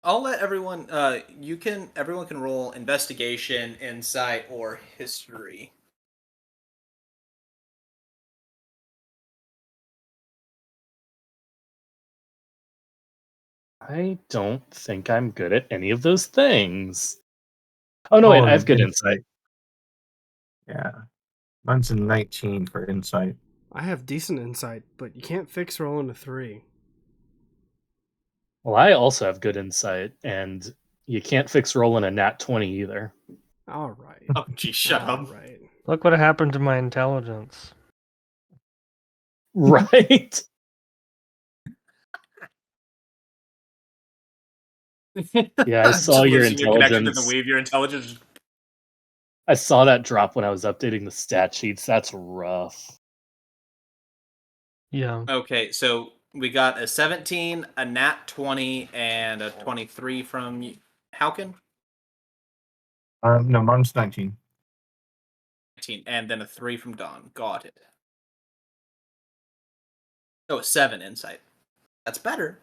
I'll let everyone. Everyone can roll investigation, insight, or history. I don't think I'm good at any of those things. Oh no, wait, I have good insight. Yeah. Mine's a 19 for insight. I have decent insight, but you can't fix rolling a 3. Well, I also have good insight, and you can't fix rolling a nat 20 either. All right. Oh, geez, shut All up. right. Look what happened to my intelligence. Right? Yeah, I saw Just your losing your connection to the intelligence. weave. Your intelligence. I saw that drop when I was updating the stat sheets. That's rough. Yeah. Okay, so we got a 17, a nat 20, and a 23 from Haukin. No, mine's 19. 19, and then a 3 from Dawn. Got it. Oh, 7 insight. That's better.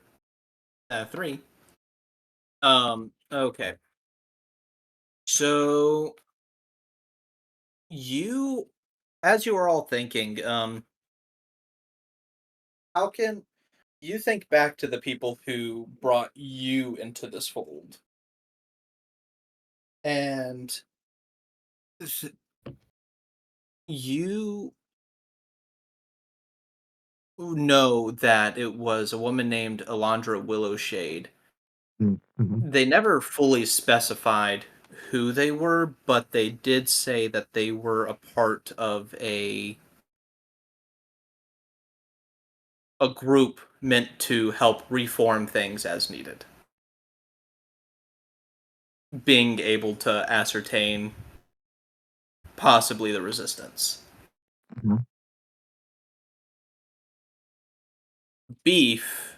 3. Okay. So you, as you are all thinking, how can you think back to the people who brought you into this fold? And you know that it was a woman named Alondra Willowshade. Mm-hmm. They never fully specified who they were, but they did say that they were a part of a group meant to help reform things as needed. Being able to ascertain possibly the resistance. Mm-hmm. Beef,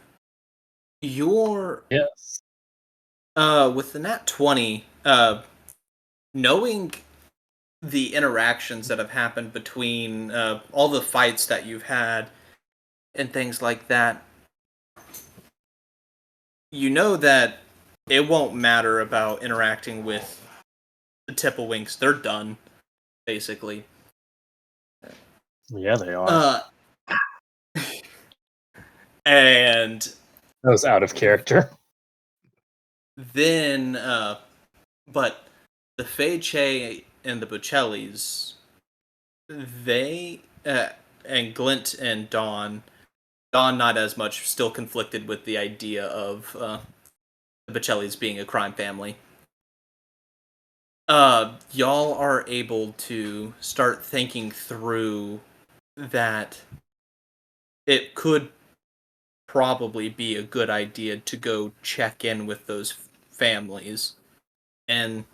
you're Yes. with the nat 20, knowing the interactions that have happened between all the fights that you've had and things like that, you know that it won't matter about interacting with the Tipplewinks. They're done, basically. Yeah, they are. And That was out of character. then, but the Feiche and the Bucellis, they, and Glint and Dawn not as much, still conflicted with the idea of the Bucellis being a crime family. Y'all are able to start thinking through that it could probably be a good idea to go check in with those families and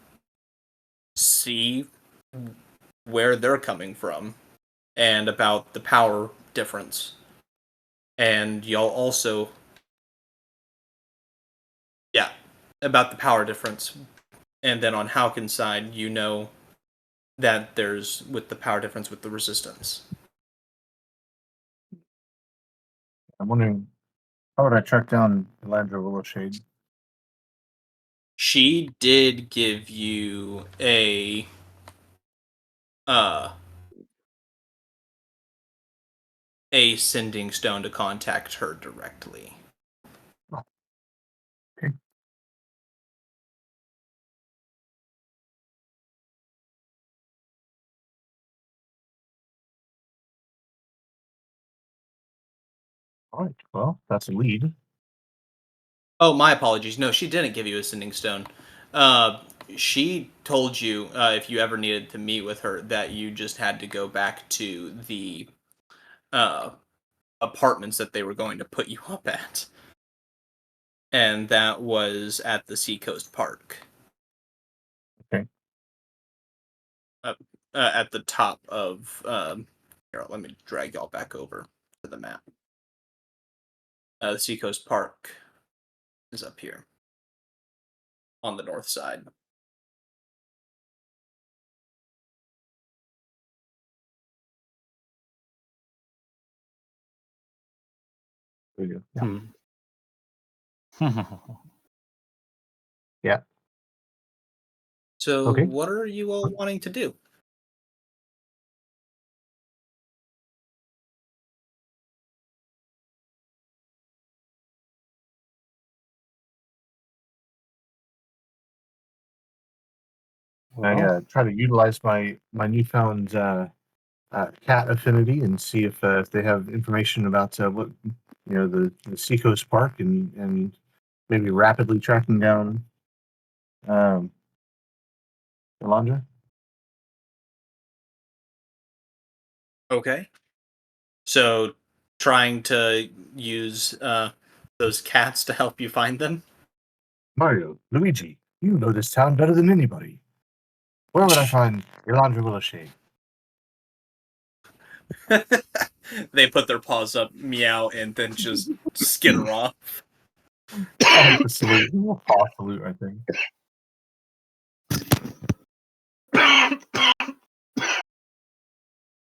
see where they're coming from and about the power difference. And y'all also, yeah, about the power difference. And then on Haukin's side, you know that there's with the power difference with the resistance. I'm wondering, how would I track down Elandra Willowshade? She did give you a sending stone to contact her directly. Oh, okay. All right. Well, that's a lead. Oh, my apologies. No, she didn't give you a sending stone. She told you if you ever needed to meet with her that you just had to go back to the apartments that they were going to put you up at. And that was at the Seacoast Park. Okay. At the top of here, let me drag y'all back over to the map. The Seacoast Park is up here on the north side. There you go. Yeah. Hmm. Yeah. So, Okay. what are you all wanting to do? I try to utilize my newfound cat affinity and see if they have information about what the Seacoast Park and maybe rapidly tracking down Alondra. Okay. So, trying to use those cats to help you find them? Mario, Luigi, you know this town better than anybody. Where would I find Alondra Willowshade? They put their paws up, meow, and then just skitter off. I like the salute. Paw salute right there.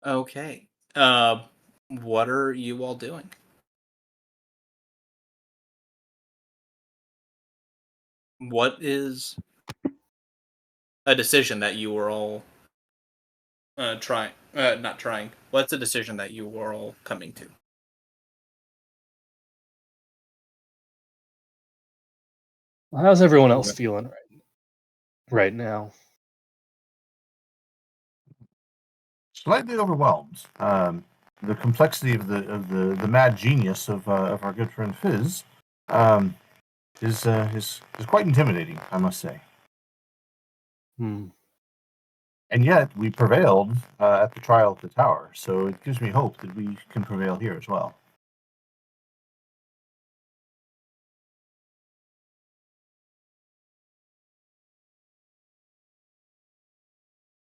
Okay. What are you all doing? What is a decision that you were all not trying? What's a decision that you were all coming to? How's everyone else feeling right now? Slightly overwhelmed. The complexity of the mad genius of our good friend Fizz is quite intimidating, I must say. Hmm. And yet we prevailed at the trial at the tower, so it gives me hope that we can prevail here as well.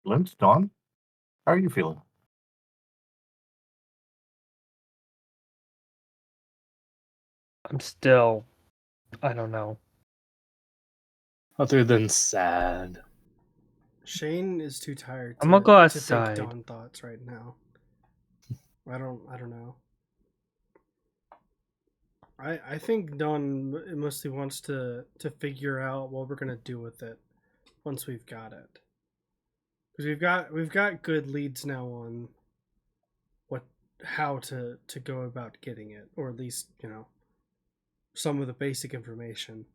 Glint, Dawn, how are you feeling? I'm still, I don't know. Other than sad. Shane is too tired I'm gonna go to think outside. Dawn thoughts right now. I don't know. I think Dawn mostly wants to figure out what we're gonna do with it once we've got it, because we've got good leads now on how to go about getting it, or at least some of the basic information.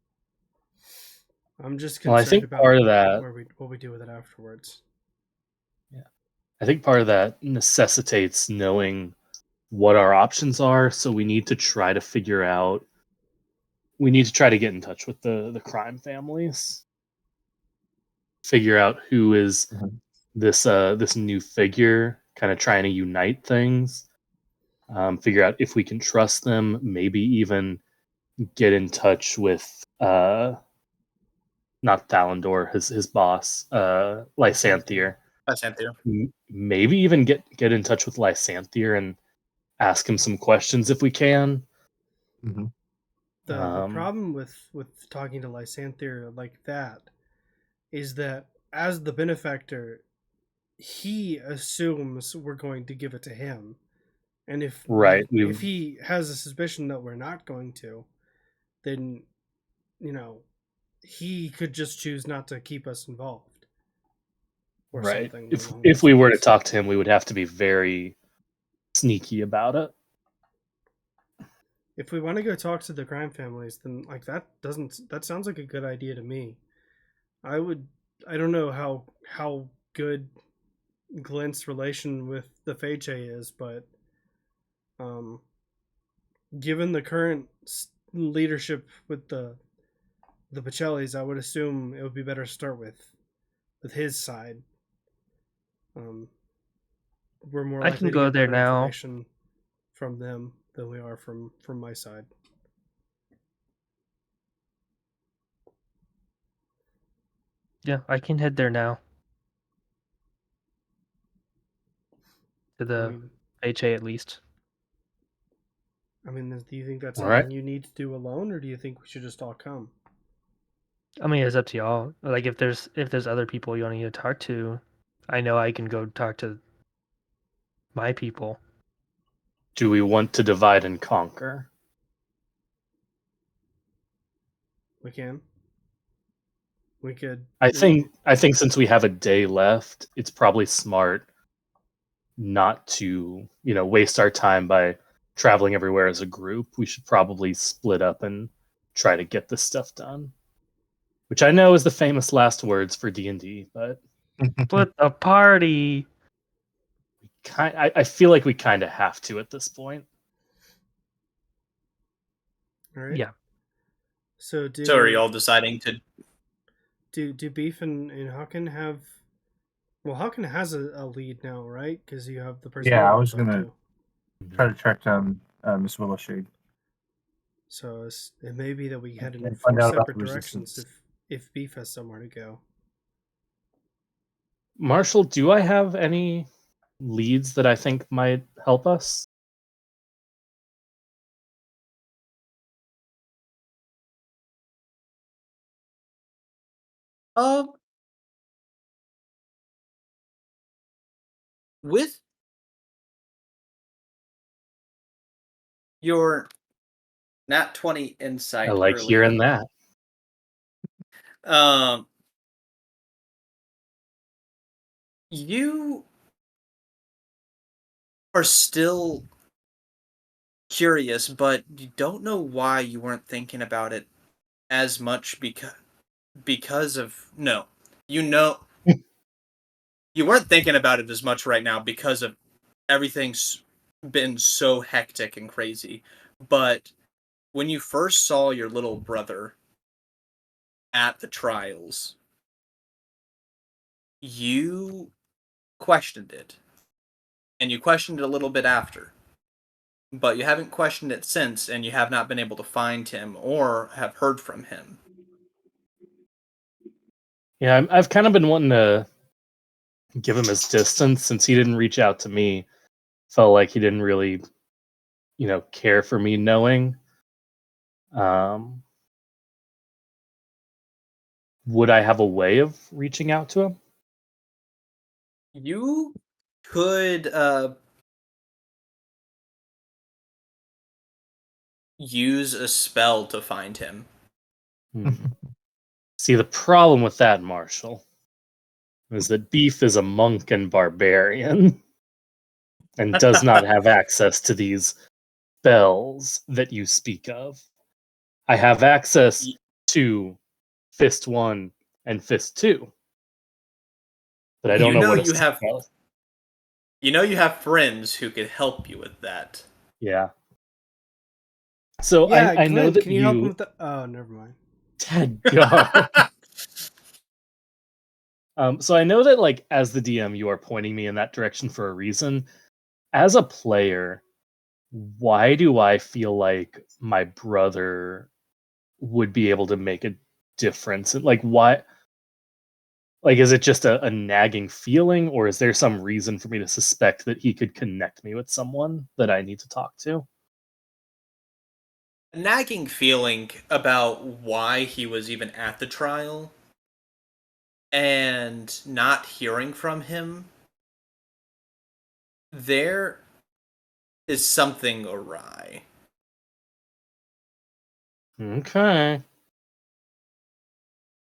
I'm just concerned Well, I think about part of that, what we do with it afterwards. yeah, I think part of that necessitates knowing what our options are. So we need to try to figure out. We need to try to get in touch with the crime families, figure out who is this new figure, kind of trying to unite things. Figure out if we can trust them. Maybe even get in touch with not Thalendor, his boss, Lysanthier. Lysanthier. Maybe even get in touch with Lysanthier and ask him some questions if we can. Mm-hmm. The problem with talking to Lysanthier like that is that as the benefactor, he assumes we're going to give it to him, and if if he has a suspicion that we're not going to, then he could just choose not to keep us involved, or right. something. If we were to talk to him, we would have to be very sneaky about it. If we want to go talk to the crime families, then that sounds like a good idea to me. I don't know how good Glint's relation with the Feiche is, but given the current leadership with the Pacellis, I would assume it would be better to start with his side. We're more I likely can to go get there better now. information from them than we are from my side. Yeah, I can head there now. To the HA at least. I mean, do you think that's All something right. you need to do alone, or do you think we should just all come? I mean, it's up to y'all. Like, if there's other people you want to talk to, I know I can go talk to my people. Do we want to divide and conquer? We can. We could. I think since we have a day left, it's probably smart not to, waste our time by traveling everywhere as a group. We should probably split up and try to get this stuff done. Which I know is the famous last words for D&D, but Split the party. I feel like we kind of have to at this point. All right. Yeah. So are y'all deciding to? Do Beef and Haukin have? Well, Haukin has a lead now, right? Because you have the person. Yeah, I was gonna try to track down Miss Willowshade. So it may be that we head in And four find out about separate the directions resistance. if Beef has somewhere to go. Marshall, do I have any leads that I think might help us? With your nat 20 insight, I like earlier, hearing that. You are still curious, but you don't know why you weren't thinking about it as much because of you weren't thinking about it as much right now because of everything's been so hectic and crazy. But when you first saw your little brother at the trials, you questioned it. And you questioned it a little bit after. But you haven't questioned it since, and you have not been able to find him or have heard from him. Yeah, I've kind of been wanting to give him his distance since he didn't reach out to me. Felt like he didn't really, care for me knowing. Would I have a way of reaching out to him? You could use a spell to find him. See, the problem with that, Marshall, is that Beef is a monk and barbarian and does not have access to these spells that you speak of. I have access to Fist 1 and Fist 2. But I don't know what you have. You know you have friends who could help you with that. Yeah. So yeah, I know that can you help him with the? Oh, never mind. Dead God. So I know that, like, as the DM, you are pointing me in that direction for a reason. As a player, why do I feel like my brother would be able to make a difference? Like, why? Like, is it just a nagging feeling, or is there some reason for me to suspect that he could connect me with someone that I need to talk to? A nagging feeling about why he was even at the trial and not hearing from him. There is something awry. Okay.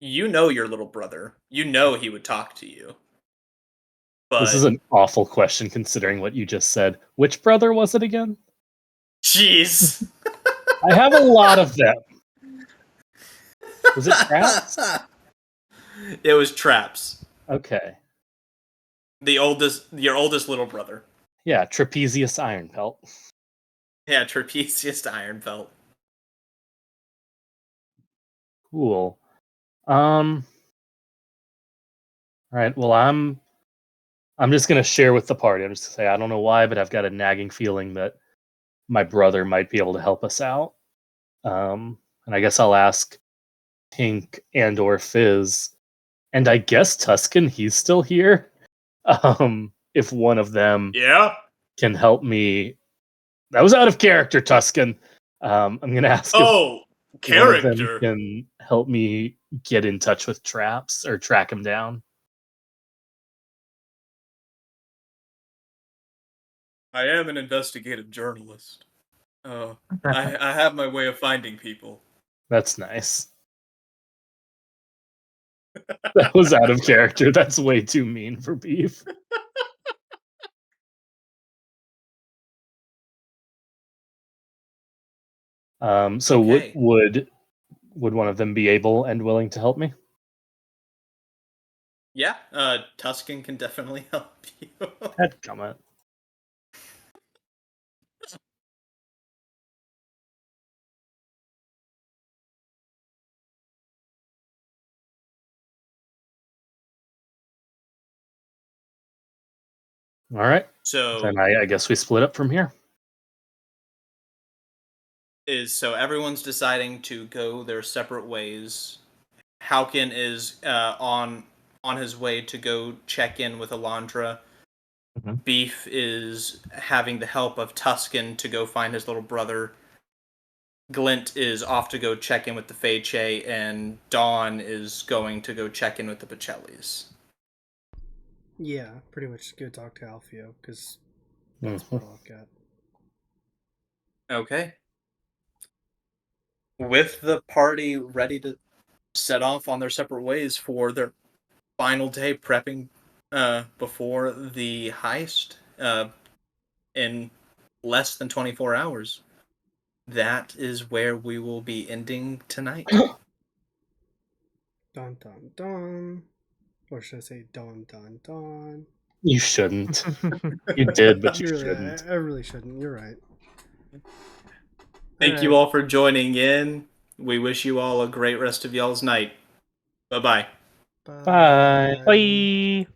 You know your little brother. You know he would talk to you. But this is an awful question considering what you just said. Which brother was it again? Jeez. I have a lot of them. Was it Traps? It was Traps. Okay. Your oldest little brother. Yeah, Trapezius Ironpelt. Yeah, Trapezius Ironpelt. Cool. All right. Well, I'm just gonna share with the party. I'm just gonna say I don't know why, but I've got a nagging feeling that my brother might be able to help us out. And I guess I'll ask Pink and or Fizz, and I guess Tuscan. He's still here. If one of them, can help me. That was out of character, Tuscan. I'm gonna ask if one of them can help me get in touch with Traps or track him down. I am an investigative journalist. I have my way of finding people. That's nice. That was out of character. That's way too mean for Beef. So Okay. would one of them be able and willing to help me? Yeah, Tuscan can definitely help you. Comment. All right. So Then I guess we split up from here. so everyone's deciding to go their separate ways. Haukin is on his way to go check in with Alondra. Mhm. Beef is having the help of Tuscan to go find his little brother. Glint is off to go check in with the Feyche, and Dawn is going to go check in with the Pacellis. Yeah, pretty much go talk to Alfio, because that's Mhm. what I've got. Okay. With the party ready to set off on their separate ways for their final day prepping before the heist in less than 24 hours, that is where we will be ending tonight. Dun dun dun. Or should I say dun dun dun? You shouldn't. You did, but you Really, shouldn't. I really shouldn't. You're right. Thank you all for joining in. We wish you all a great rest of y'all's night. Bye-bye. Bye. Bye.